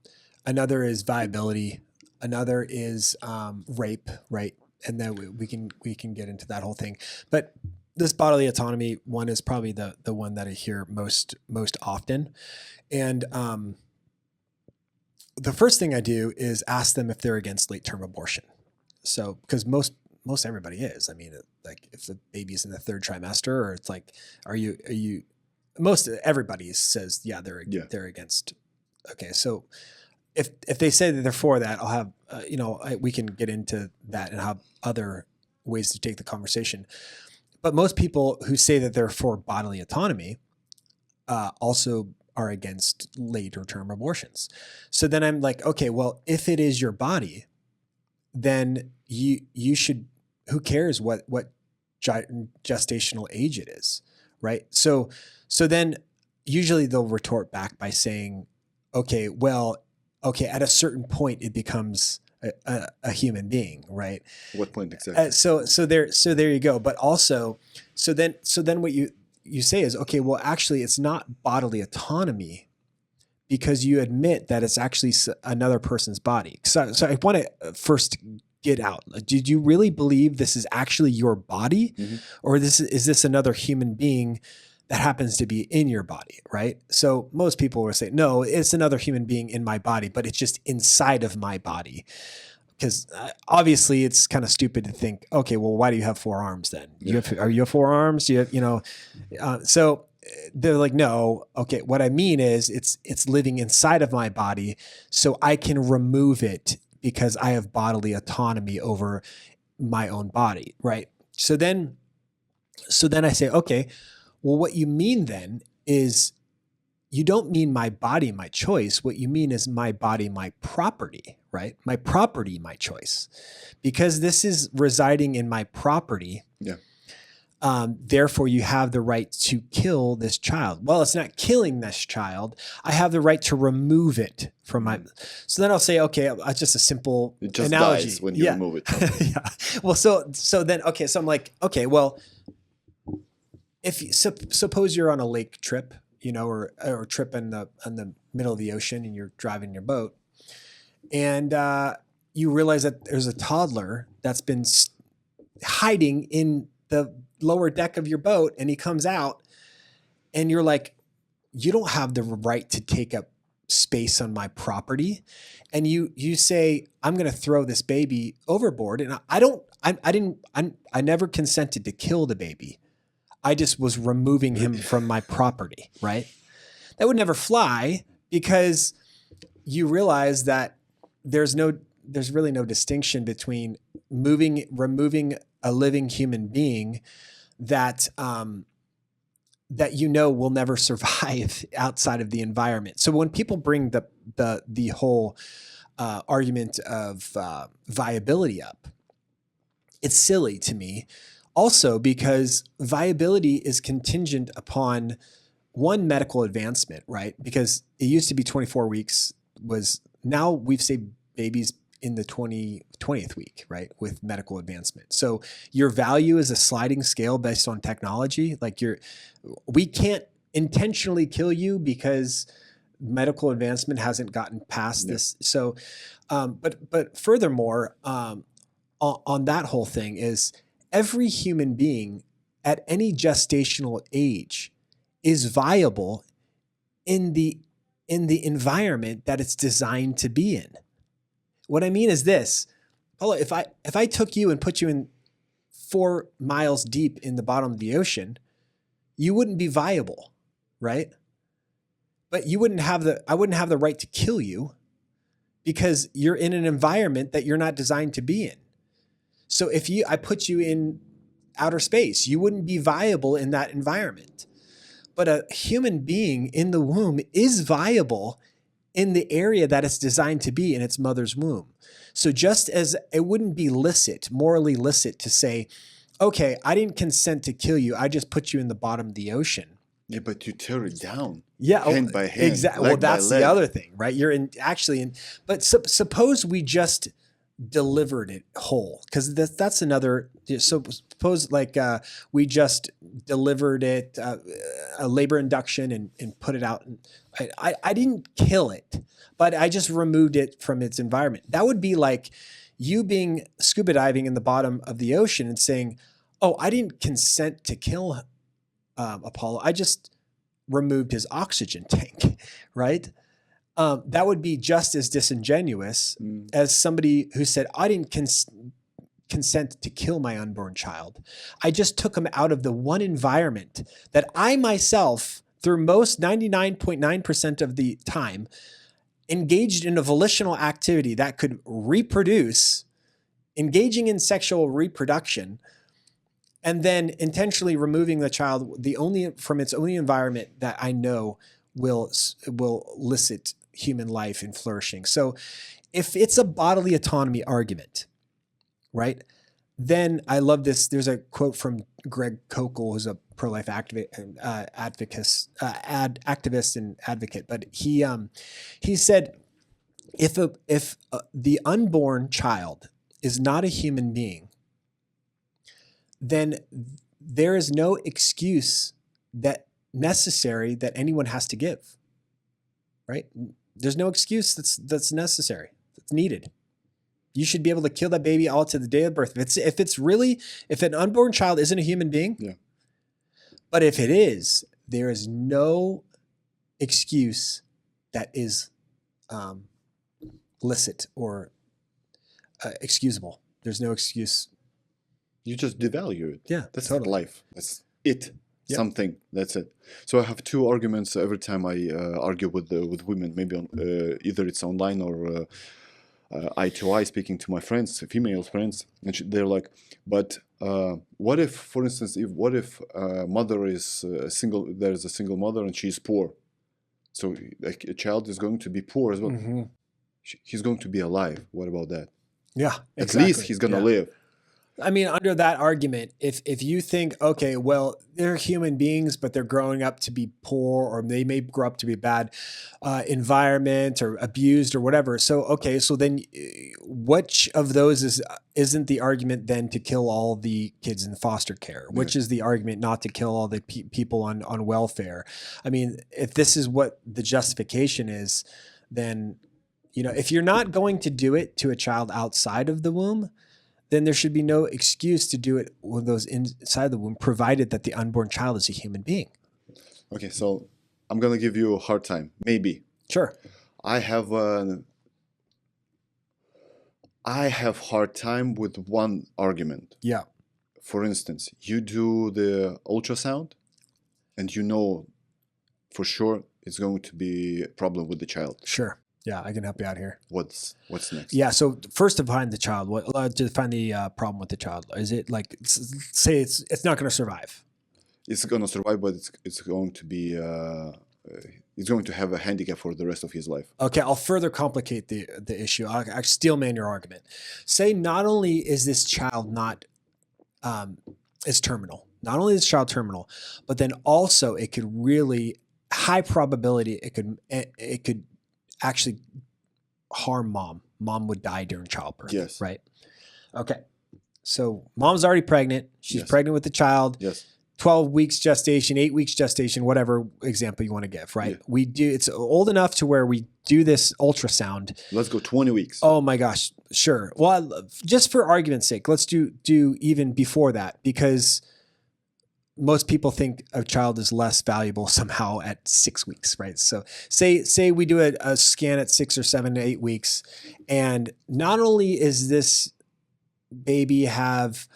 Another is viability. Another is rape, right? And then we can get into that whole thing. But this bodily autonomy one is probably the one that I hear most often. And the first thing I do is ask them if they're against late-term abortion. So, because most everybody is. I mean, like if the baby's in the 3rd trimester, or it's like, are you? Most everybody says, yeah, they're against. Okay, so if they say that they're for that, I'll have we can get into that and have other ways to take the conversation. But most people who say that they're for bodily autonomy also are against later term abortions. So then I'm like, okay, well, if it is your body, then you should, who cares what gestational age it is, right? So then usually they'll retort back by saying, okay, at a certain point it becomes a human being, right? What point exactly? So there you go. But also, so then what you say is, okay, well, actually it's not bodily autonomy, because you admit that it's actually another person's body. So I want to first get out. Did you really believe this is actually your body, or is this another human being that happens to be in your body, right? So most people will say, no, it's another human being in my body, but it's just inside of my body. Because obviously it's kind of stupid to think, okay, well, why do you have 4 arms then? Are you have 4 arms? So they're like, no, okay, what I mean is it's living inside of my body, so I can remove it because I have bodily autonomy over my own body, right? So then I say, okay, well, what you mean then is you don't mean my body, my choice. What you mean is my body, my property, right? My property, my choice. Because this is residing in my property. Yeah. Therefore, you have the right to kill this child. Well, it's not killing this child. I have the right to remove it from my. So then I'll say, okay, just a simple It just analogy. dies when you remove it. Yeah. Well, so then, okay, so I'm like, okay, well, if you, suppose you're on a lake trip, or a trip in the middle of the ocean, and you're driving your boat, and you realize that there's a toddler that's been hiding in the lower deck of your boat, and he comes out, and you're like, you don't have the right to take up space on my property. And you say, I'm going to throw this baby overboard. And I never consented to kill the baby. I just was removing him from my property, right? That would never fly, because you realize that there's really no distinction between removing a living human being that will never survive outside of the environment. So when people bring the whole argument of viability up, it's silly to me. Also, because viability is contingent upon one, medical advancement, right? Because it used to be 24 weeks, now we've saved babies in the 20th week, right? With medical advancement. So your value is a sliding scale based on technology. Like we can't intentionally kill you because medical advancement hasn't gotten past this. So, but furthermore, on that whole thing is every human being at any gestational age is viable in the environment that it's designed to be in. What I mean is this, Paula, if I took you and put you in 4 miles deep in the bottom of the ocean, you wouldn't be viable, right? But I wouldn't have the right to kill you because you're in an environment that you're not designed to be in. So if I put you in outer space, you wouldn't be viable in that environment. But a human being in the womb is viable in the area that it's designed to be in its mother's womb. So just as it wouldn't be morally licit to say, okay, I didn't consent to kill you, I just put you in the bottom of the ocean. Yeah, but you tear it down. Yeah, hand by hand. Exactly. Well, that's the other thing, right? You're in. But suppose we just delivered it whole, because that's another. So suppose we just delivered it, a labor induction, and put it out. And I didn't kill it, but I just removed it from its environment. That would be like you being scuba diving in the bottom of the ocean and saying, "Oh, I didn't consent to kill Apollo. I just removed his oxygen tank," right? That would be just as disingenuous as somebody who said, I didn't consent to kill my unborn child. I just took him out of the one environment that I myself, through most 99.9% of the time, engaged in a volitional activity that could reproduce, engaging in sexual reproduction, and then intentionally removing the child from its only environment that I know will elicit human life and flourishing. So if it's a bodily autonomy argument, right, then I love this. There's a quote from Greg Kokel, who's a pro-life activist and advocate, but he said, if the unborn child is not a human being, then there is no excuse necessary that anyone has to give, right? There's no excuse that's necessary, that's needed. You should be able to kill that baby all to the day of birth. If an unborn child isn't a human being, yeah. But if it is, there is no excuse that is licit or excusable. There's no excuse. You just devalue it. Yeah, that's totally. life. That's it. Yep. Something. That's it. So I have two arguments every time I argue with women. Maybe on either it's online or eye to eye, speaking to my friends, female friends, and they're like, but what if, for instance, what if mother is single? There's a single mother and she's poor, so like a child is going to be poor as well. Mm-hmm. He's going to be alive. What about that? Yeah, At exactly. least he's gonna Yeah. live. I mean, under that argument, if you think, okay, well, they're human beings, but they're growing up to be poor, or they may grow up to be bad environment or abused or whatever. So, okay, so then which of those isn't the argument then to kill all the kids in foster care? Which is the argument not to kill all the people on welfare? I mean, if this is what the justification is, then, you know, if you're not going to do it to a child outside of the womb, then there should be no excuse to do it with those inside the womb, provided that the unborn child is a human being. Okay, so I'm gonna give you a hard time. Maybe. Sure. I have hard time with one argument. Yeah. For instance, you do the ultrasound, and you know for sure it's going to be a problem with the child. Sure. Yeah, I can help you out here. What's next? Yeah. So first, define the child. Define the problem with the child. Is it like, say it's not going to survive? It's going to survive, but it's going to be it's going to have a handicap for the rest of his life. Okay, I'll further complicate the issue. I'll steel man your argument. Say not only is this child not is terminal, not only is this child terminal, but then also it could really high probability it could actually harm mom. Mom would die during childbirth. Yes. Right. Okay. So mom's already pregnant. She's Yes. pregnant with the child. Yes. 12 weeks gestation, 8 weeks gestation, whatever example you want to give, right? Yeah. It's old enough to where we do this ultrasound. Let's go 20 weeks. Oh my gosh. Sure. Well, just for argument's sake, let's do even before that, because most people think a child is less valuable somehow at 6 weeks, right? So say we do a scan at 6 or 7 to 8 weeks, and not only is this baby have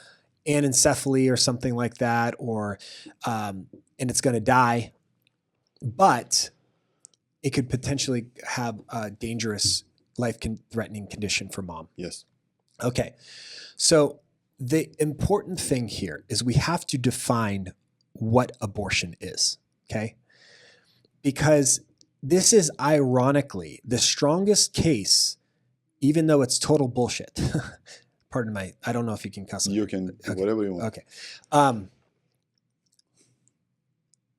anencephaly or something like that, or and it's going to die, but it could potentially have a dangerous, life-threatening condition for mom. Yes. Okay, so the important thing here is we have to define what abortion is, okay? Because this is ironically the strongest case, even though it's total bullshit. Pardon my, I don't know if you can cuss. You can do whatever you want. Okay.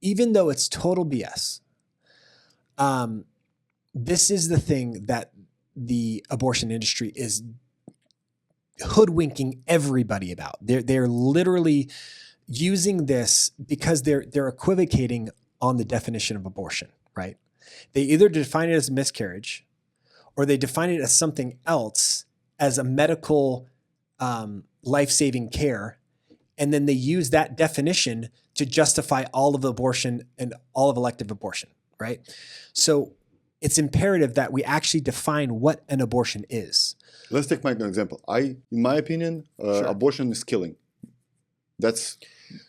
Even though it's total BS, this is the thing that the abortion industry is hoodwinking everybody about. They're literally using this because they're equivocating on the definition of abortion, right? They either define it as miscarriage, or they define it as something else, as a medical life-saving care, and then they use that definition to justify all of abortion and all of elective abortion, right? So it's imperative that we actually define what an abortion is. Let's take my example. In my opinion, Sure. abortion is killing.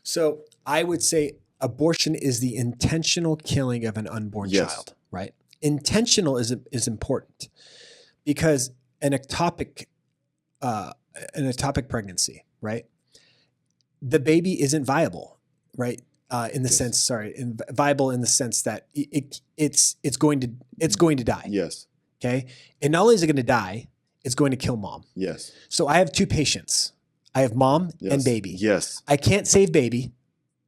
So I would say abortion is the intentional killing of an unborn Yes. child, right? Intentional is important, because an ectopic pregnancy, right? The baby isn't viable, right? Viable in the sense that it's going to die. Yes. Okay. And not only is it going to die, it's going to kill mom. Yes. So I have two patients. I have mom Yes. and baby. Yes. I can't save baby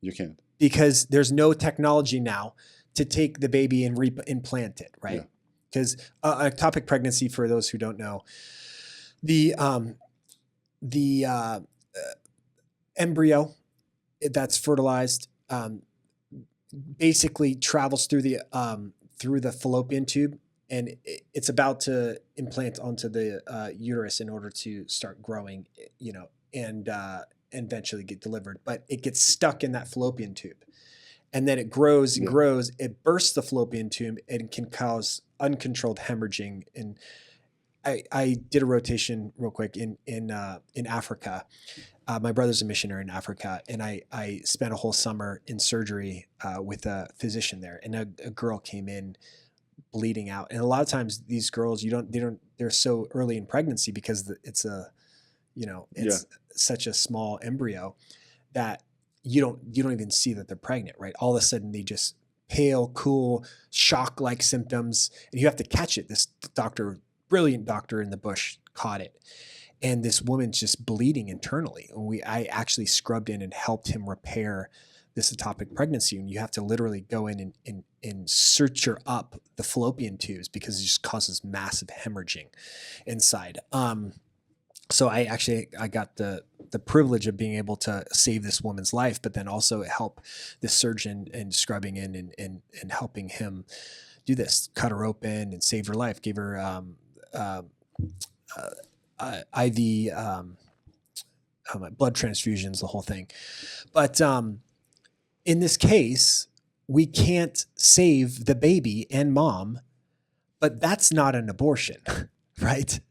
You can't. because there's no technology now to take the baby and implant it, right? Yeah. Because ectopic pregnancy, for those who don't know, the embryo that's fertilized basically travels through the fallopian tube, and it's about to implant onto the uterus in order to start growing, and eventually get delivered. But it gets stuck in that fallopian tube, and then it grows and grows. It bursts the fallopian tube and can cause uncontrolled hemorrhaging. And I did a rotation real quick in Africa. My brother's a missionary in Africa, and I spent a whole summer in surgery with a physician there. And a girl came in bleeding out. And a lot of times these girls, they're so early in pregnancy because it's such a small embryo that you don't even see that they're pregnant, right? All of a sudden they just pale, cool, shock-like symptoms, and you have to catch it. This doctor, brilliant doctor in the bush, caught it. And this woman's just bleeding internally. I actually scrubbed in and helped him repair this ectopic pregnancy. And you have to literally go in and suture up the fallopian tubes because it just causes massive hemorrhaging inside. So I got the privilege of being able to save this woman's life, but then also help the surgeon and scrubbing in and helping him do this, cut her open and save her life, gave her IV blood transfusions, the whole thing. But in this case, we can't save the baby and mom, but that's not an abortion, right?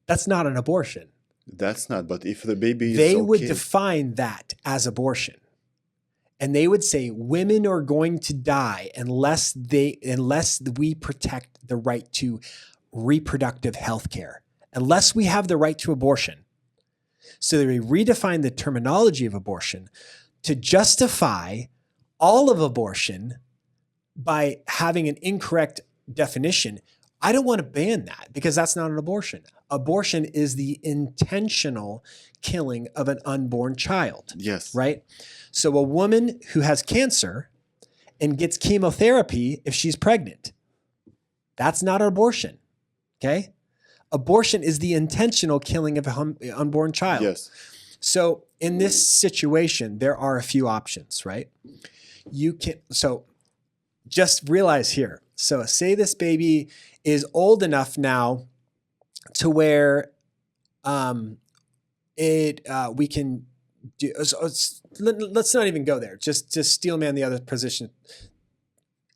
That's not an abortion. That's not, but if the baby is they okay. would define that as abortion. And they would say women are going to die unless we protect the right to reproductive health care, unless we have the right to abortion. So they redefine the terminology of abortion to justify all of abortion by having an incorrect definition. I don't want to ban that because that's not an abortion. Abortion is the intentional killing of an unborn child. Yes. Right? So a woman who has cancer and gets chemotherapy if she's pregnant, that's not an abortion. Okay? Abortion is the intentional killing of an unborn child. Yes. So in this situation, there are a few options, right? So just realize here. So say this baby is old enough now to where we can do. So let's not even go there. Just steel man the other position.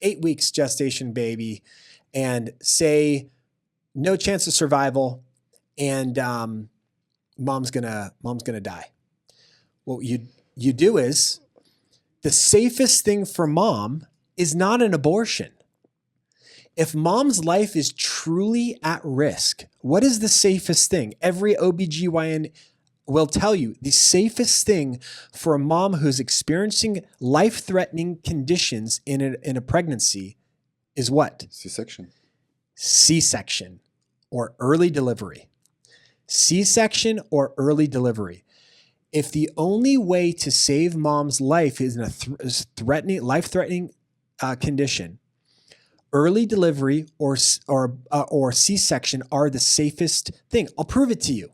8 weeks gestation baby, and say no chance of survival, and mom's gonna die. What you do is the safest thing for mom is not an abortion. If mom's life is truly at risk, what is the safest thing? Every OBGYN will tell you the safest thing for a mom who's experiencing life-threatening conditions in a pregnancy is what? C-section. C-section or early delivery. C-section or early delivery. If the only way to save mom's life is in a life-threatening condition, early delivery or C-section are the safest thing. I'll prove it to you.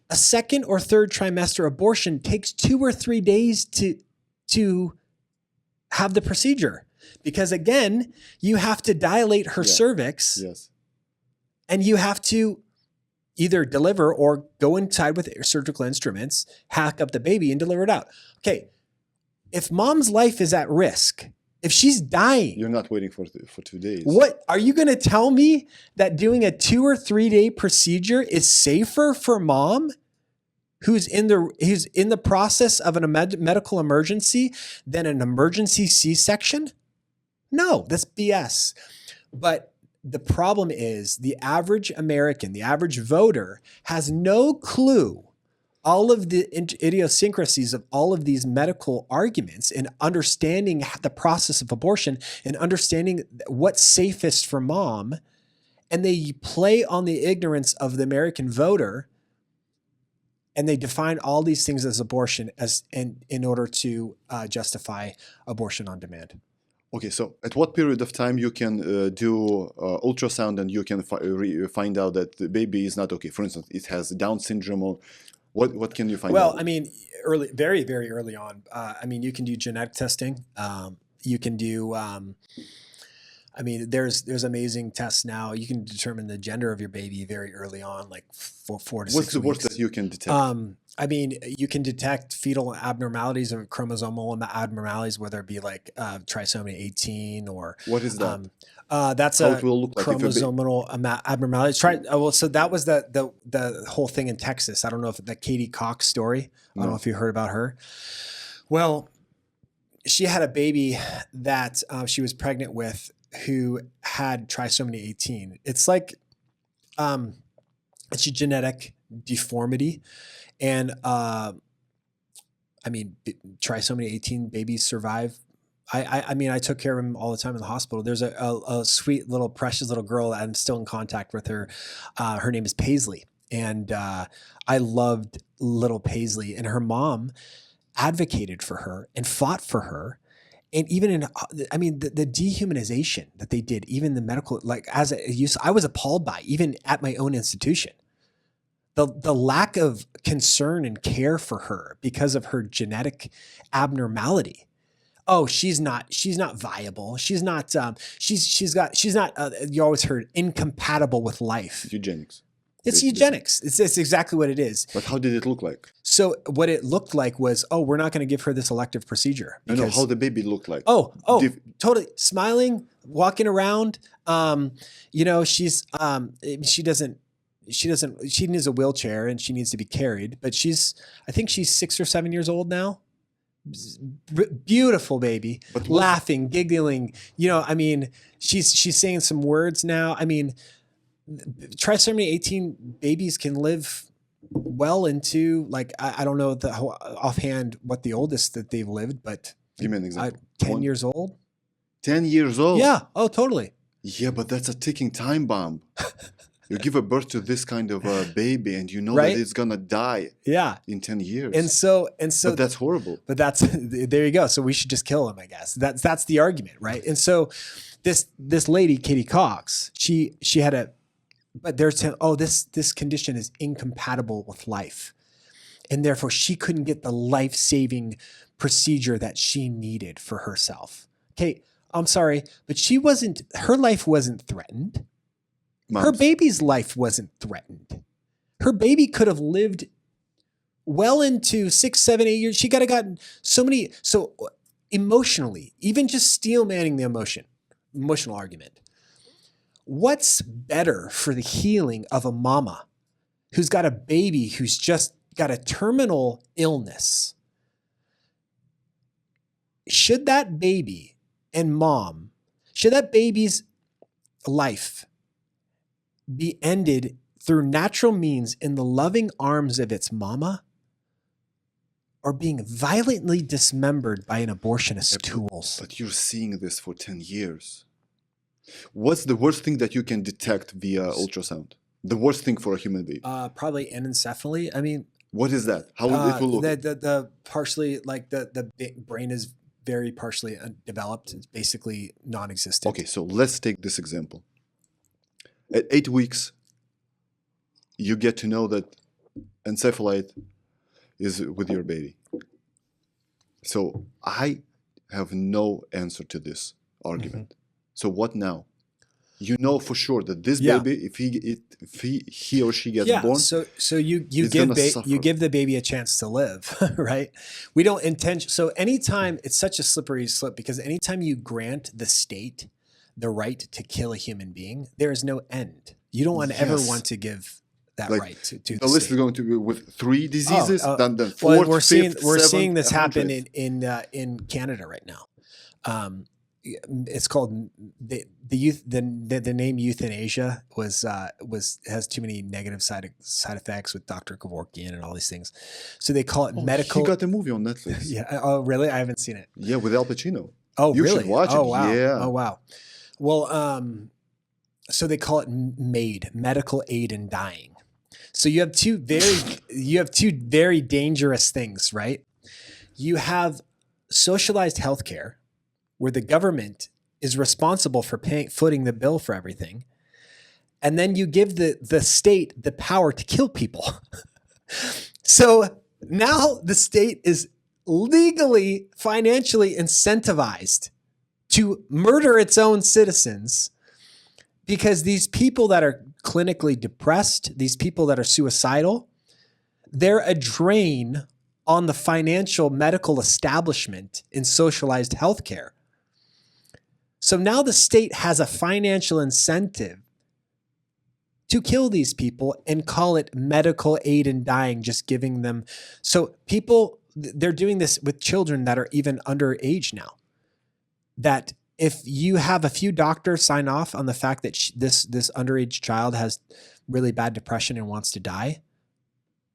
A second or third trimester abortion takes 2 or 3 days to have the procedure, because again, you have to dilate her cervix. Yes. And you have to either deliver or go inside with surgical instruments, hack up the baby and deliver it out. Okay. If mom's life is at risk, if she's dying, you're not waiting for 2 days. What are you going to tell me that doing a 2 or 3 day procedure is safer for mom who's in the process of a medical emergency than an emergency C-section? No, that's BS. But the problem is the average American, the average voter has no clue all of the idiosyncrasies of all of these medical arguments and understanding the process of abortion and understanding what's safest for mom. And they play on the ignorance of the American voter, and they define all these things as abortion in order to justify abortion on demand. Okay, so at what period of time you can do ultrasound and you can find out that the baby is not okay? For instance, it has Down syndrome, or what can you find out? Well, I mean, very, very early on. I mean, you can do genetic testing. You can do, there's amazing tests now. You can determine the gender of your baby very early on, like 4 to 6 weeks. What's the worst that you can detect? You can detect fetal abnormalities or chromosomal abnormalities, whether it be like trisomy 18 or... What is that? That's How a it will look like chromosomal abnormality. So that was the whole thing in Texas. I don't know if the Katie Cox story. I don't know if you heard about her. Well, she had a baby that she was pregnant with who had trisomy 18. It's like, it's a genetic deformity. And, trisomy 18 babies survive. I took care of him all the time in the hospital. There's a sweet little precious little girl that I'm still in contact with her. Her name is Paisley. And I loved little Paisley, and her mom advocated for her and fought for her. And even the dehumanization that they did, even the medical, like as a use, I was appalled by, even at my own institution. The lack of concern and care for her because of her genetic abnormality. Oh, she's not viable. She's not, you always heard incompatible with life. Eugenics. It's eugenics. It's exactly what it is. But how did it look like? So what it looked like was, we're not going to give her this elective procedure. No, how the baby looked like. Totally smiling, walking around. She's, she needs a wheelchair and she needs to be carried, but I think she's 6 or 7 years old now. Beautiful baby, laughing, giggling. She's saying some words now. Trisomy 18 babies can live well into, like, I don't know offhand what the oldest that they've lived, but give me an example. 10 years old. 10 years old? Yeah. Oh, totally. Yeah, but that's a ticking time bomb. You give a birth to this kind of a baby and you know right? that it's going to die in 10 years. And so but that's horrible. But there you go. So we should just kill him, I guess. That's the argument, right? And so this lady, Katie Cox, she had but they're saying, this condition is incompatible with life. And therefore she couldn't get the life-saving procedure that she needed for herself. Okay, I'm sorry, but her life wasn't threatened. Her baby's life wasn't threatened. Her baby could have lived well into 6, 7, 8 years. She could have gotten so emotionally, even just steel manning the emotional argument. What's better for the healing of a mama who's got a baby who's just got a terminal illness? Should that baby and mom, should that baby's life be ended through natural means in the loving arms of its mama, or being violently dismembered by an abortionist's tools? But you're seeing this for 10 years. What's the worst thing that you can detect via ultrasound? The worst thing for a human being? Probably anencephaly. What is that? How it will look? The partially, like the brain is very partially developed. It's basically non-existent. Okay, so let's take this example. At 8 weeks, you get to know that encephalite is with your baby. So I have no answer to this argument. Mm-hmm. So what now? You know for sure that this baby, if he or she gets born, so you give the baby a chance to live, right? We don't intend. So anytime, it's such a slippery slope, because anytime you grant the state the right to kill a human being, there is no end. You don't ever want to give that right to the list state. is going to be with 3 diseases, then 4th, we're 5th, seeing this 7th, happen 100th. in Canada right now. It's called the name euthanasia has too many negative side effects with Dr. Kevorkian and all these things. So they call it medical. He got a movie on Netflix. Yeah. Oh, really? I haven't seen it. Yeah, with Al Pacino. Oh, you really? should watch it. Oh, wow. Yeah. Oh, wow. Well, so they call it MAID, medical aid in dying. So you have two very dangerous things, right? You have socialized healthcare, where the government is responsible for footing the bill for everything. And then you give the state the power to kill people. So now the state is legally, financially incentivized to murder its own citizens, because these people that are clinically depressed, these people that are suicidal, they're a drain on the financial medical establishment in socialized healthcare. So now the state has a financial incentive to kill these people and call it medical aid in dying, just giving them. So people, they're doing this with children that are even underage now, that if you have a few doctors sign off on the fact that this underage child has really bad depression and wants to die,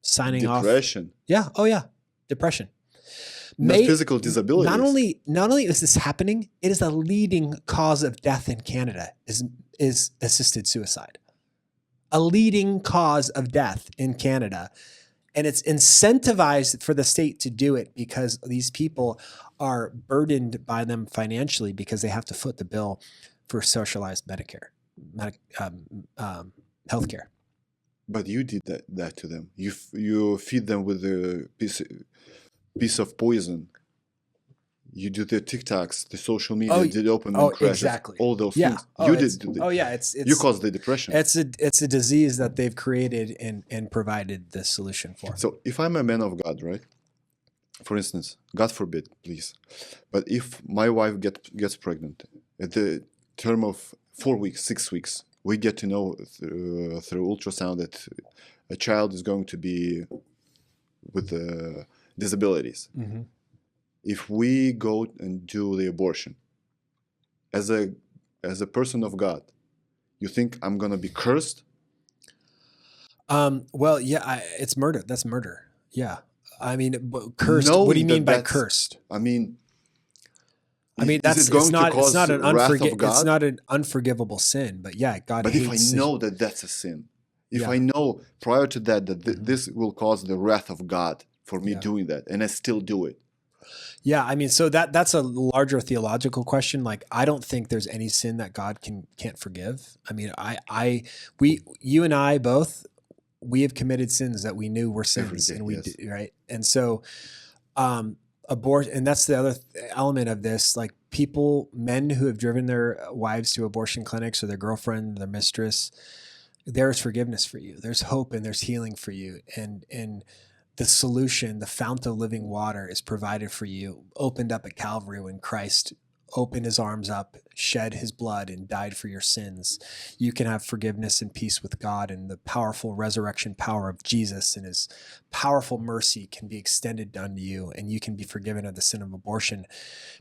signing off. Depression. Yeah. Oh yeah. Depression. Not physical disabilities. Not only is this happening, it is a leading cause of death in Canada is assisted suicide. A leading cause of death in Canada. And it's incentivized for the state to do it because these people are burdened by them financially because they have to foot the bill for socialized healthcare. But you did that to them. You feed them with a piece of poison. You do the TikToks, the social media, did open crashes, exactly. all those things. You did. It's you caused the depression. It's a disease that they've created and provided the solution for. So if I'm a man of God, right? For instance, God forbid, please, but if my wife gets pregnant at the term of 4 weeks, 6 weeks, we get to know through ultrasound that a child is going to be with disabilities. Mm-hmm. If we go and do the abortion, as a person of God, you think I'm gonna be cursed? Well, yeah, it's murder. That's murder. Yeah, I mean, cursed. What do you mean by cursed? I mean, it's not an unforgivable sin. But yeah, God. But if I know that that's a sin, if I know prior to that this will cause the wrath of God for me doing that, and I still do it. Yeah, I mean, so that's a larger theological question. Like, I don't think there's any sin that God can't forgive. I mean, you and I both, we have committed sins that we knew were sins, and we did, right. And so, abortion, and that's the other element of this. Like, men who have driven their wives to abortion clinics or their girlfriend, their mistress, there's forgiveness for you. There's hope and there's healing for you, and the solution, the fount of living water, is provided for you, opened up at Calvary when Christ opened his arms up, shed his blood, and died for your sins. You can have forgiveness and peace with God, and the powerful resurrection power of Jesus and his powerful mercy can be extended unto you, and you can be forgiven of the sin of abortion,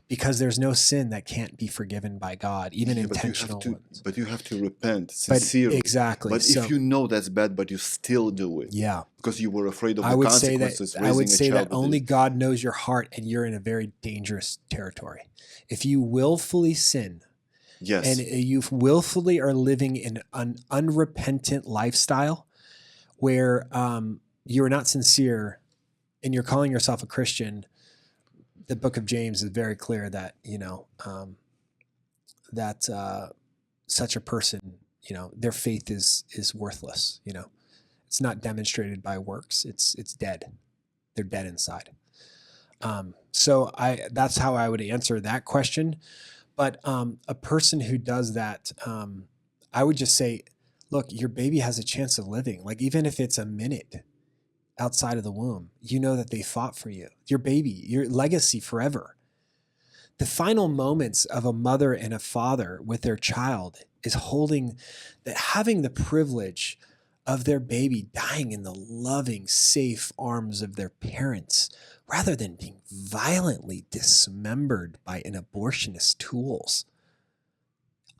because there's no sin that can't be forgiven by God, even intentional ones. But you have to repent sincerely. Exactly. But if you know that's bad, but you still do it. Yeah. Because you were afraid of the consequences. I would say that only God knows your heart, and you're in a very dangerous territory. If you willfully sin, yes, and you willfully are living in an unrepentant lifestyle where you're not sincere and you're calling yourself a Christian, the book of James is very clear that, such a person, their faith is worthless. It's not demonstrated by works. It's dead. They're dead inside. So that's how I would answer that question. But a person who does that, I would just say, look, your baby has a chance of living. Like, even if it's a minute outside of the womb, that they fought for you, your baby, your legacy forever. The final moments of a mother and a father with their child is having the privilege of their baby dying in the loving, safe arms of their parents, rather than being violently dismembered by an abortionist's tools.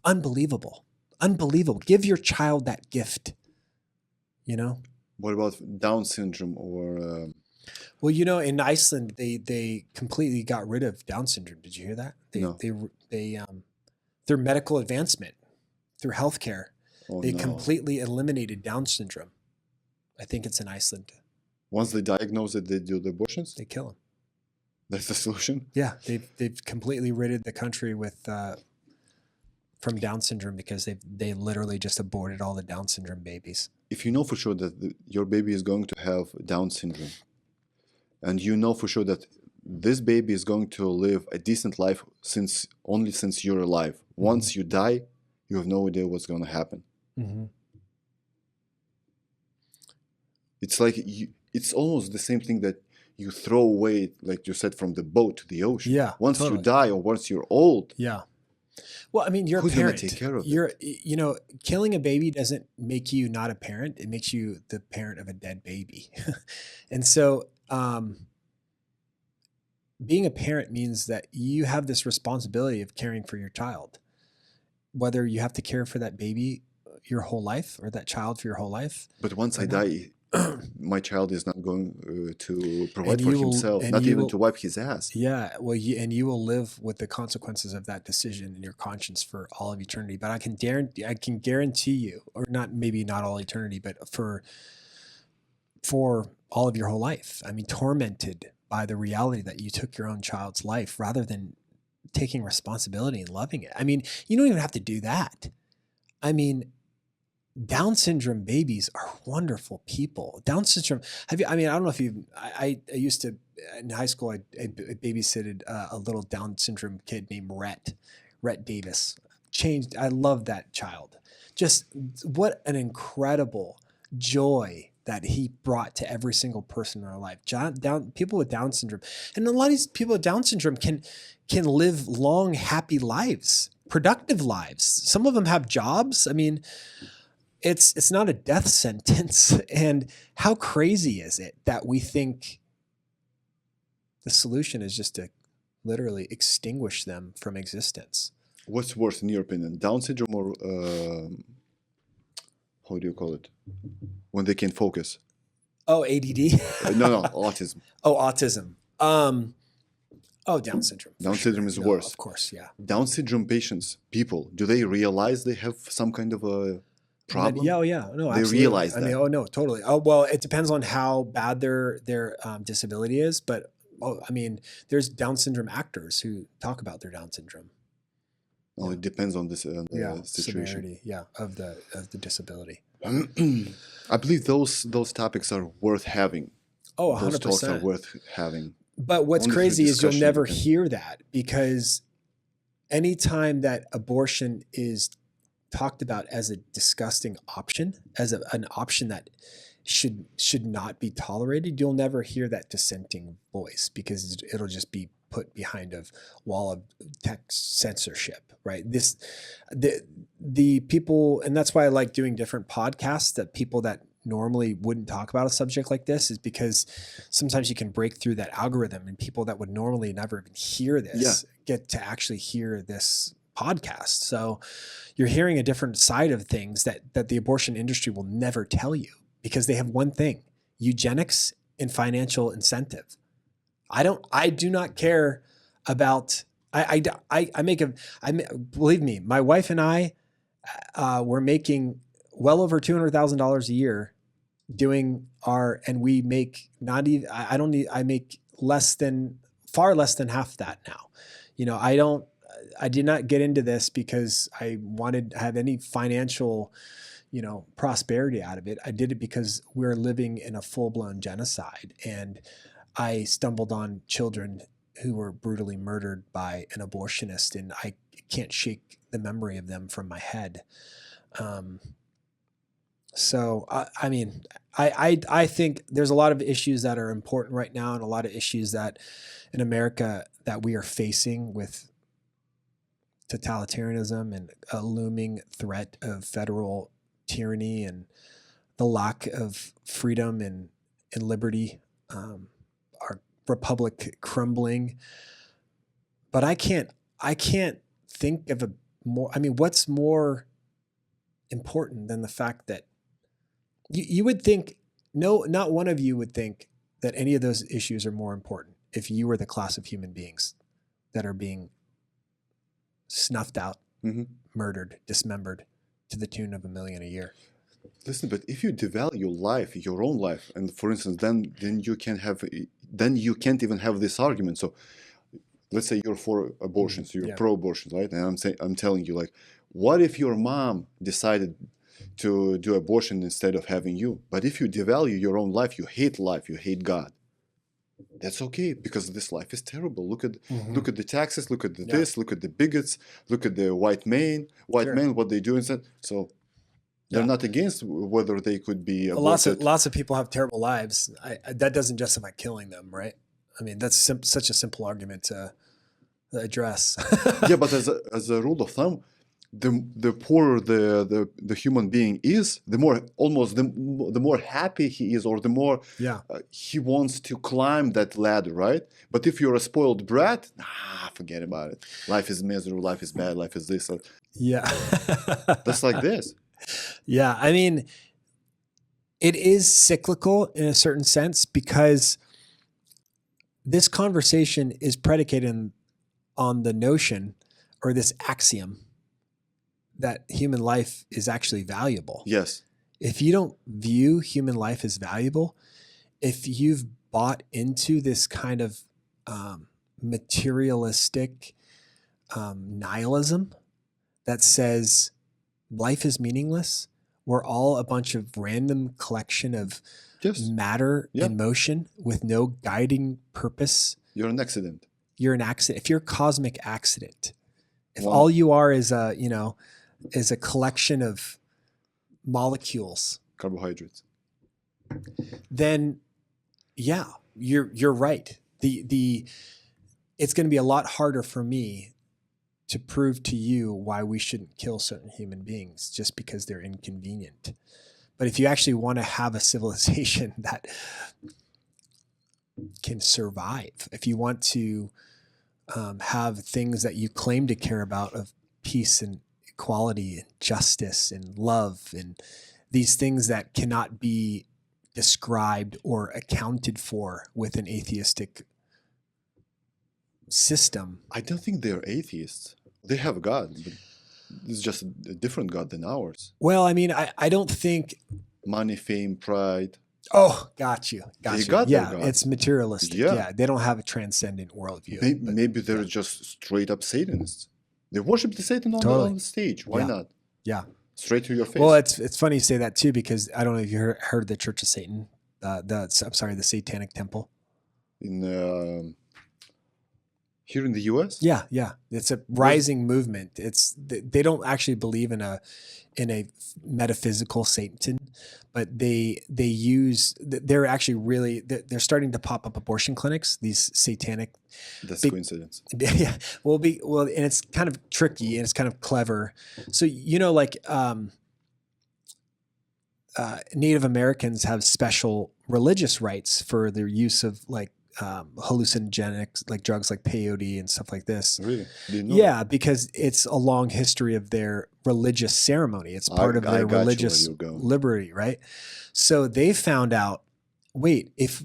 Unbelievable. Unbelievable. Give your child that gift, What about Down syndrome or... Well, in Iceland, they completely got rid of Down syndrome. Did you hear that? No. They through medical advancement, through healthcare, they completely eliminated Down syndrome. I think it's in Iceland. Once they diagnose it, they do the abortions? They kill them. That's the solution? Yeah, they've completely ridded the country from Down syndrome because they literally just aborted all the Down syndrome babies. If you know for sure that your baby is going to have Down syndrome, and you know for sure that this baby is going to live a decent life since you're alive. Mm-hmm. Once you die, you have no idea what's going to happen. Mm-hmm. It's like it's almost the same thing that you throw away, like you said, from the boat to the ocean. Yeah. Once you die or once you're old. Yeah. Well, I mean, you're who's a parent. Gonna take care of it? Killing a baby doesn't make you not a parent. It makes you the parent of a dead baby. And so, being a parent means that you have this responsibility of caring for your child, whether you have to care for that baby your whole life or that child for your whole life. But once I not. die, my child is not going to provide And for you will- himself, and not you even will- to wipe his ass. Yeah, well, you will live with the consequences of that decision in your conscience for all of eternity. But I can guarantee you, or not, maybe not all eternity, but for all of your whole life. I mean, tormented by the reality that you took your own child's life rather than taking responsibility and loving it. I mean, you don't even have to do that. I mean, Down syndrome babies are wonderful people. Down syndrome. I don't know if you. I used to in high school. I babysitted a little Down syndrome kid named Rhett Davis. I love that child. Just what an incredible joy that he brought to every single person in our life. People with Down syndrome, and a lot of these people with Down syndrome can live long, happy lives, productive lives. Some of them have jobs. I mean, it's not a death sentence. And how crazy is it that we think the solution is just to literally extinguish them from existence? What's worse, in your opinion, Down syndrome or how do you call it? When they can't focus. Oh, ADD? No, autism. Oh, autism. Down syndrome. Down syndrome is No, worse. Of course, yeah. Down syndrome patients, people, do they realize they have some kind of a problem? Yeah, no, They absolutely. realize I mean, that. no, totally. Oh, well, it depends on how bad their disability is, but I mean, there's Down syndrome actors who talk about their Down syndrome. Oh, it depends on this situation. Severity, of the disability. I believe those topics are worth having. Oh, Those talks are 100%. worth having. But what's Only through crazy is you'll discussion never you can- hear that, because anytime that abortion is talked about as a disgusting option, as an option that should not be tolerated, you'll never hear that dissenting voice, because it'll just be put behind a wall of text censorship, right? The people, and that's why I like doing different podcasts, that people that normally wouldn't talk about a subject like this, is because sometimes you can break through that algorithm, and people that would normally never even hear this get to actually hear this podcast. So you're hearing a different side of things that the abortion industry will never tell you, because they have one thing: eugenics and financial incentive. I do not care about, believe me, my wife and I, we're making well over $200,000 a year doing and we make I make far less than half that now. You know, I did not get into this because I wanted to have any financial, prosperity out of it. I did it because we're living in a full-blown genocide, and I stumbled on children who were brutally murdered by an abortionist, and I can't shake the memory of them from my head. So, I think there's a lot of issues that are important right now, and a lot of issues that in America that we are facing with totalitarianism and a looming threat of federal tyranny and the lack of freedom and liberty, our republic crumbling. But I can't think of what's more important than the fact that you would think, no, not one of you would think that any of those issues are more important if you were the class of human beings that are being snuffed out, murdered, dismembered to the tune of $1 million a year. Listen, but if you devalue life, your own life, and for instance, then you can't even have this argument. So let's say you're for abortions, you're pro-abortion, right? And I'm telling you, like, what if your mom decided to do abortion instead of having you? But if you devalue your own life, you hate God. That's okay, because this life is terrible. Look at the taxes, look at this, look at the bigots, look at the white men, what they do instead. So they're not against whether they could be aborted. Lots of people have terrible lives. That doesn't justify killing them, right? I mean, that's such a simple argument to address. Yeah, but as a rule of thumb, the poorer the human being is, the more the more happy he is, or the more Yeah. he wants to climb that ladder, right? But if you're a spoiled brat, forget about it. Life is miserable, life is bad, life is this. Yeah. Just like this. Yeah. I mean, it is cyclical in a certain sense because this conversation is predicated on the notion or this axiom that human life is actually valuable. Yes. If you don't view human life as valuable, if you've bought into this kind of materialistic nihilism that says life is meaningless, we're all a bunch of random collection of matter in motion with no guiding purpose. You're an accident. You're an accident. If you're a cosmic accident, if all you are is a collection of molecules, carbohydrates, then yeah, you're right. It's going to be a lot harder for me to prove to you why we shouldn't kill certain human beings just because they're inconvenient. But if you actually want to have a civilization that can survive, if you want to have things that you claim to care about of peace and equality and justice and love and these things that cannot be described or accounted for with an atheistic system. I don't think they're atheists. They have a God, but it's just a different God than ours. Well, I mean, I don't think... Money, fame, pride. Oh, got you. They got yeah, their God. It's materialistic. Yeah, they don't have a transcendent worldview. Maybe they're just straight up Satanists. They worship the Satan on the stage. Why not? Yeah. Straight to your face. Well, it's funny you say that too, because I don't know if you heard of the Church of Satan, the Satanic Temple. Here in the U.S.? Yeah. It's a rising movement. They don't actually believe in a metaphysical Satan, but they're actually really, they're starting to pop up abortion clinics, these satanic. That's coincidence. Yeah. Well, and it's kind of tricky and it's kind of clever. So, like Native Americans have special religious rites for their use of like hallucinogenics, like drugs like peyote and stuff like this. Really? Didn't know that. Because it's a long history of their religious ceremony. It's part of their religious liberty, right? So they found out, wait, if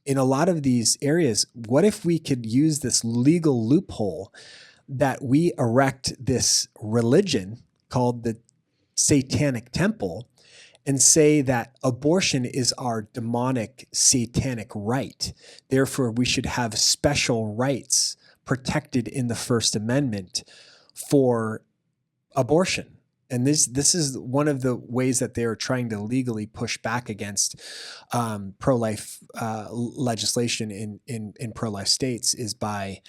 in a lot of these areas, what if we could use this legal loophole that we erect this religion called the Satanic Temple and say that abortion is our demonic satanic right. Therefore, we should have special rights protected in the First Amendment for abortion. And this is one of the ways that they're trying to legally push back against pro-life legislation in pro-life states is by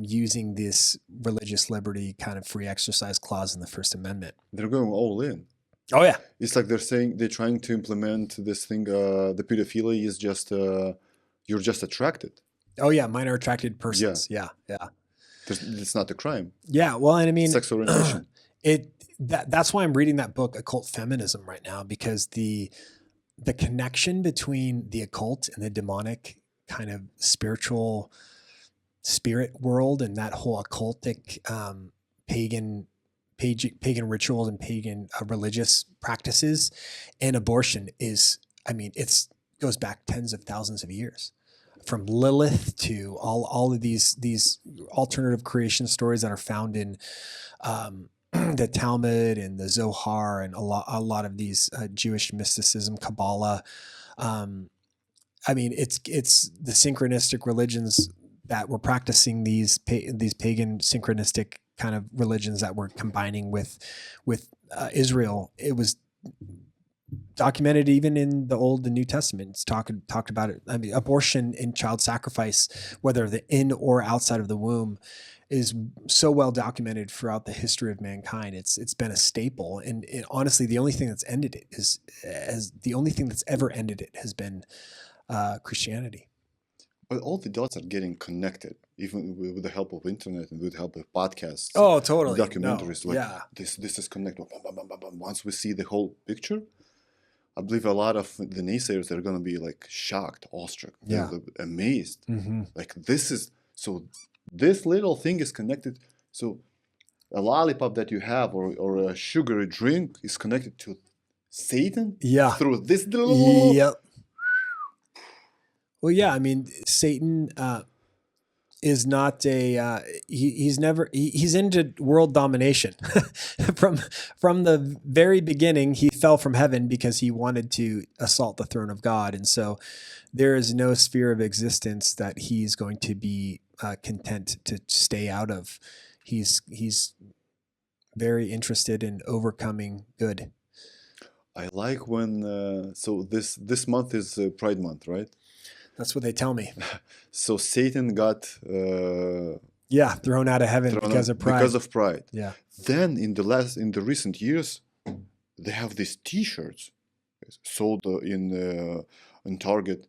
using this religious liberty kind of free exercise clause in the First Amendment. They're going all in. Oh yeah. It's like they're trying to implement this thing. The pedophilia is just you're just attracted. Oh yeah, minor attracted persons. Yeah. It's not a crime. Yeah, well, and I mean, sex orientation. That's why I'm reading that book, Occult Feminism, right now, because the connection between the occult and the demonic kind of spiritual spirit world and that whole occultic pagan rituals and pagan religious practices and abortion is, I mean, goes back tens of thousands of years, from Lilith to all of these alternative creation stories that are found in the Talmud and the Zohar and a lot of these Jewish mysticism, Kabbalah. I mean, it's the synchronistic religions that were practicing these pagan synchronistic kind of religions that were combining with Israel. It was documented even in the Old and New Testament. It's talked about it. I mean, abortion and child sacrifice, whether the in or outside of the womb, is so well documented throughout the history of mankind. It's been a staple, and honestly, the only thing that's ended it has been Christianity. But all the dots are getting connected, even with the help of internet and with the help of podcasts. Oh, totally. Documentaries. No. Like Yeah. this is connected. Bam, bam, bam, bam, bam. Once we see the whole picture, I believe a lot of the naysayers are going to be like shocked, awestruck, Yeah. amazed. Mm-hmm. Like this little thing is connected. So a lollipop that you have or a sugary drink is connected to Satan. Yeah. Through this little. Yep. Well, yeah. I mean, Satan is not a. He's into world domination. from the very beginning, he fell from heaven because he wanted to assault the throne of God, and so there is no sphere of existence that he's going to be content to stay out of. He's very interested in overcoming good. I like when so this month is Pride Month, right? That's what they tell me. So Satan got Thrown out of heaven because of pride. Because of pride. Yeah. Then in the recent years, they have these T-shirts sold in Target.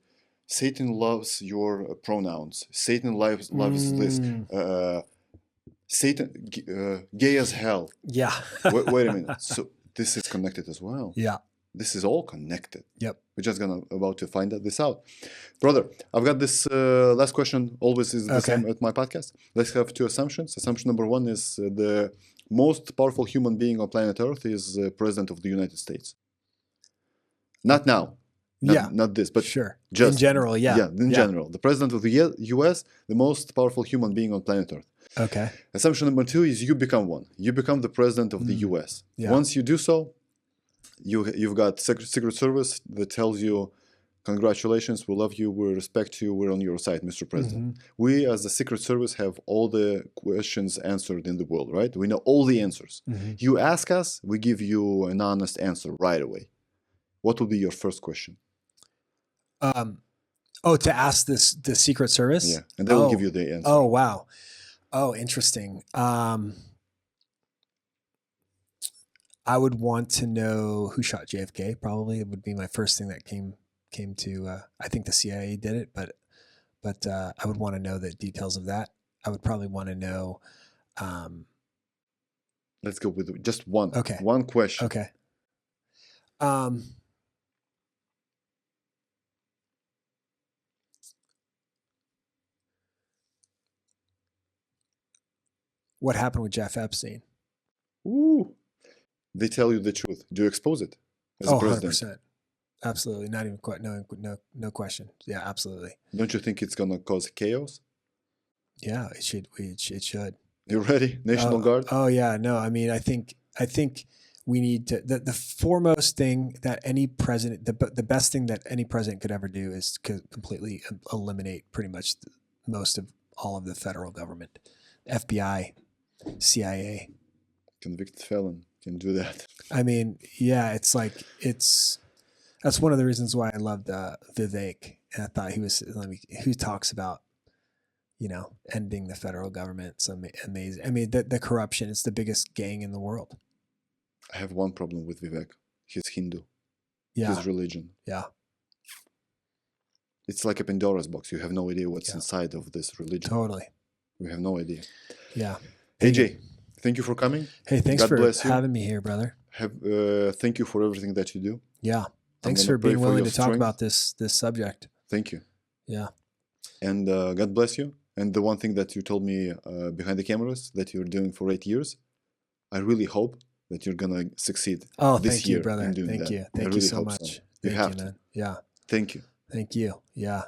Satan loves your pronouns. Satan loves this. Satan gay as hell. Yeah. Wait a minute. So this is connected as well. Yeah. This is all connected. Yep. We're just about to find this out. Brother, I've got this last question, always is the same at my podcast. Let's have two assumptions. Assumption number one is the most powerful human being on planet Earth is President of the United States. Not now. Not this, but sure. Just in general, yeah. Yeah, in general. The President of the US, the most powerful human being on planet Earth. Okay. Assumption number two is you become one. You become the President of the US. Yeah. Once you do so, you've got Secret Service that tells you, congratulations, we love you, we respect you, we're on your side, Mr. President. We, as the Secret Service, have all the questions answered in the world, right? We know all the answers. You ask us, we give you an honest answer right away. What will be your first question? To ask the Secret Service? Yeah, and they will give you the answer. Oh, wow. Oh, interesting. I would want to know who shot JFK. Probably it would be my first thing that came to. I think the CIA did it, but I would want to know the details of that. I would probably want to know. Let's go with just one. Okay. One question. Okay. What happened with Jeff Epstein? Ooh. They tell you the truth. Do you expose it as a president? 100%. Absolutely. Not even quite. No question. Yeah, absolutely. Don't you think it's going to cause chaos? Yeah, it should. It should. You ready? National Guard? Oh yeah. No, I mean, I think we need to, the foremost thing that any president, the best thing that any president could ever do is completely eliminate pretty much most of all of the federal government, FBI, CIA. Convicted felon can do that. I mean, yeah, that's one of the reasons why I loved Vivek. And I thought who talks about, ending the federal government. It's amazing. I mean, the corruption, it's the biggest gang in the world. I have one problem with Vivek. He's Hindu. Yeah. His religion. Yeah. It's like a Pandora's box. You have no idea what's inside of this religion. Totally. We have no idea. Yeah. AJ, thank you for coming. Hey, thanks for having me here, brother. Thank you for everything that you do. Yeah. Thanks for being willing to talk about this subject. Thank you. Yeah. And God bless you. And the one thing that you told me behind the cameras that you're doing for 8 years, I really hope that you're going to succeed this year. Thank you, brother. In doing thank that. you. Thank you so much. You have to. Man. Yeah. Thank you. Thank you. Yeah.